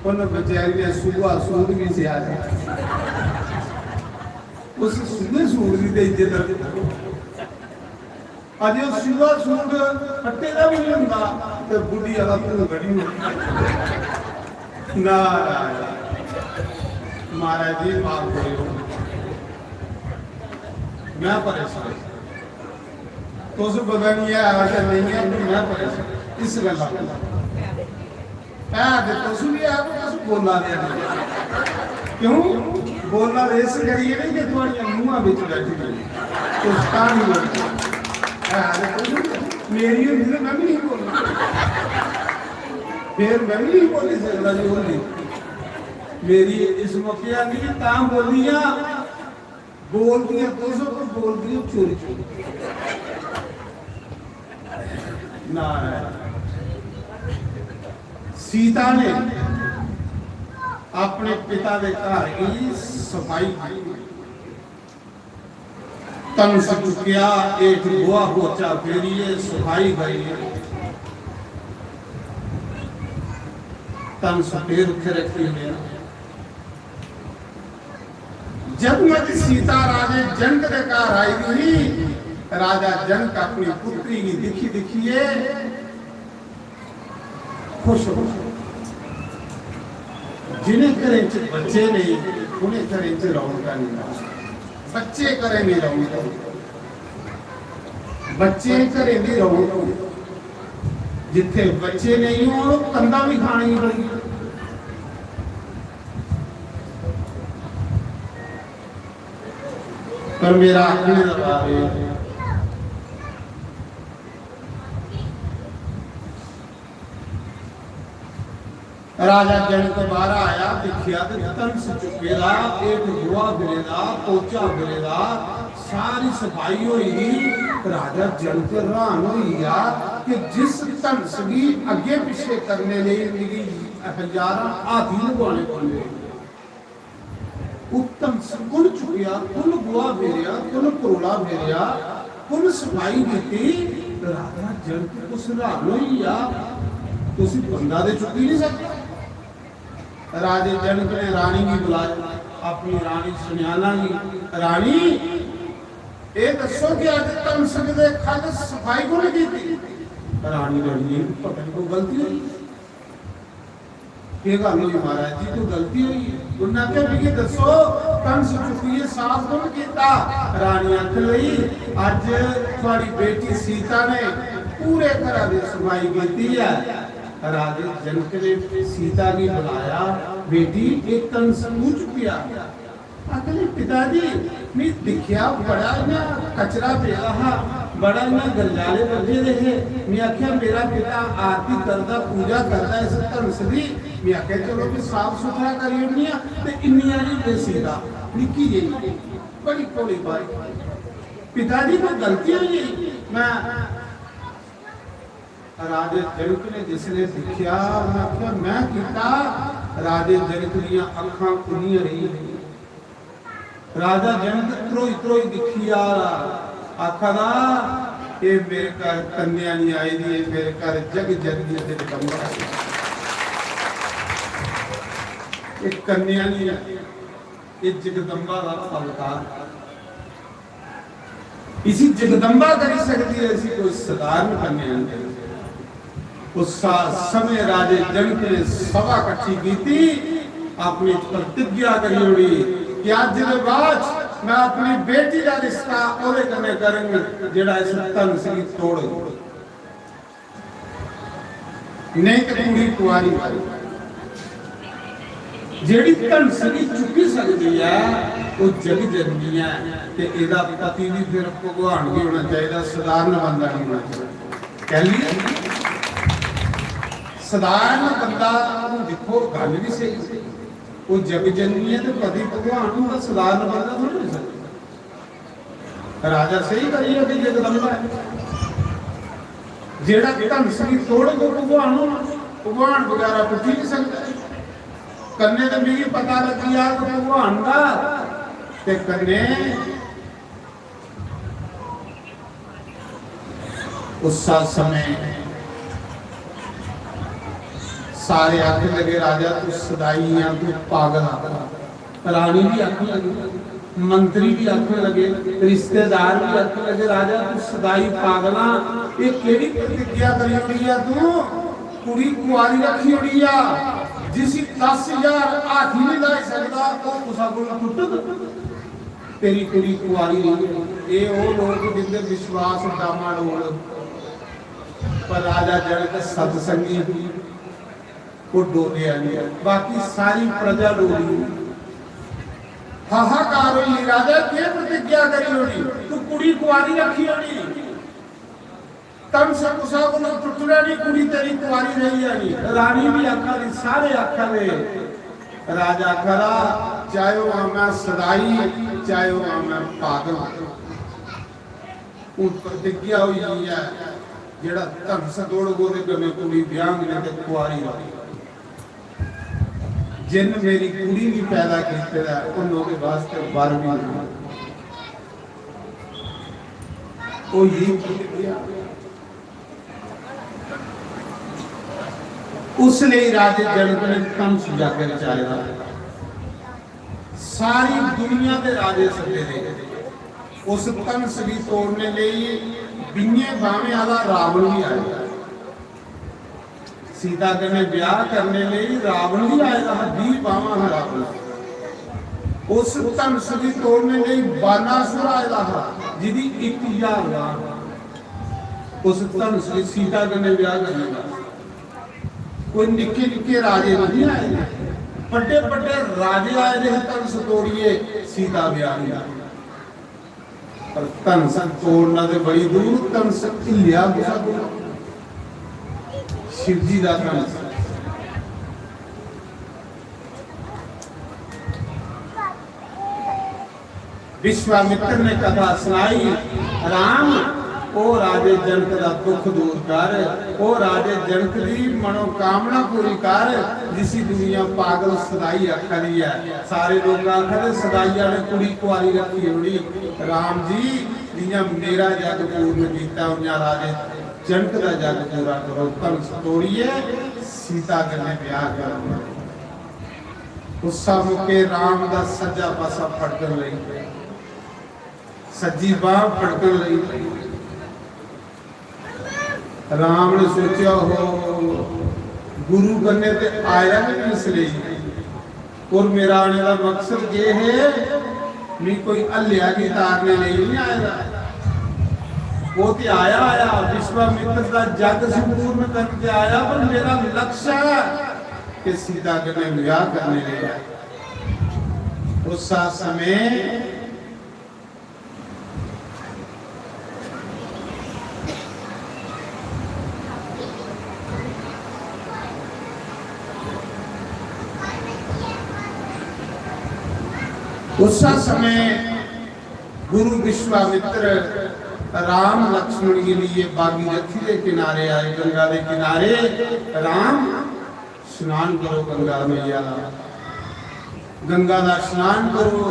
उन बेचारी ने सुबह सूद भी से आ उस सुबह सूद की ते इज्जत अज सुबह सूद फट्टे का भी नहीं हुंदा ते बुढ़ी वाला तू गड़ी ना महाराज जी माफ करो मैं परेशान तुस पता नहीं है ऐसा नहीं है मैं परेशान इस गल तुस भी आप तुस बोलना क्यों बोलना इस करिए नहीं कि थोड़िया मुँह बिच बैठी तुस कहानी बोल मेरी होंगी तो मैं भी नहीं बोलना फिर मैं भी नहीं बोली सकता जी बोली मेरी इस मौके नहीं तां बोलियां बोलदियां तुस बोलदियां चोरी चोरी नारायण सीता ने अपने पिता के घर की सफाई की तन से चुकिया एक गोहा पोचा फेरिए सफाई करिए तन से पैर उठे रखी हुए जब मत सीता राजे जनक के घर आई हुई राजा जनक अपनी पुत्री की दिखी दिखिए खुश हो जिन्हें घरें च बच्चे नहीं उन्हें घरें च रौनक नहीं बच्चे घरें नहीं रौनक बच्चे घरें की रौनक जिथे बच्चे नहीं हो कंधा भी खानी पड़ी पर मेरा आखने का भाव है राजा जनक बाहर आया देखिया तन से चुकेला एक गोहा गिरेदा पोचा गिरेदा सारी सफाई हुई राजा जनक हैरान होइया कि जिस तन सगी अगे पिछे करने लिए हजारां हाथी लगवाने पड़े उत्तम कुल चुकिया कुल गोहा फेरिया कुल करोड़ा फेरिया कुल सफाई की राजा जनक उस हैरान होइया तुसी बंदा दे चुकी नहीं सकता राजे जनक ने रानी की बुलाया अपनी रानी सुनियाना की रानी ये दसो कि अज तन सकते खल सफाई को नहीं की रानी लड़ी पता नहीं कोई गलती हुई ये गल हुई महाराज जी तो गलती हुई उन्हें आख्या भी दसो तन से चुकी साफ कौन किया रानी आख लई अज थोड़ी बेटी सीता ने पूरे घर की सफाई की है राजे जनक ने सीता की बुलाया बेटी एक तन समूह चुकिया आखिर पिताजी मैं दिखिया बड़ा ना कचरा पे रहा बड़ा ना गंजाले बजे रहे मैं आख्या मेरा पिता आरती करता पूजा करता इस तन सदी मैं आख्या चलो कि साफ सुथरा करिए नहीं ते इन्नियां नहीं सीता निक्की जी बड़ी कोली बात पिताजी को गलती हुई मैं राजे जनक ने जिसने दिखिया मैं किया राजे जनक दियां अखां खुलियां रही। राजा जनक त्रोई त्रोई दिखी आ रहा, आखदा ये मेरे घर कन्या नहीं आई दी, मेरे घर जग जननी ते जगदम्बा आई। ये कन्या नहीं आई, ये जगदम्बा का अवतार। इसी जगदम्बा कर सकती है, ऐसी कोई साधारण कन्या नहीं। उस समय राजे जनक ने सभा इकट्ठी की थी, अपनी प्रतिज्ञा करी होगी कि आज के बाद मैं अपनी बेटी का रिश्ता ओदे कन्ने करूंगी जेड़ा इस तन सी तोड़ नहीं तो पूरी कुआरी जेड़ी तन सी चुकी सकती है वो जग जननी है ते एदा पति भी फिर भगवान भी होना चाहिए, साधारण बंदा नहीं होना चाहिए। कह लिया साधारण बंदा देखो गल भी सही, वो जग जननी है तो पति भगवान होगा, साधारण बंदा थोड़ी हो सकता। राजा सही करी है कि जगदम्बा है, जेड़ा धन सी तोड़ को भगवान होना, भगवान वगैरह कुछ नहीं सकता। कन्ने तो मेरी पता लगी यार तो भगवान का ते कन्ने उस समय सारे आख लगे राजा तू सदाई है, तू पागल। रानी भी आख लगी, मंत्री भी आख लगे, रिश्तेदार भी आख लगे राजा तू सदाई पागला। ये केड़ी प्रतिज्ञा करी होनी है तू, कुड़ी कुआरी रखी होनी है जिसी 10,000 हाथी नहीं ला सकता वो तुसा कोल टुट तेरी कुड़ी कुआरी नहीं। ये वो लोग जिंदे विश्वास डामाडोल, पर राजा जनक सत्संगी वो डोलिया नहीं, बाकी सारी प्रजा डोली। हाहाकार हुई, राजा के प्रतिज्ञा करी होनी, तू कुड़ी कुआरी रखी होनी, तन से कुसा को ना टुटना नहीं, कुड़ी तेरी कुआरी रही जानी। रानी भी आखा दी, सारे आखा दे। राजा खरा चाहे वो मैं सदाई चाहे वो मैं पागल, उन प्रतिज्ञा हुई है जेड़ा धन से दौड़ गोरे गमे कुड़ी ब्यांग ने ते कुआरी रही। जिन मेरी कुड़ी भी पैदा की उन्हों के वास्ते बर भी वो यही उसने राजे जनक ने तन सुझा के रचाया। सारी दुनिया के राजे सदे ने उस तन सभी तोड़ने लिए बिन्ने बावे वाला रावण भी आया। सीता कने ब्याह करने लिए रावण भी आएगा, 20 बावां रावण। उस तन सभी तोड़ने लिए बानासुर आएगा जिदी 1000 बाण। उस तन सभी सीता कने ब्याह करने का कोई निके निके राजे नहीं आए, बड़े बड़े राजे आए थे तन से तोड़िए सीता ब्याह। पर तन से तोड़ना तो बड़ी दूर, तन से लिया शिव जी का तन। विश्वामित्र ने कथा सुनाई, राम ओ राजे जनक का दुख दूर कर, ओ राजे जनक की मनोकामना पूरी कर, जिसी दुनिया पागल सदाई आखरी है। सारे लोग आखर सदाइया ने कुड़ी कुआरी रखी होनी। राम जी जिया मेरा जग पूर्ण किया उन्या राजे जनक का जग पूरा करो। तन तोड़िए सीता कन्ने ब्याह करो। उस मौके राम का सज्जा पासा फड़कन लगी, सज्जी बाह फड़कन लगी। राम ने सोचा हो गुरु बनने ते आया नहीं इसलिए, और मेरा आने का मकसद ये है नहीं कोई अलिया की तारने नहीं आएगा। वो तो आया विश्वामित्र का जग संपूर्ण करके आया, पर मेरा लक्ष्य है कि सीता के विवाह करने लगा। उस समय गुरु विश्वामित्र राम लक्ष्मण के लिए भागीरथी के किनारे आए। गंगा के किनारे राम स्नान करो गंगा मैया दा, गंगा दा स्नान करो।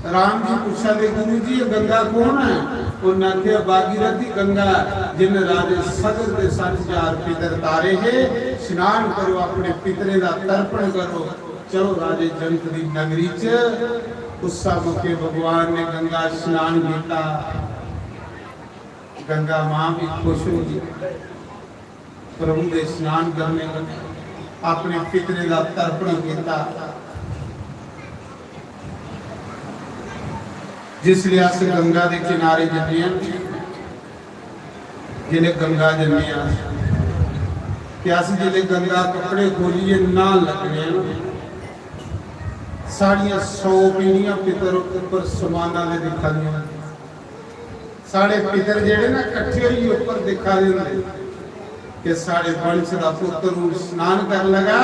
राम जी पूछा दे गुरु जी ये गंगा कौन है? उन्हें आख्या भागीरथी गंगा जिन राजे सगर दे 60,000 पितर तारे है, स्नान करो अपने पितरे दा तर्पण करो। चलो राजे जनक दी नगरी च उस मौके भगवान ने गंगा स्नान किया। गंगा मां भी खुश होगी, प्रभु दे स्नान करने अपने पितरे दा तर्पण किया। जिसलिए अस गंगा के किनारे जन्ने जिले गंगा जन्ने कि अस जिले गंगा कपड़े खोलिए ना लगने साड़ियाँ 100 पीढ़ियां पितर ऊपर समाना ने दिखा दिया। साढ़े पितर जेड़े ना कट्ठे ही ऊपर दिखा देंगे कि साढ़े वंश का पुत्र स्नान कर लगा,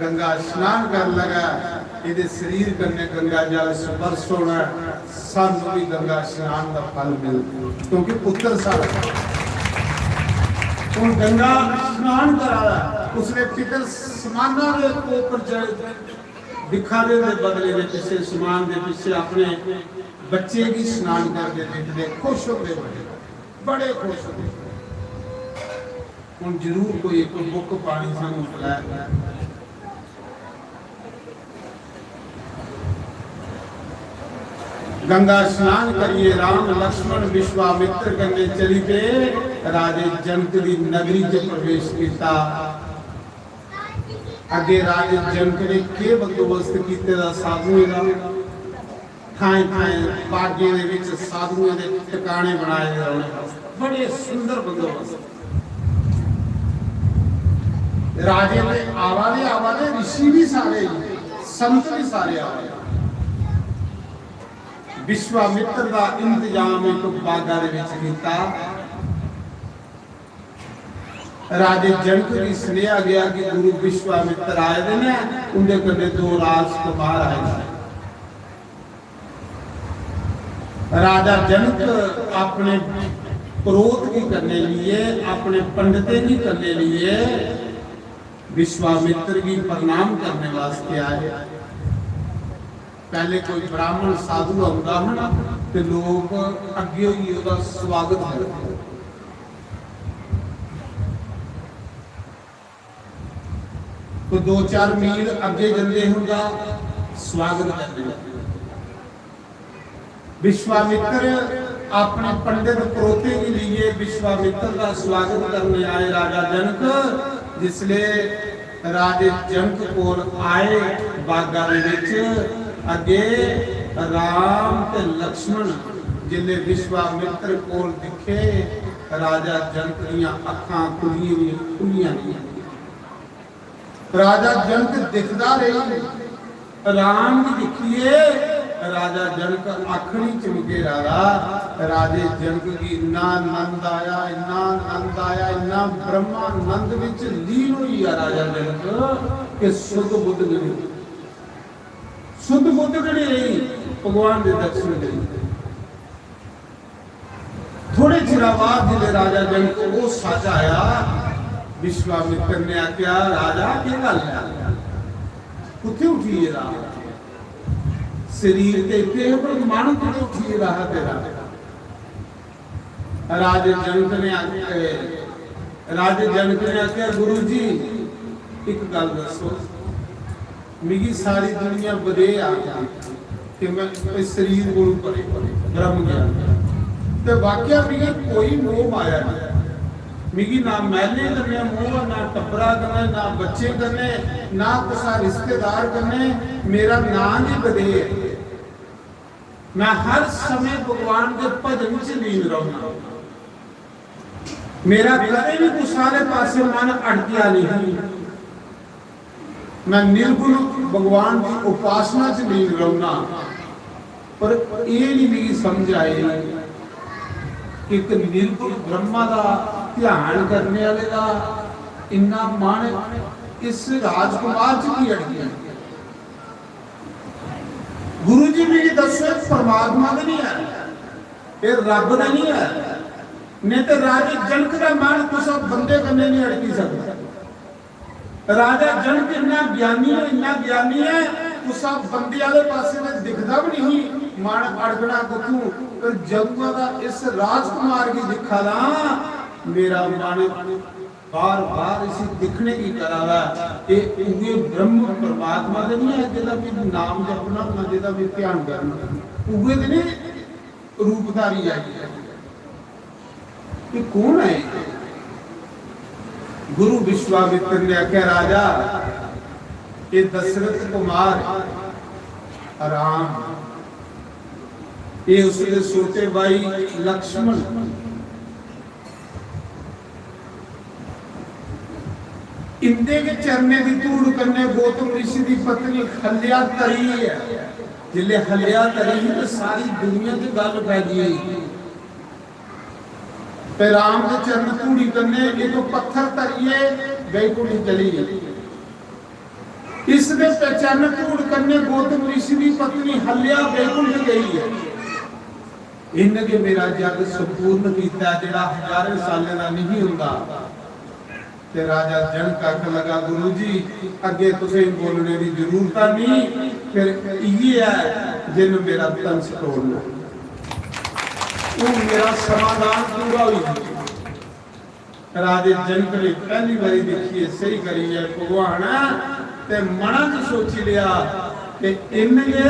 गंगा स्नान कर लगा, ये शरीर करने गंगा जल स्पर्श होना, सानू भी गंगा स्नान का फल मिल, क्योंकि पुत्र सारा और गंगा स्नान कराया। उसने पितर समाना के ऊपर दिखा दे बदले के पीछे समान के पीछे अपने बच्चे की स्नान करके देखते खुश होते, बड़े खुश होते। हम जरूर कोई एक बुक पानी सानू पिलाया। गंगा स्नान करिए, राम लक्ष्मण विश्वामित्र करने चली पे राजे जनक की नगरी च प्रवेश किया। अगे राजे जनक ने के बंदोबस्त किए दा साधुओं का, थाएं थाएं बागे दे विच साधुओं दे ठिकाने बनाए गए, बड़े सुंदर बंदोबस्त। राजे ने आवाले ऋषि भी सारे, संत भी सारे आए। विश्वामित्र का इंतजाम एक बागा दे विच कीता। राजे जनक की सुनिया गया कि गुरु विश्वामित्र आए दे ने, उनके कने 2 राजकुमार आए। राजा जनक अपने क्रोध की करने लिए, अपने पंडितें की करने लिए विश्वामित्र की प्रणाम करने वास्ते आए। पहले कोई ब्राह्मण साधु आंदा है ना ते लोग अगे ही उसका स्वागत करते, तो 2-4 मील अगे जल्दे होगा स्वागत करने। विश्वामित्र अपने पंडित प्रोते के लिए विश्वामित्र का स्वागत करने आए राजा जनक। जिसलिए राजे जनक कोल आए बागा दे विच, अगे राम ते लक्ष्मण जिले विश्वामित्र कोल दिखे, राजा जनक दीयां अखां खुलियां नहीं। राजा जनक दिखदा रही, राम भी दिखिए, राजा जनक अख नहीं चमके रहा। राजे जनक की इन्ना आनंद आया, इन्ना आनंद आया, इन्ना ब्रह्मानंद विच लीन हुई राजा जनक कि शुद्ध बुद्ध गई, शुद्ध बुद्ध गई रही, भगवान के दर्शन गई। थोड़े चिर बाद जिले राजा जनक वो सच आया, विश्वामित्र ने आख्या राजा की गल है, कुत्थे उठिए राम शरीर के इतने पर मन कुत्थे उठिए रहा तेरा। राजे जनक ने आख्या गुरु जी एक गल दसो, मिगी सारी दुनिया बदे आ कि मैं इस शरीर को ब्रह्म ज्ञान ते वाकया मिगी कोई मोह माया नहीं, मिगी ना मैले करने मोह, ना टब्बरा करने, ना बच्चे करने, ना कुछ रिश्तेदार करने, मेरा नाम ही बदे। मैं हर समय भगवान के भजन च लीन रहूंगा, मेरा कदे भी कुछ सारे पासे मन अटकिया नहीं। मैं निर्गुण भगवान की उपासना च लीन रहूंगा। पर ये नहीं मेरी समझ आए कि एक निर्गुण ब्रह्मा का ध्यान करने वाले का इन्ना मन इस राजकुमार च की अटकिया। गुरु जी मेरी दसो परमात्मा का नहीं है, ये रब का नहीं है, नहीं तो राजे जनक का मन कुछ बंदे करने नहीं अटकी सकता। राजा जनक इन्ना ज्ञानी है उस बंदे वाले पासे में दिखदा भी नहीं मन अड़गना कुतू पर जदों दा इस राजकुमार की दिखा ला मेरा मन बार बार इसी दिखने की करावा ये उगे ब्रह्म परमात्मा दे नहीं है जेदा भी नाम जपना ना जेदा भी ध्यान करना उगे दे नहीं रूपधारी आई है ये कौन है गुरु विश्वामित्र ने आख्या राजा ये दशरथ कुमार राम ये उसके छोटे भाई लक्ष्मण इंदे के चरने की धूड़ करने गौतम ऋषि की पत्नी हल्या तरी है जिले हल्या तरी तो सारी दुनिया की गल पै गई पे राम के चरण धूड़ी करने ये तो पत्थर तरिए बैकुंठ चली इस दे पे चरण धूड़ करने गौतम ऋषि की पत्नी हल्या बैकुंठ गई है इनके मेरा जग संपूर्ण कीता जेड़ा हजारों सालों का नहीं हुंदा ते राजा जनक आख लगा गुरु जी अगे तुसें बोलने की जरूरत नहीं फिर ये है जिन मेरा तंस तोड़ना वो मेरा समाधान पूरा हुई राजे जनक ने पहली बारी देखी सही करी है भगवान ते मना च सोची लिया कि इनके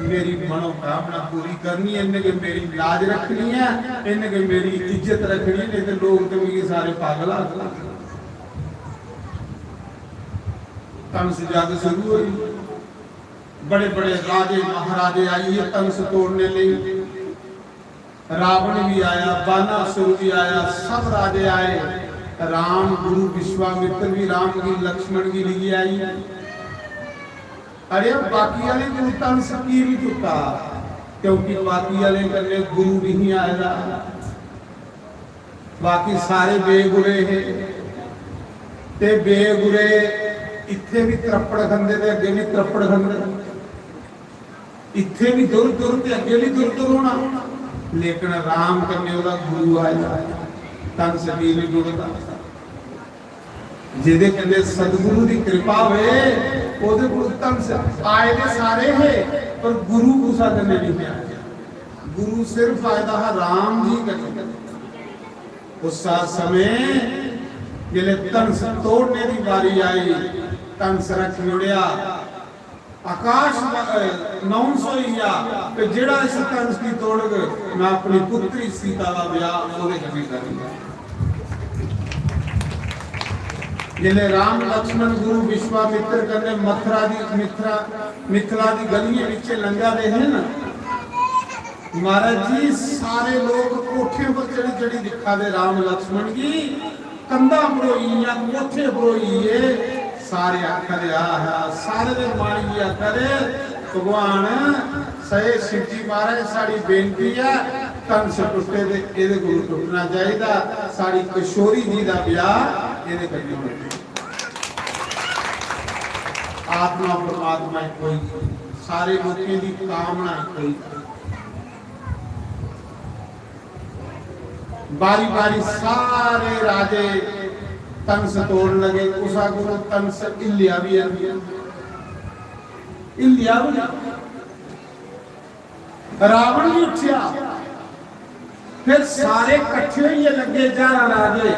मेरी मनोकामना पूरी करनी है इनके मेरी लाज रखनी है इनके मेरी इज्जत रखनी है नहीं तो लोग तो मुझे सारे पागल तंस जग शुरू हुई बड़े बड़े राजे महाराजे आई है तंस तोड़ने लिए रावण भी आया बानासुर भी आया सब राजे आए राम गुरु विश्वामित्र भी राम की लक्ष्मण की लिए आई अरे बाकी वाले गुरु तंस की नहीं चुका क्योंकि बाकी वाले करने गुरु नहीं आएगा बाकी सारे बेगुरे हैं ते बेगुरे इत्थे भी त्रप्पड़ खंदे ते अगे भी त्रप्पड़ खंदे इत्थे भी दूर दूर ते अगे भी दूर दूर होना लेकिन राम करने वाला गुरु आया तन सभी नहीं जुड़ता जिदे कहते सतगुरु की कृपा होए ओदे कोल तन आए दे सारे है पर गुरु गुस्सा करने नहीं आया गुरु सिर्फ फायदा है राम जी करने उस समय जिले तंस तोड़ने की बारी आई तंस रख मुड़िया आकाश 900 या कि जेड़ा इस तंस की तोड़ मैं अपनी पुत्री सीता का ब्याह ओदे कभी करूंगा जिले राम लक्ष्मण गुरु विश्वामित्र करने मिथिला दी गलियां नीचे लंघा दे हैं ना महाराज जी सारे लोग कोठे पर चढ़ी चढ़ी दिखा दे राम लक्ष्मण की कंधा बरोई या कोठे बरोई है सारे आखर सारे दे माणी आखर भगवान सहे शिव जी महाराज साड़ी बेनती है तन से टुटे दे एदे कोल टुटना चाहिदा साड़ी किशोरी जी दा ब्याह एदे करनी होनी आत्मा परमात्मा कोई सारे लोगों की कामना कोई बारी बारी सारे राजे तंस तोड़ लगे उसा गुरु तंस इलिया भी रावण भी उठिया फिर सारे कट्ठे ही लगे 11 राजे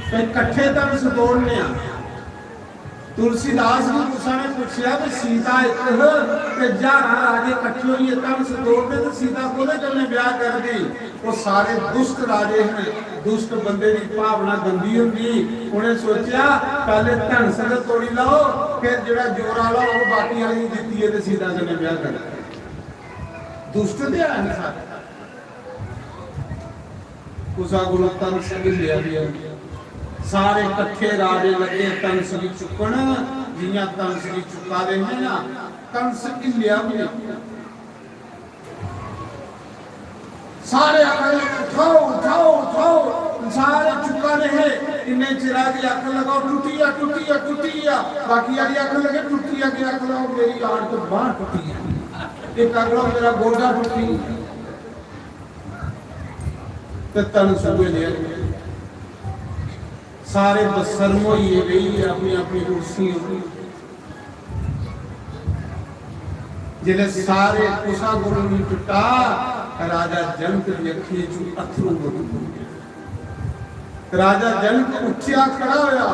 फिर कट्ठे तंस तोड़ने तुलसीदास जी गुस्सा ने पूछा कि सीता एक ते 11 राजे कट्ठे हुई तंस तोड़ने तो सीता कोदे कन्ने ब्याह कर दी वो सारे दुष्ट राजे हैं दुष्ट बंदे की भावना गंदी होंगी उन्हें सोचा पहले तंस ते तोड़ी लाओ फिर जेड़ा जोर वाला वो बाकी वाली जीती है ते सीता कन्ने ब्याह कर दुष्ट ते आए सारे उसा गुरु तंस लिया भी सारे कट्ठे राजे लगे तंस की चुकन जियां तंस की चुका दे हैं ना तंस लिया भी सारे उठाओ उठाओ उठाओ सारे चुका रहे इन्हें चिराग की अख लगाओ टूटिया टूटिया टूटिया बाकी वाली अख लगे टूटिया की अख लगाओ मेरी आड़ तो बाहर टूटी एक अगला मेरा गोडा टूटी तो तंस हुए ले सारे बसरमो ये गई अपनी अपनी कुर्सी जिले सारे कुसा गुरु ने टुटा राजा जनक की अखी चू अथरू राजा जनक उठिया खड़ा होया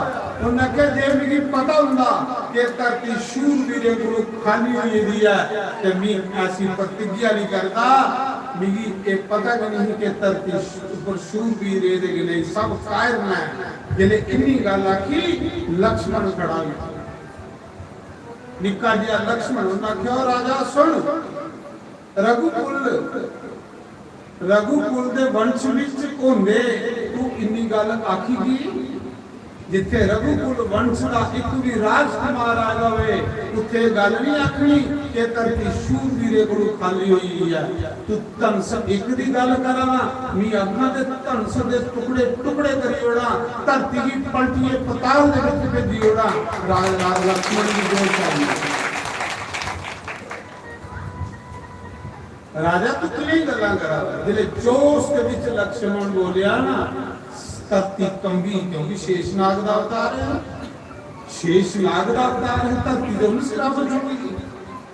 उन्हें कहा जे मेरी पता हुंदा कि धरती शूरवीरे को खाली हुई दी है ते मैं ऐसी प्रतिज्ञा नहीं करता मिगी ये पता नहीं कि धरती ऊपर शूरवीरे दे गले सब कायर में जिले इन्नी गल आखी लक्ष्मण खड़ा हुआ निक्का जिहा लक्ष्मण उन्हें कहा राजा सुन रघुकुल दे वंश विच होंदे तू इन्नी गल आखी की जिथे रघुकुल वंश का एक भी राजकुमार आ जावे उथे गल नहीं आखनी कि धरती शूरवीरे को खाली हुई है तू धनस एक दी गल करावा मी अग्ना दे धनस दे टुकड़े टुकड़े करी ओड़ा धरती की पलटिए पताल दे विच भेजी ओड़ा राज लक्ष्मण की जोर चाहिए राजा तू किवें गल्लां करा जिले जोश के विच लक्ष्मण बोलिया ना धरती कंबी क्योंकि शेषनाग दा अवतार है शेषनाग दा अवतार है धरती दे उन्हें सिरा पर छोड़ी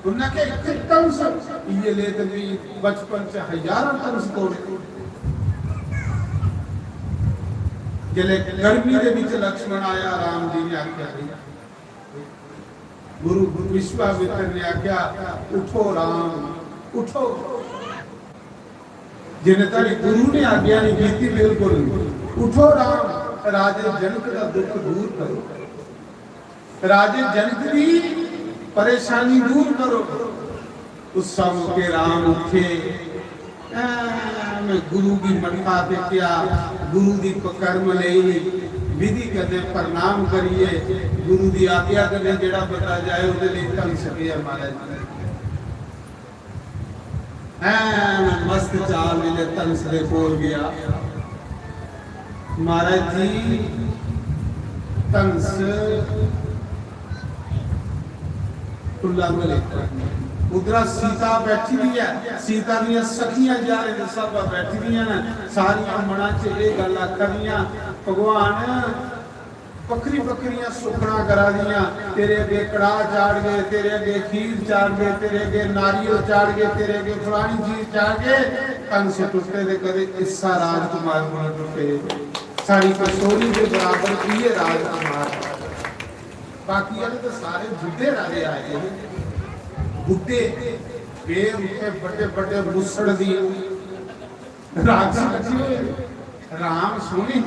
उन्हें के एक टन ये ले ते भी बचपन से हजारों टन तोड़े जिले गर्मी दे विच लक्ष्मण आया राम जी ने आख्या गुरु विश्वामित्र ने आख्या उठो राम उठो जिन्हें तारी गुरु ने आज्ञा नहीं की बिल्कुल उठो राम राजे जनक का दुख दूर करो राजे जनक की परेशानी दूर करो उस समय के राम उठे मैं गुरु की मत्था पे क्या गुरु की कर्म नहीं विधि करने प्रणाम करिए गुरु की आज्ञा करने जेड़ा बता जाए उसके लिए कर सके हमारा मस्त चाल मिले तंस दे कोल गया महाराज जी तंस टुल्ला मिले उधर सीता बैठी हुई है सीता दी सखियां जा रही सब बैठी हुई हैं सारियां मना च ये गल आखदियां भगवान बकरी बकरियां सुखना करा दियां तेरे अगे कड़ाह चाड़ गए तेरे अगे खीर चाड़ गए तेरे अगे नारियल चाड़ गए तेरे अगे फलानी चीज चाड़ गए तन से टुटे दे कदे इस्सा राजकुमार को टुटे सारी कसौरी के बराबर किए राजकुमार बाकी वाले तो सारे बुढ़े राजे आए बुढ़े पैर उठे बड़े बड़े मुसड़ दी राम सोनी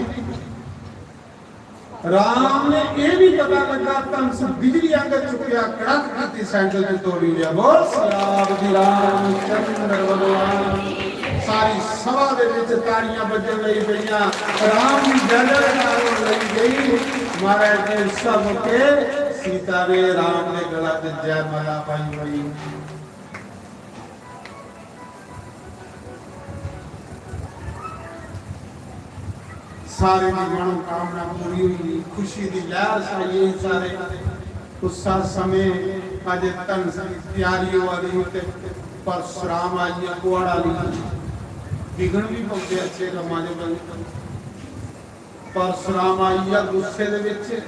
राम ने ये भी पता लगा तंस बिजली आकर चुकिया कड़क की सैंडल में तोड़ी लिया बोल सलाम रामचंद्र भगवान सारी सभा दे विच ताड़ियां बजन लई पईयां राम की जय जयकार लई गई महाराज ने सब के सीता ने राम ने गला ते जय माला पाई हुई सारे की मनोकामना पूरी हुई खुशी की लहर छाई सारे उस समय अज तन तैयारी वाली परशुराम आई कुआड़ा विघन भी पहुंचे अच्छे कमा परशुराम आई गुस्से दे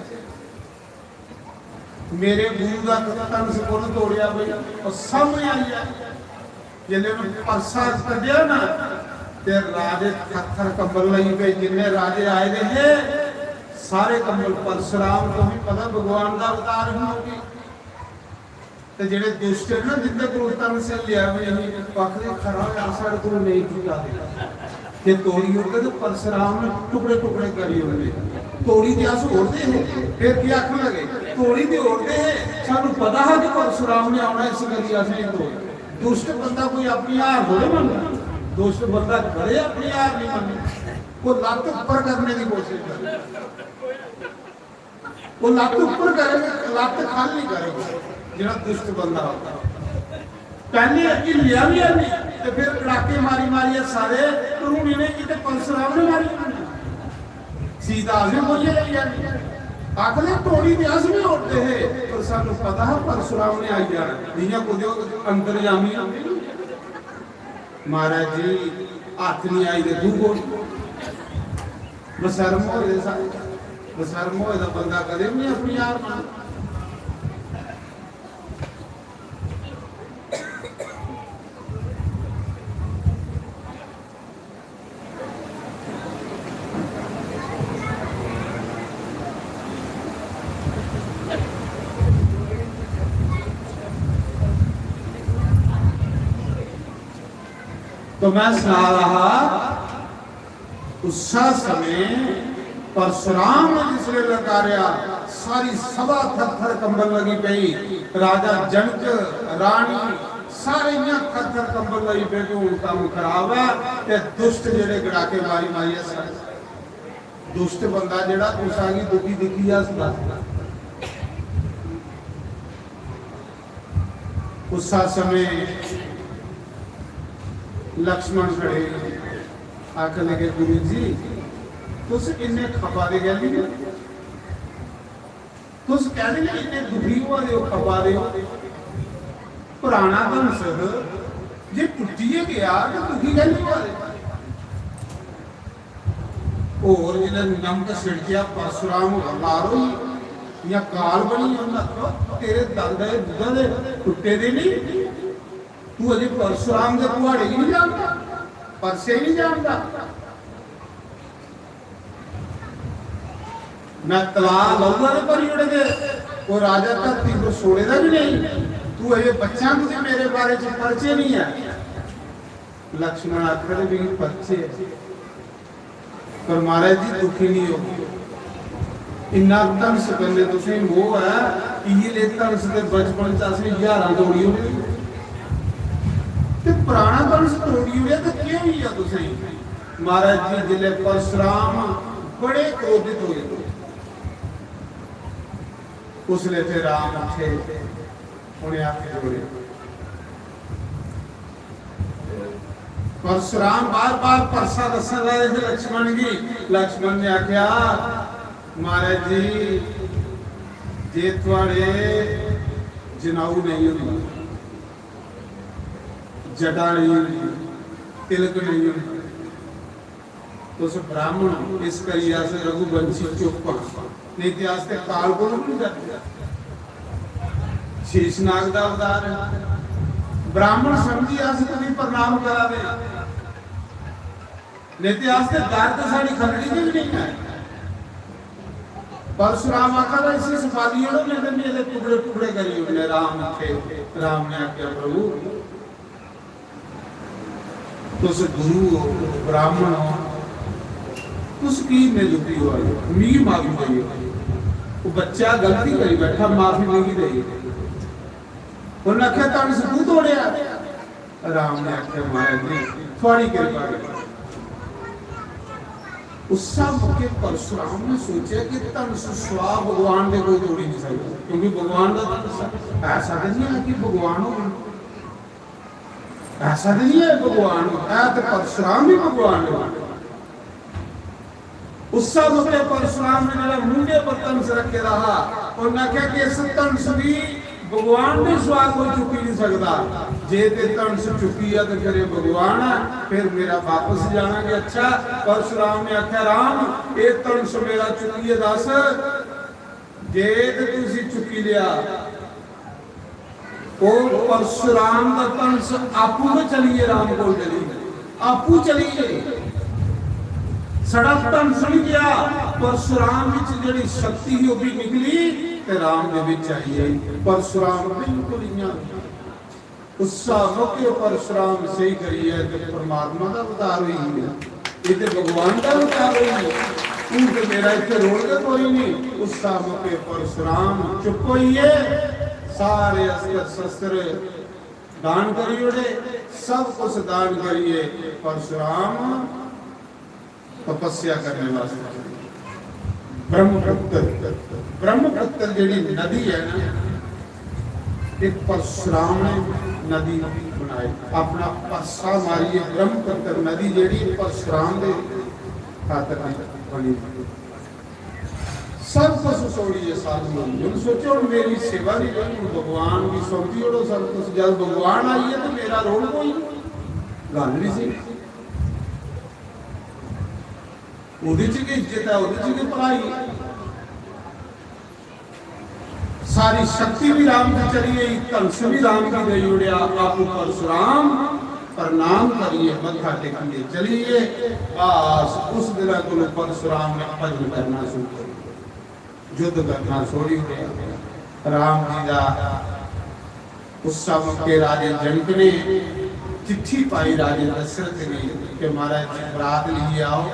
मेरे गुरु का तन सुर तोड़िया बई और सामने आई जिले परसा कढ़िया ना ते राजे थर कंबल लई पे जिन्ने राजे आए रहे सारे कंबल परशुराम को भी पता भगवान का अवतार होगी ते जेड़े दुष्ट है ना जिंदे को तन से लिया हुए नहीं पाखरे खरा आसार को नहीं टूटा ये तोड़ी होके तो परशुराम ने टुकड़े टुकड़े करी होंगे तोड़ी ते अस ओढ़दे हैं फिर क्या आखन लगे तोड़ी ते ओढ़दे हैं सानू पता है कि परशुराम ने आना इस करी अस नहीं तोड़ दुष्ट बंदा कोई अपनी हार थोड़े मनदा दुष्ट बंदा करे अपनी हार नहीं मननी वो लत ऊपर करने की कोशिश करे वो लत ऊपर करेगा लत खाली नहीं करेगा जेड़ा दुष्ट बंदा होता पहले अभी लिया भी नहीं तो फिर कड़ाके मारी मारी सारे रूणी ने की परशुराम ने मारी सीता से बोलिए आखिर टोड़ी भी अस भी उठते हैं पर सानू पता है परशुराम ने आई जाना जियां कुछ अंदर जामी महाराज जी हाथ नहीं आई दे दूगो बसरम हो गए सारे ਬਸਰਮ ਹੋਏ ਦਾ ਬੰਦਾ ਕਦੇ ਵੀ ਨਹੀਂ ਆਪਣੀ ਯਾਰ ਮੰਨਦਾ। तो मैं सुना रहा उस समय परशुराम ने जिसने लकारिया सारी सभा थर कंबल लगी पई। राजा जनक रानी सारे थर कंबल लगी पे कि उनका मुख खराब है ते दुष्ट जेड़े गड़ाके मारी मारी है। दुष्ट बंदा जेड़ा तुसागी दुखी दिखी है उस समय लक्ष्मण खड़े आख लगे गुरु जी तुस इन्ने खपा दे गए तुस कहते हैं इन्ने दुखी हुआ दे खपा दे पुराना धनुष जे टुटिए गया तो दुखी कहने हुआ दे और जिन्हें नमक छिड़किया परशुराम मारो या काल बनी तेरे दंद टुटे दे नहीं तू अजे परशुराम के कुहाड़े ही नहीं जानता परसे ही नहीं जानता। मैं तला लऊगा ने पर उड़ गए वो राजा धरती को छोड़ेगा भी नहीं तू अजे बच्चा तुझे मेरे बारे च परचे नहीं है। लक्ष्मण आखर भी परचे पर महाराज जी दुखी नहीं हो इन्ना धनस करने तुझे मोह है ये धनस के बचपन च असं 11 दौड़ी होगी ते पुराना धनुष तोड़ी हुई तो क्यों ही है तुझे। महाराज जी जिले परशुराम बड़े क्रोधित हुए उसले फिर राम उठे उन्हें आके जोड़े। परशुराम बार बार परसा दसा रहे थे लक्ष्मण की। लक्ष्मण ने आख्या महाराज जी जे थोड़े जनाऊ नहीं होंगे जटा नहीं होती तिलक नहीं होती तो उस ब्राह्मण इस करिया से रघुवंशी चुप नहीं इतिहास के काल को नहीं करते शेषनाग का अवतार है ब्राह्मण समझी आस कभी प्रणाम करा दे इतिहास के दार तो साड़ी खरड़ी भी नहीं है। परशुराम आखा इसी सफाली मेरे टुकड़े टुकड़े करी राम थे राम ने आख्या प्रभु तुस गुरु हो ब्राह्मण हो तुस की ने दुखी हो मी माफी दे वो बच्चा गलती करी बैठा माफी नहीं दे उन्हें आख्या तन सबूत तोड़िया राम ने आख्या महाराज जी थोड़ी कृपा उस मौके परशुराम ने सोचा कि तन स्वा भगवान ने कोई तोड़ी नहीं सकता क्योंकि भगवान का ऐसा नहीं है कि भगवान हो ऐसा नहीं है भगवान तो परशुराम ही भगवान है। उस मौके परशुराम ने मेरा मुंडे पर तंस रखे रहा और न क्या कि इस तंस भी भगवान ने स्वाद को चुकी नहीं सकता जे ते तंस चुकी है तो करे भगवान फिर मेरा वापस जाना कि अच्छा। परशुराम ने आख्या राम ये तंस मेरा चुकी है दस जे ते तुसी चुकी लिया और परशुराम का तंस आपू में चलिए राम को चलिए आपू चलिए सड़क तंस नहीं गया परशुराम की जी शक्ति ही भी निकली ते राम दे विच चाहिए परशुराम बिल्कुल उस मौके परशुराम सही करी है तो परमात्मा का अवतार हुई है ये तो भगवान का अवतार हुई तू तो मेरा इतने रोल के कोई नहीं। उस मौके परशुराम चुप होइए सारे अस्त्र शस्त्र दान करिए सब कुछ दान करिए परशुराम तपस्या करने वास्ते ब्रह्मपुत्र जेडी नदी है ना एक परशुराम ने नदी बनाई अपना परसा मारिए ब्रह्मपुत्र नदी जेडी परशुराम दे खातर बनी सब कुछ छोड़िए साधु उन सोचो मेरी सेवा नहीं करनी भगवान की सौंपी और सब कुछ जब भगवान आई है तो मेरा रोल कोई गल नहीं सी ਉਹਦੇ ਚ ਕੀ ਇੱਜ਼ਤ ਹੈ ਉਹਦੇ ਚ ਕੀ ਭਲਾਈ सारी शक्ति भी राम की चली गई, धनुष भी राम की गई उड़िया। आपू परशुराम प्रणाम करिए, मत्था टेकिए, चलिए। बस उस दिन गुरु परशुराम ने भजन करना शुरू कर, युद्ध करना छोड़ी गया। राम जी का उस समय के राजे जनक ने चिट्ठी पाई राजे दशरथ ने कि महाराज बरात लिए आओ।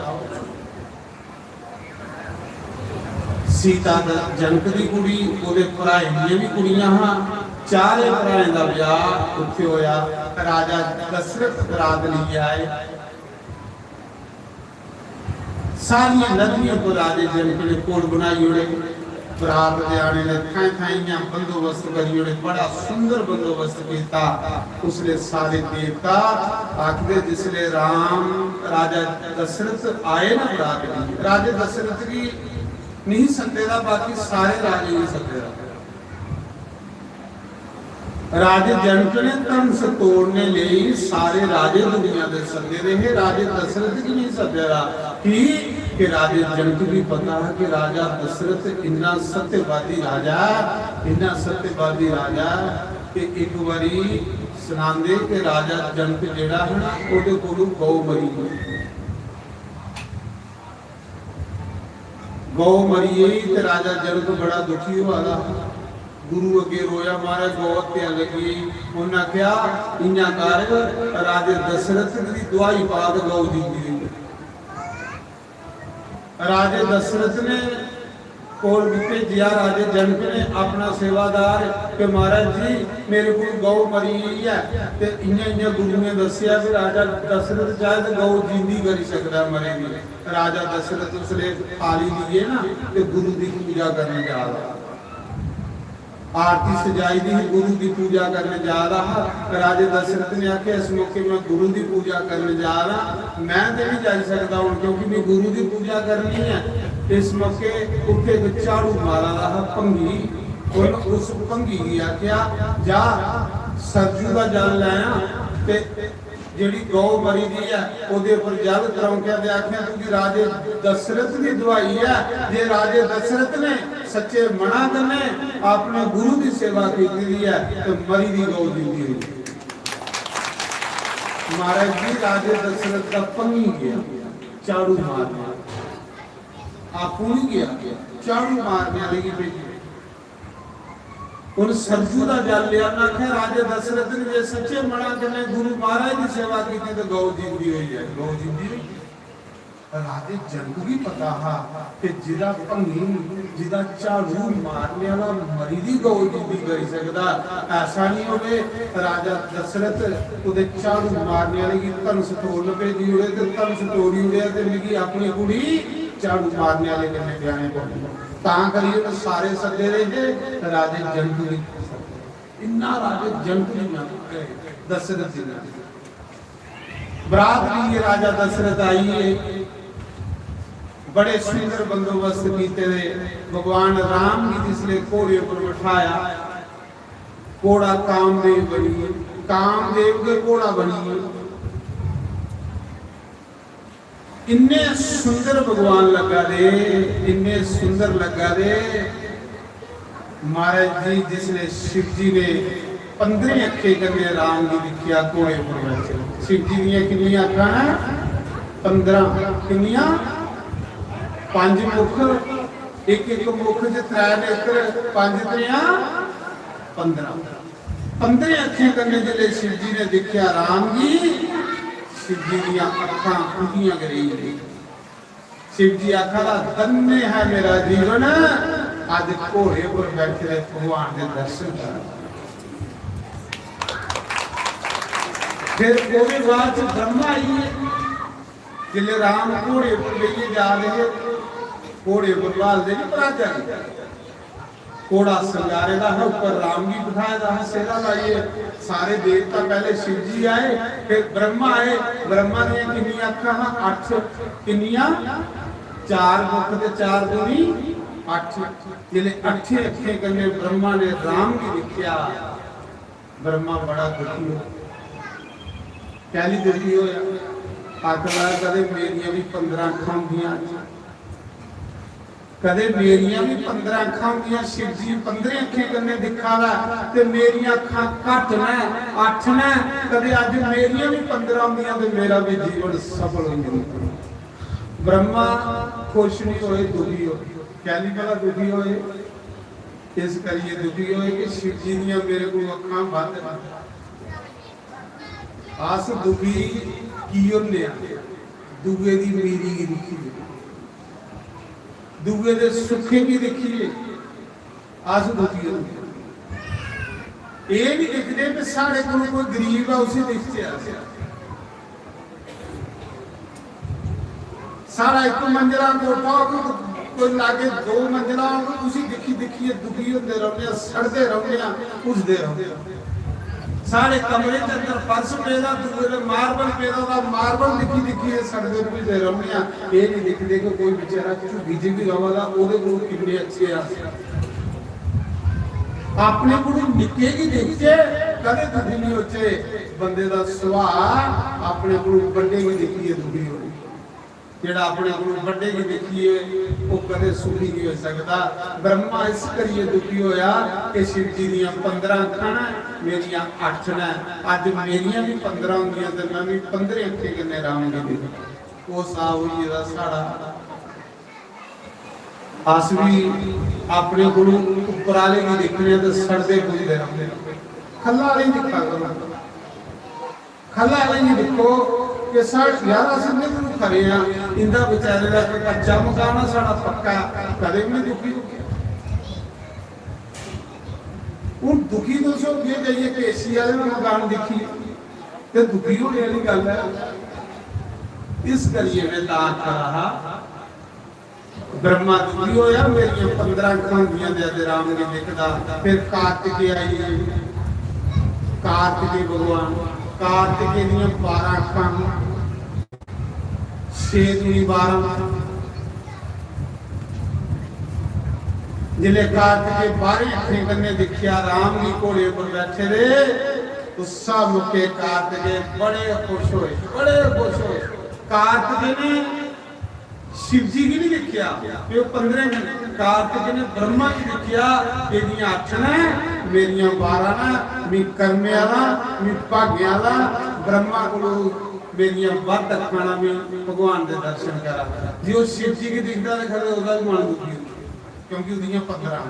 सीता जनक की कुड़ी, ਉਹਦੇ ਭਰਾਏ ਦੀਆਂ ਵੀ ਕੁੜੀਆਂ ਹਾਂ, ਚਾਰੇ ਭਰਾਵਾਂ ਦਾ ਵਿਆਹ ਉੱਥੇ ਹੋਇਆ। ਰਾਜਾ ਦਸ਼ਰਥ ਬਰਾਤ ਲਈ ਆਏ। ਸਾਰੀਆਂ ਨਦੀਆਂ ਤੋਂ ਰਾਜੇ ਜਨਕ ਨੇ ਕੋਲ ਬਣਾਈ ਹੋੜੇ। ਬਰਾਤ ਦੇ ਆਣੇ ਨੇ ਥਾਈਆਂ ਬੰਦੋਬਸਤ ਕਰੀ ਹੋੜੇ, ਬੜਾ ਸੁੰਦਰ ਬੰਦੋਬਸਤ ਕੀਤਾ। ਉਸਲੇ ਸਾਰੇ ਦੇਵਤਾ ਆਖਦੇ ਜਿਸਲੇ ਰਾਮ ਰਾਜਾ ਦਸ਼ਰਥ ਆਏ ਨਾ ਬਰਾਤ ਦੀ, ਰਾਜੇ ਦਸ਼ਰਥ ਦੀ नहीं सदेगा, बाकी सारे राजे नहीं सदेगा। राजे जनक ने धनुष तोड़ने ले सारे राजे दुनिया के सदे रहे, राजे दशरथ की नहीं सदेगा। कि राजे जनक भी पता है कि राजा दशरथ इन्ना सत्यवादी राजा, इन्ना सत्यवादी राजा कि एक बारी सुनांदे कि राजा जनक जेड़ा है ना ओदे कोलों गौ मरी गई। गौ मरी ते राजा जनक बड़ा दुखी हुआ। गुरु अगे रोया, महाराज गौ हत्या लगी। उन्हें क्या इन्ना कर राजे दशरथ की दुआई पा दे गौ जी दी। राजे दशरथ ने कोल भेजिया, राजे जनक ने अपना सेवादार कि महाराज जी मेरे को गौ मरी है ते इन्ने गुरु ने दसिया कि राजा दशरथ चाहे तो गौ जींदी करी सकता, मरे नहीं। राजा दशरथ उसने थाली लिए ना ते गुरु की पूजा करने जा रहा, आरती सजाई दी, गुरु की पूजा करने जा रहा। राजे दशरथ ने आखे इस मौके मैं गुरु की पूजा करने जा रहा, मैं तो नहीं जा सकता हूँ क्योंकि मैं गुरु की पूजा करनी है। इस मौके उत्थे एक झाड़ू मारा रहा भंगी, और उस भंगी की आख्या जा सरजू का जल लाया ते ਜਿਹੜੀ गौ मरी दी है ਉਹਦੇ ਉੱਪਰ ਜਲ ਤਰੌਂਕਿਆ ਤੇ ਆਖਿਆ ਕਿਉਂਕਿ ਰਾਜੇ ਦਸ਼ਰਥ ਦੀ ਦਵਾਈ ਹੈ। ਜੇ ਰਾਜੇ ਦਸ਼ਰਥ ਨੇ ਸੱਚੇ ਮਨਾ ਕਰਨੇ ਆਪਣੇ ਗੁਰੂ ਦੀ ਸੇਵਾ ਕੀਤੀ ਦੀ ਹੈ ਤੇ ਮਰੀ ਦੀ ਗਊ ਜਿੰਦੀ ਹੋਈ। महाराज जी राजे दशरथ का पंगी गया झाड़ू मारने, आपू नहीं गया, झाड़ू मारने लगी बेटी उन सरजू का जल लिया ना कि राजे दशरथ ने जे सच्चे मना करने गुरु महाराज की सेवा की तो गौ जिंदी हुई है, गौ जिंदी हुई। राजे जनक भी पता हा कि जिदा भंगी जिदा झाड़ू मारने वाला मरी दी गौ जिंदी कर सकता, ऐसा नहीं होवे। राजा दशरथ उदे झाड़ू मारने वाले की धनुष तोड़ भेजी उड़े ते धनुष तोड़ी उड़े ते मिगी अपनी कुड़ी झाड़ू मारने वाले कन्ने ब्याने पौंदी तां करिए तो सारे सदे रहे राजे जनक ने। इन्ना राजे जनक ने दशरथ जी ने बरात लिए राजा दशरथ आई है, बड़े सुंदर बंदोबस्त कीते थे। भगवान राम जी जिसने घोड़े पर बिठाया, घोड़ा कामदेव बनी, कामदेव के घोड़ा बनी। इन्ने सुंदर भगवान लगा दे, इन्ने सुंदर लगा दे। महाराज जी जिसने शिव जी ने 15 अखे करने राम जी दिखिया घोड़े पर बैठे। शिव जी दी कितनी अखा है? 15। कितनियां? 5 मुख, एक मुख च 3 नेत्र, 5 त्रियां 15। 15 अखे करने के लिए शिव जी ने दिखिया राम जी। शिव जी दी अखा खुलियां गई। शिव जी आखा धन्य है मेरा जीवन, आज घोड़े पर बैठे भगवान के दर्शन कर। फिर वो बाद ब्रह्मा आई है, जिले राम घोड़े पर लेके जा रहे, घोड़े पर बाल दे राजा घोड़ा संगारे का है, ऊपर राम जी बिठाया था, सेरा लाइए। सारे देवता पहले शिव जी आए, फिर ब्रह्मा आए। ब्रह्मा ने कितनी अखा? 8। कितनियां? 4 मुख ते 4 दूनी 8। जिले 8 अखे करने ब्रह्मा ने राम जी दिखिया। ब्रह्मा बड़ा दुखी हो, कहली दुखी होया। आखला कदे मेरिया भी 15 अखां होंदियां, कदे मेरिया भी 15 अखां होंदियां, शिव जी 15 अखे कन्ने दिखावा ते मेरिया अखां घट ने 8 ने, कदे अज मेरिया भी 15 होंदियां ते मेरा भी जीवन सफल हो जांदा। ब्रह्मा खुश नहीं होए, दुखी हो, कहनी भला दुखी होए, इस करिए दुखी होए कि शिव जी दियां मेरे को अखां बंद ने। आस दुखी की होने दुए दी मेरी की दिखी, दुए दे सुखे की देखिए, अस दुखी होंगे। ये नहीं दिखते कि साढ़े को कोई गरीब है उसे देखते सारा एक मंजिला कोठा कोई लागे 2 मंजिला उसी दिखी दिखिए दुखी होते रहने, सड़ते रहने, पुछते रहने। सारे कमरे के अंदर फर्श पेदा, दूसरे मार्बल पेदा था, मार्बल दिखी दिखी सड़ते पुछते रहने। ये नहीं दिखते कि कोई बेचारा झुगी जी भी रहा ओदे कोल कितने अच्छे आ अपने को निके की देखिए, कदे दुखी नहीं होचे। बंदे दा सुभाव अपने को बड़े की देखिए दुखी हो, जेड़ा अपने को बड़े की देखिए वो कदे सुखी नहीं हो सकता। ब्रह्मा इस करिए दुखी होया कि शिव जी दियां 15 अखां ने, मेरिया 8 ने, अज मेरिया भी 15 होंदियां ते मैं भी 15 अखे कन्ने राम दी देखी। वो सा होई जेदा साड़ा अस भी अपने को उपर वाले की देखने ते सड़दे पुजदे रहंदे। खल्ला वाले दिखा करो, खल्ला वाले नहीं देखो कि साढ़ 11 सिंधे को खरे आ, इंदा बेचारे का कच्चा मकान साड़ा पक्का, कदे भी दुखी हूँ दुखी दोस्तों ये जाइए कि एसी वाले में मकान देखी तो दुखी होने वाली गल है। इस करिए मैं ता कहा ब्रह्मा दुखी होया, मेरी 15 अखां होंदियां ते राम ने देखदा। फिर कार्तिकेय आई, कार्तिकेय भगवान, कार्तिकेय दियां 12 अखां, 6 दूनी 12, जिले कार्तिकेय 12 अखे कन्ने देखिया राम जी घोड़े पर बैठे रे, गुस्सा मुके कार्तिकेय बड़े खुश होए, बड़े खुश होए। कार्तिकेय ने शिव जी की नहीं देखिया, ये 15 ने, कार्तिकेय ने ब्रह्मा की देखिया, तेरियां 8 ने, मेरियां 12 ने, मैं कर्मे वाला, मैं भाग्य वाला, ब्रह्मा को मेरियां वध अखां में भगवान के दर्शन करा। जो शिव जी की दिखता है खड़े होगा भी मन दुखी क्योंकि उदियां 15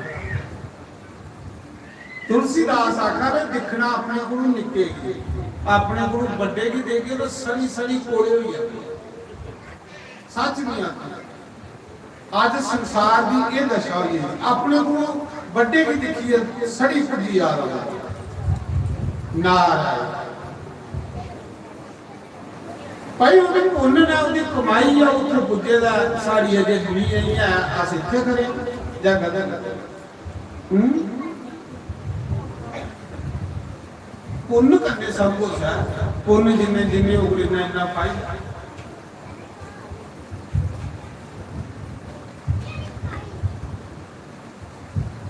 तुलसीदास आखा रे दिखना अपने को निके की, अपने को बड़े की देखे तो सड़ी सड़ी कोड़े हो जाती। सच नहीं आती आज संसार की ये दशा हुई है, अपने को बड़े की देखिए सड़ी फुजी आ रहा नारायण भाई उन्हें पुण्य ने उनकी कमाई है उधर पुजे दा साड़ी अजे दुनी नहीं है अस इत्थे करे जा गदा पुण्य करने सब कुछ है, पुण्य जिन्ने जिन्ने उगड़ना इन्ना फायदा।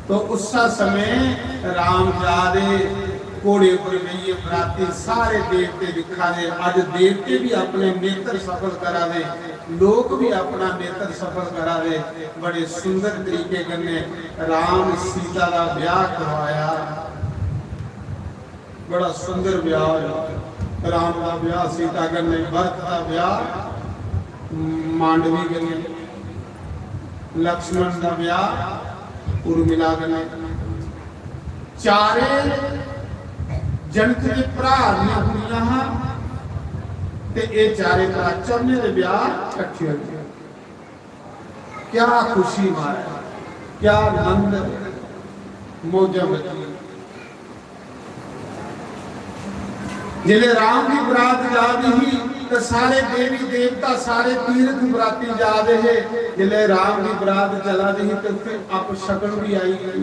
तो उस समय राम जादे घोड़े पर गई बराती, सारे देवते दिखा दे, आज देवते भी अपने नेत्र सफल करा दे, लोग भी अपना नेत्र सफल करा दे। बड़े सुंदर तरीके कन्ने राम सीता का ब्याह करवाया, बड़ा सुंदर ब्याह होया। राम का ब्याह सीता कन्ने, भरत का ब्याह मांडवी कन्ने, लक्ष्मण का ब्याह उर्मिला कन्ने, चारे जनक के भरा कुड़ियां ते ये चारे भरा चौने दे ब्याह इकट्ठे हो गए। क्या खुशी मारा, क्या आनंद मौजा बची। जिले राम की बरात जा रही तो सारे देवी देवता सारे तीर्थ बराती जा रहे, जिले राम की बरात चला रही तो फिर आप शगन भी आई गई।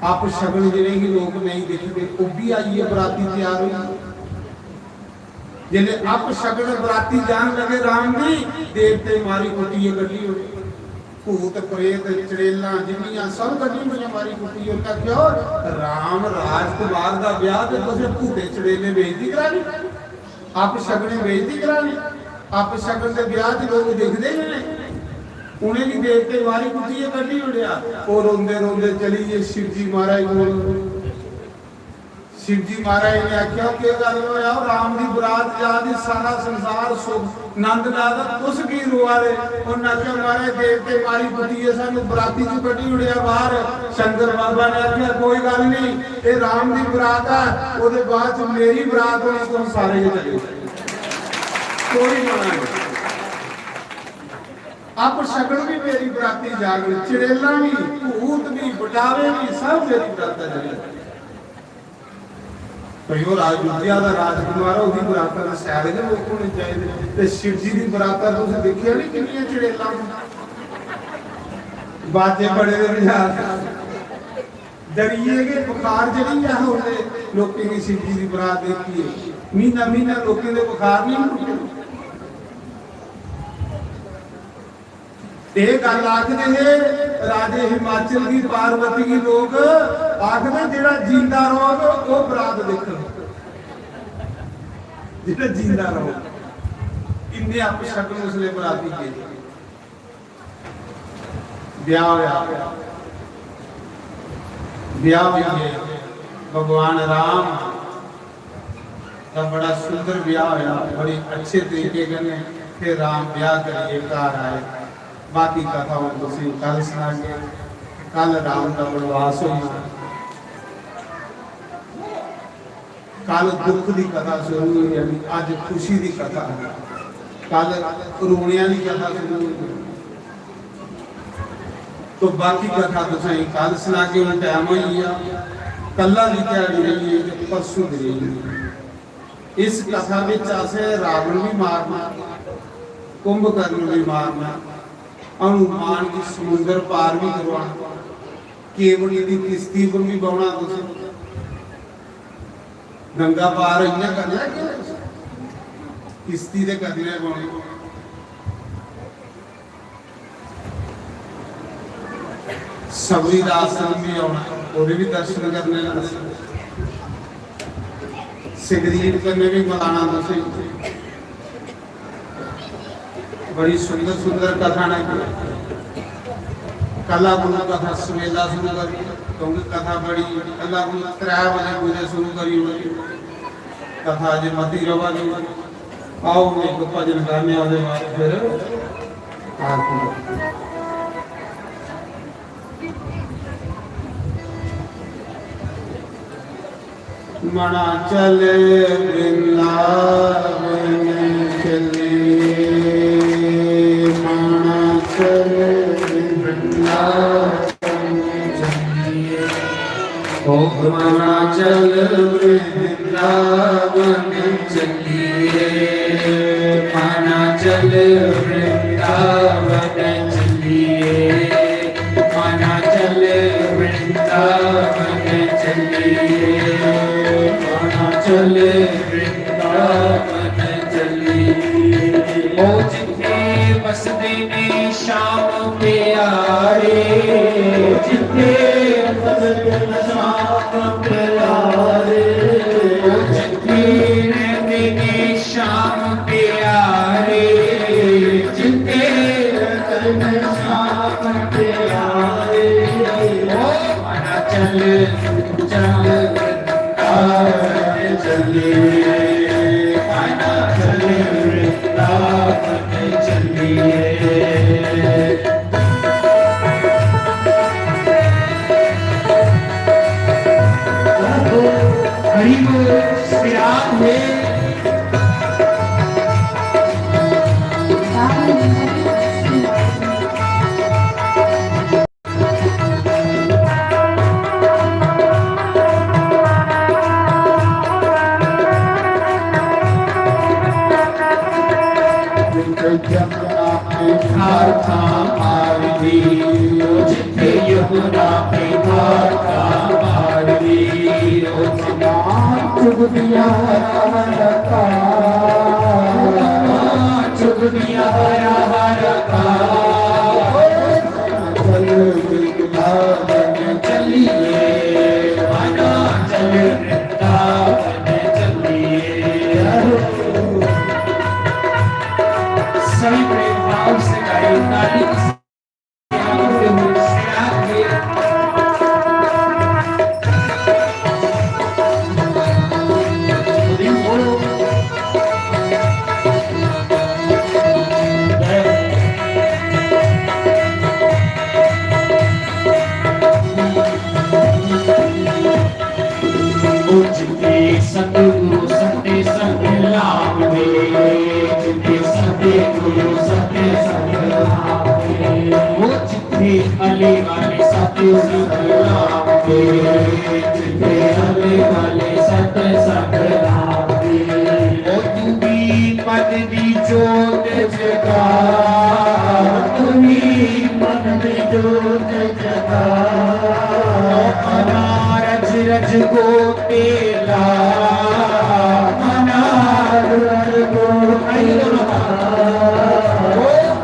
आप शगन जिले ही लोग नहीं देखते वो भी आई है बराती तैयार हुई। जिले आप शगन बराती जान लगे राम जी, देवते मारी कुटिए गड्डी हो, भूत प्रेत चड़ेला जिन्नियां सब गड्डी में मारी कुटिए। उनका क्यों राम राजकुमार का ब्याह तो तुझे भूते चड़ेले बेइज्जती करानी, आप शगने बेइज्जती करानी, आप शगन के ब्याह लोग देखते हैं। ਉਹਨੇ ਵੀ ਦੇਖ ਕੇ ਵਾਰੀ ਕੁੱਤੀ ਕੱਢੀ ਉੜਿਆ। ਉਹ ਰੋਂਦੇ ਰੋਂਦੇ ਚਲੀ ਗਈ शिव जी महाराज ਕੋਲ। शिव जी महाराज ने आख्या कि गल होया राम की बरात जाती सारा संसार सुख नंद लादा तुस की रोआ दे। उन्हें आख्या महाराज देवते मारी कुत्ती है सानू बराती च कड्डी उड़िया बाहर। शंकर बाबा ने आख्या कोई गल नहीं ये राम की बरात है ओदे बाद च मेरी बरात होनी तुम सारे चले कोई मना नहीं। आप शक्ल भी मेरी बराती जागल चिड़ेला भी भूत भी बटावे भी सब मेरी बरात चले। ਭਈਓ ਰਾਜਦੂਤਿਆਂ ਦਾ ਰਾਜਕੁਮਾਰ ਉਹਦੀ ਬਰਾਤਾਂ ਦਾ ਸੈਰ ਦੇ ਲੋਕ ਹੋਣੇ ਚਾਹੀਦੇ। ਤੇ ਸ਼ਿਵ ਜੀ ਦੀ ਬਰਾਤਾਂ ਤੁਸੀਂ ਦੇਖਿਆ ਨਹੀਂ ਕਿੰਨੀਆਂ ਚੜੇਲਾਂ ਬਾਜੇ ਬੜੇ ਦੇ ਵਿਚਾਰ ਡਰੀਏ ਕਿ ਬੁਖਾਰ ਜਿਹੜੀ ਆ ਹੁੰਦੇ ਲੋਕੀ ਦੀ ਸ਼ਿਵ ਜੀ ਦੀ ਬਰਾਤ ਦੇਖੀਏ ਮਹੀਨਾ ਮਹੀਨਾ ਲੋਕਾਂ ਦੇ ਬੁਖਾਰ ਨਹੀਂ ਮੁੱਕਦੇ। ਇਹ ਗੱਲ ਆਖਦੇ ਰਾਜੇ ਹਿਮਾਚਲ ਦੀ ਪਾਰਵਤੀ ਦੀ ਲੋਕ ਆਖਦੇ ਜਿਹੜਾ ਜਿੰਦਾ ਰੋਗ ਉਹ ਬਰਾਤ ਦੇਖਣ ਜਿਹੜਾ ਜਿੰਦਾ ਰੋਗ ਇੰਨੇ ਆਪ ਸ਼ਕਲ ਉਸਲੇ ਬਰਾਤੀ ਕੇ ਵਿਆਹ ਹੋਇਆ। ਵਿਆਹ ਹੋਇਆ ਭਗਵਾਨ ਰਾਮ ਦਾ ਬੜਾ ਸੁੰਦਰ ਵਿਆਹ ਹੋਇਆ। ਬੜੀ ਅੱਛੇ ਤਰੀਕੇ ਕਨੇ ਫਿਰ ਰਾਮ ਵਿਆਹ ਕਰੀਏ ਘਰ ਆਏ। बाकी कथा तुम कल सुनागे। कल राम का वनवास होया। कल दुख की कथा शुरू हुई अज खुशी की कथा है। कल रोनिया की कथा शुरू हुई तो बाकी कथा तुम कल सुनागे। हम टाइम हुई है कल की दिहाड़ी रही है परसों की रही। इस कथा में असें रावण भी मारना कुंभकर्ण भी मारना हनुमान की समुद्र पार भी करवाना केवड़ी की किश्ती पर भी बहना गंगा पार इन्ना करना किश्ती के कदले पाने। सबरी का आश्रम भी आना वो भी दर्शन करने सिगरीट करने भी बुलाना तुम। बड़ी सुंदर सुंदर कथा ने कला गुरु कथा सवेला शुरू करी क्योंकि कथा बड़ी कला गुरु 3 बजे पूजे शुरू करी कथा अजे मती रवा दी। आओ एक भजन गाने वाले बाद फिर आरती। मना चले वृंदावन चले मना चल वृंदावन चलिए मना चल वृंदावन चलिए मना चल वृंदावन चलिए मना चल वृंदावन चलिए। ओ जिथे बसदे ने श्याम प्यारे जिथे बसदे ने श्याम प्यारे जिथे रहते ने श्याम प्यारे जिथे रहते ने श्याम प्यारे। ओ मना चल चल वृंदावन चलिए मना चल वृंदावन चलिए। चुग दिया हर का चलिए मना चल वृंदावन चलिए। सभी प्रेम भाव से गाई नाली किसी नाम के जिते आने वाले सत सत नाम के ओ तू भी मन दी जोत जगा तू भी मन दी जोत जगा मना रज रज को तेला मना रज को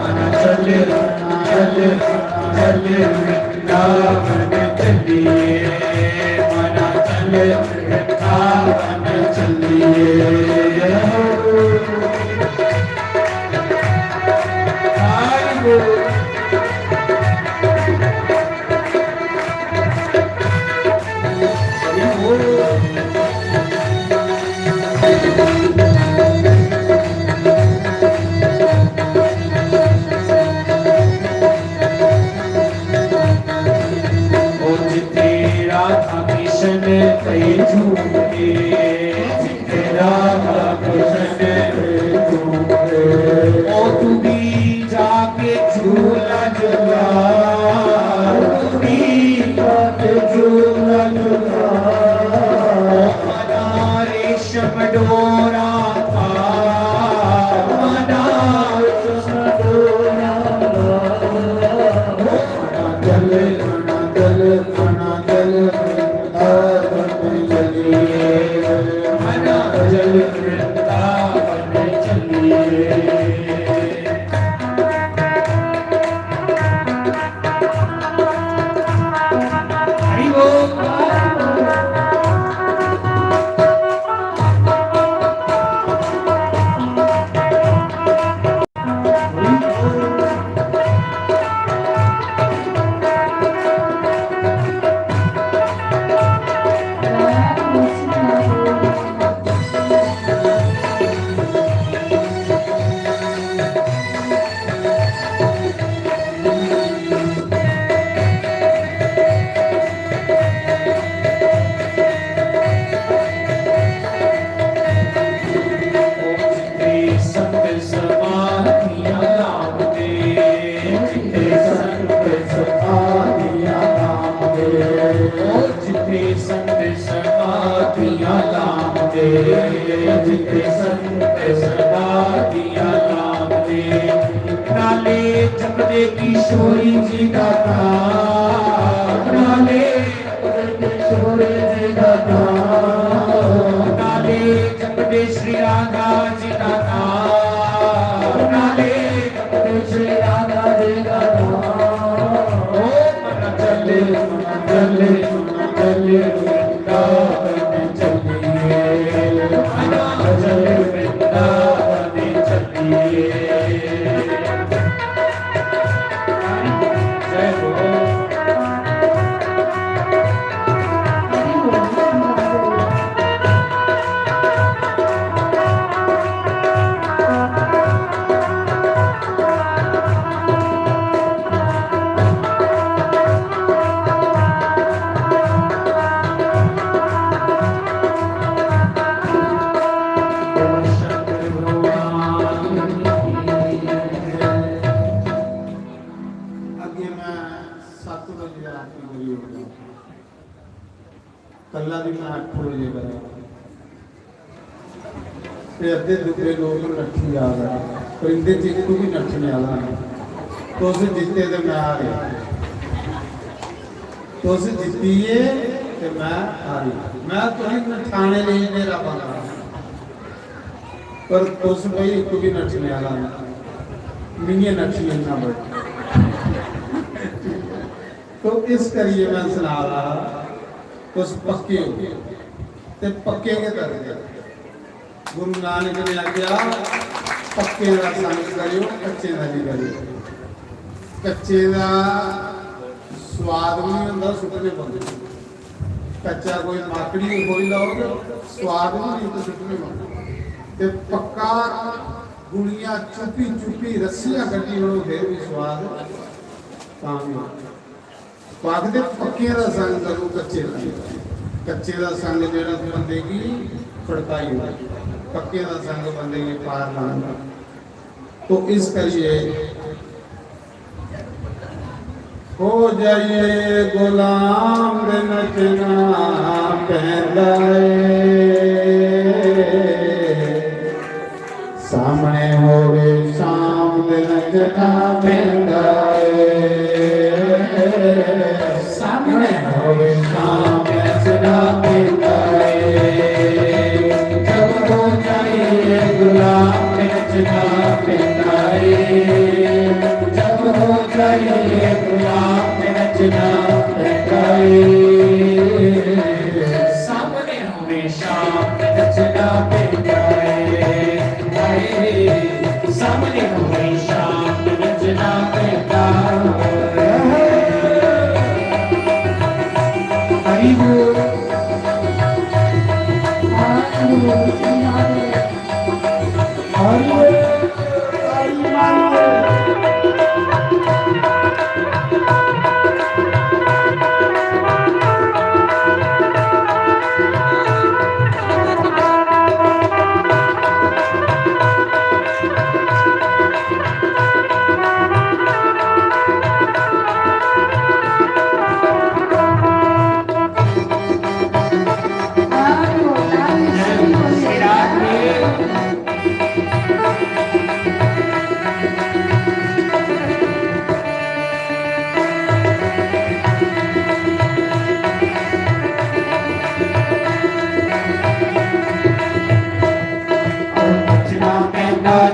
मना चल चल चल वृंदावन चलिए मना चल वृंदावन चलिए किशोरी जी का नाले किशोरी जी का नाले जपदे श्री राधा जी का नाले जपदे श्री राधा जी का ओ मन चले वृंदावन चलिए मन चले वृंदावन चलिए कल्ला भी मैं 8 बजे करा ते अद्धे दुबे लोग नट्ठी आ गए परिंदे चिक्कू भी नट्ठने वाला तो उसे जीते तो मैं आ गया तो उसे जीतीए तो मैं आ रही मैं तुम्हें नठाने नहीं मेरा बना पर तुस भाई एक भी नट्ठने वाला नहीं नट्ठी ना बट तो इस करिए मैं सुना रहा उस पक्के ते पक्के के तरह गुरु नानक ने आख्या पक्के का संग करियो कच्चे का नहीं करियो कच्चे का स्वाद भी नहीं होता सुटने पौंदे कच्चा कोई माकड़ी कोई लाओ स्वाद भी नहीं तो सुटने पौंदे ते पक्का गुड़िया चुपी चुपी रस्सियां कटी हो फिर भी स्वाद काम पागदे पक्के का संग करो कच्चे का संग जेड़ा बंदे की फड़काई हो पक्के का संग बंदे की पार लाना तो इस करिए ਹੋ ਜਾਈਏ ਗੁਲਾਮ ਦੇ ਨਚਣਾ ਪੈਂਦਾ ਏ ਸਾਹਮਣੇ ਹੋਵੇ ਸ਼ਾਮ ਦੇ ਨਚਣਾ ਪੈਂਦਾ ਏ ਸਾਹਮਣੇ ਹੋਵੇ ਸ਼ਾਮ ਦੇ ਨਚਣਾ ਪੈਂਦਾ ਏ ਜਬ ਹੋ ਜਾਈਏ ਗੁਲਾਮ ਦੇ ਨਚਣਾ ਪੈਂਦਾ ਏ ਜਬ ਹੋ ਜਾਈਏ ਗੁਲਾਮ ਦੇ ਨਚਣਾ ਪੈਂਦਾ ਏ ਸਾਹਮਣੇ ਹੋਵੇ ਸ਼ਾਮ ਦੇ ਨਚਣਾ ਪੈਂਦਾ ਏ ਸਾਹਮਣੇ ਹੋਵੇ ਸ਼ਾਮ ਦੇ ਨਚਣਾ ਪੈਂਦਾ ਏ ਹਰੀ ਬੋਲ ਹਰੀ ਬੋਲ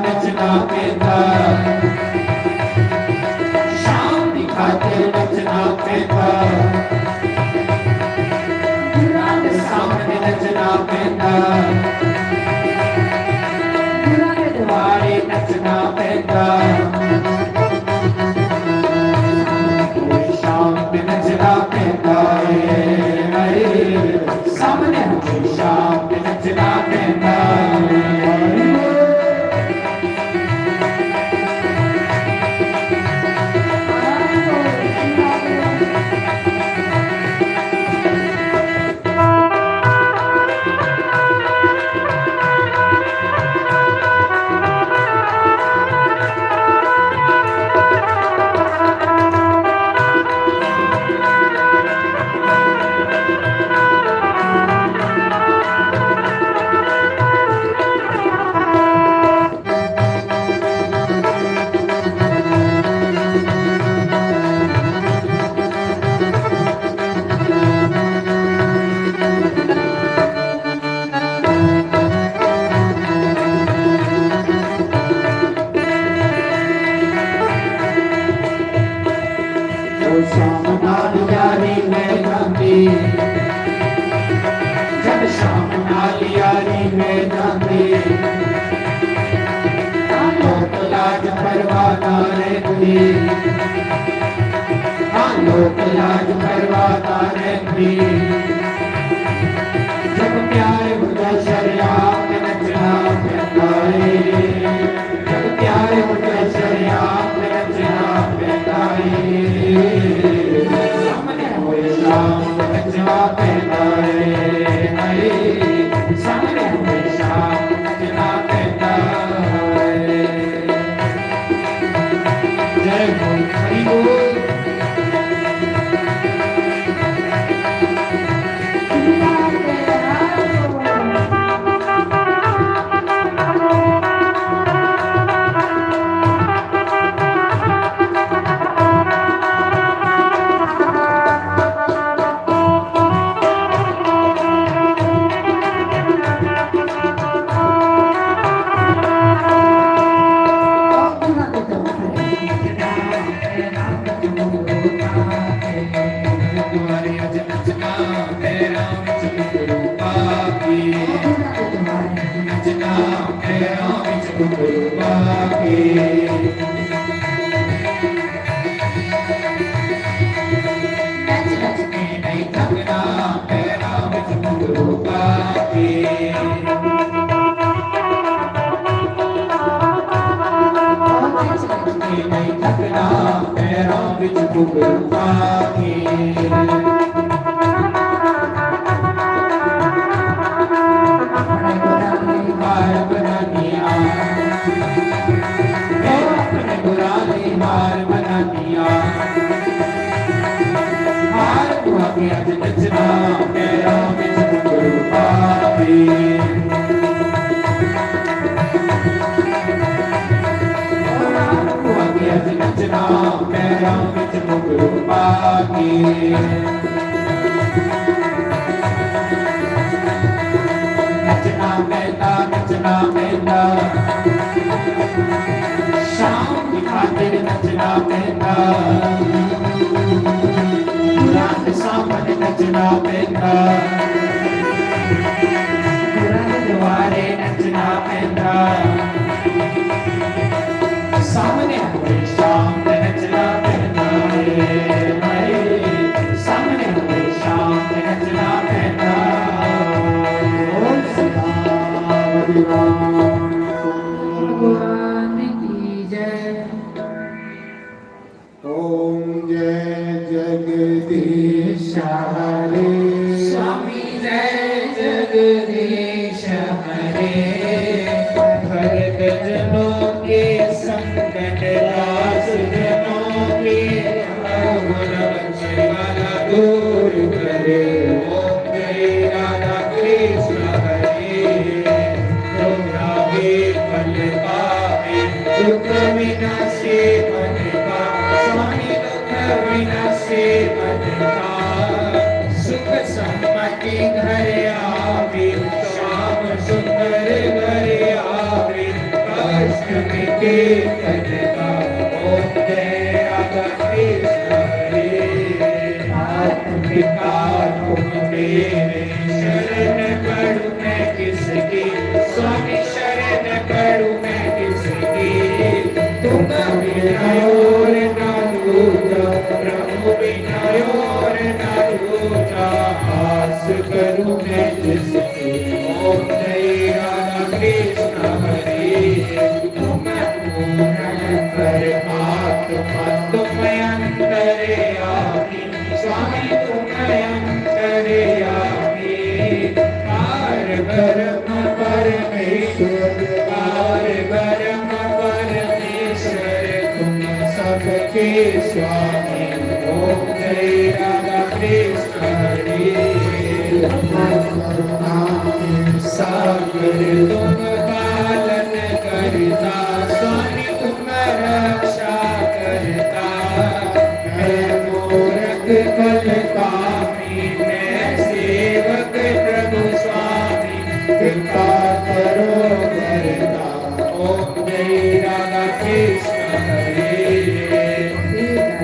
ਨੱਚਣਾ ਪੈਂਦਾ ਸ਼ਾਮ ਦੀ ਖਾਤਰ ਨੱਚਣਾ ਪੈਂਦਾ ਗੁਰਾਂ ਦੇ ਸਾਹਮਣੇ ਨੱਚਣਾ ਪੈਂਦਾ ਗੁਰਾਂ ਦੇ ਦੁਆਰੇ ਨੱਚਣਾ ਪੈਂਦਾ ਸ਼ਾਮ ਤੇ ਨੱਚਣਾ ਪੈਂਦਾ ਏ ਸਾਹਮਣੇ ਸ਼ਾਮ ਤੇ ਨੱਚਣਾ ਪੈਂਦਾ ਸ਼ਾਮ ਨਾਲ ਯਾਰੀ ਮੈਂ ਜਾਂਦੀ ਜਦ ਸ਼ਾਮ ਨਾਲ ਯਾਰੀ ਮੈਂ ਜਾਂਦੀ ਤਾਂ ਲੋਕ ਲਾਜ ਪਰਵਾਹ ਨਾ ਰਹਿੰਦੀ ਤਾਂ ਲੋਕ ਲਾਜ ਪਰਵਾਹ ਨਾ ਰਹਿੰਦੀ ਜਦ ਪਿਆਰ ਹੁੰਦਾ ਸ਼ਰਿਆਮ ਤੇ ਨੱਚਣਾ ਪੈਂਦਾ ਏ ਜਦ ਪਿਆਰ ਹੁੰਦਾ ਸ਼ਰਿਆਮ ਤੇ ਨੱਚਣਾ ਪੈਂਦਾ ਏ ਸਾਹਮਣੇ ਹੋਏ ਸ਼ਾਮ ਤੇ ਨੱਚਣਾ ਪੈਂਦਾ ਏ ਸਾਹਮਣੇ ਹੋਏ ਸ਼ਾਮ ਤੇ ਨੱਚਣਾ ਪੈਂਦਾ ਏ ਜੈ ਬੋਲ ਹਰੀ ਬੋਲ आके अज नचना पैरां विच घुंघरू पाके आके अज नचना पैरां विच घुंघरू पाके नचना पैंदा शाम की खातिर नचना पैंदा रात सामने नचना पैंदा दुआरे नचना पैंदा सामने हुए शाम ते नचना पैंदा सामने हुए शाम ते नचना पैंदा भगवान की जय। ओम जय जगदीश हरे स्वामी जय जगदीश हरे भरत जनों के संकट नाश जनों के वाला दूर करे ओम जय राधा कृष्ण हरे फल पावे दुख विनाशे मन का स्वामी दुख विनाशे मन का सुख सम्मति घर आवे श्याम सुंदर घर आवे कष्ट मिटे तन का ओम जय राधा कृष्ण हरे आत्मिकार तुम मेरे शरण पड़ू मैं किसकी स्वामी शरण पड़ू मैं किसकी तुम बिना और ना दूजा प्रभु बिना और ना दूजा आस करूं मैं जिसकी ओम जय राधा कृष्ण हरे तुम पूर्ण परमात्मा तुम अंतर्यामी स्वामी तुम अंतर्यामी पार ब्रह्म परमेश्वर पार ब्रह्म परमेश्वर तुम सबके स्वामी ओम जय राधा कृष्ण हरे सागर तुम पालन करता स्वामी तुम रक्षा करता मैं मूर्ख कल कामी मैं सेवक प्रभु स्वामी कृपा करो करता ओम जय राधा कृष्ण हरे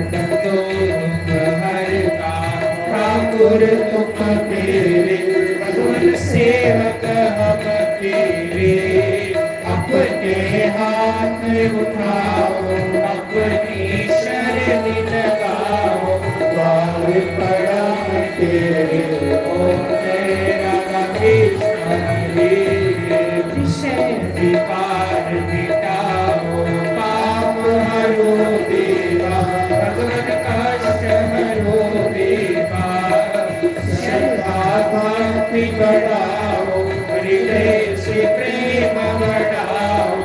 तो दुख हरता ठाकुर तुम तेरे भगवान सेवक हम तेरे अपने हाथ उठाओ अपनी शरण लगाओ द्वार पड़ा तेरे ओम जय राधा कृष्ण हरे विषय विकार मिटाओ पाप हरो देवा भगवत कष्ट हरो देवा श्रद्धा भक्ति बढ़ाओ हृदय से प्रेम बढ़ाओ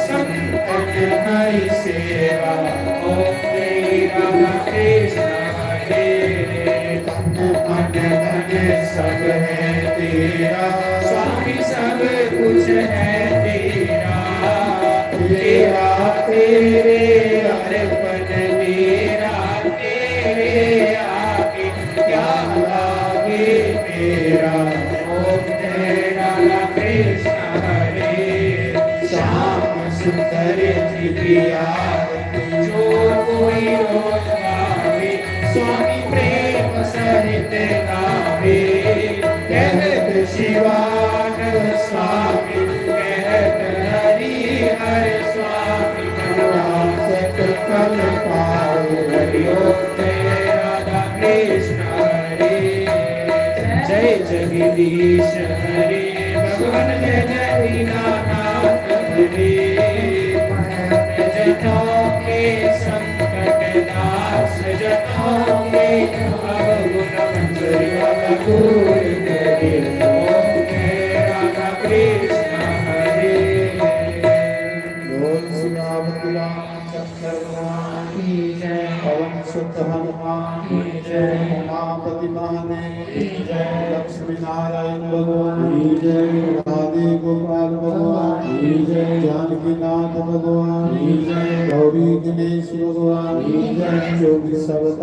संतन हरि सेवा ओम जय राधा कृष्ण हरे मन धन सब है तेरा स्वामी सब कुछ है तेरा तेरा तेरे अर्पण मेरा तेरे आगे क्या लागे मेरा ओम जय राधा कृष्ण हरे श्याम सुंदर जी की आरती जो कोई रोज गावे स्वामी प्रेम सहित गावे कहत शिवानंद स्वामी कहत हरि हर स्वामी सत कल पाए हरि ओम जय राधा कृष्ण हरे जय जगदीश हरे भगवान जय जय दीनानाथ हरे जनों के संकट नाश जनों के अवगुण मंजर दूर करे ओम जय राधा कृष्ण हरे बोल सियावती रामचंद्र भगवान की जय पवन सुत हनुमान की जय उमापति महाने लक्ष्मी नारायण भगवान राधे गोपाल भगवान जानकी नाथ भगवान गौरी गणेश भगवान जो भी सब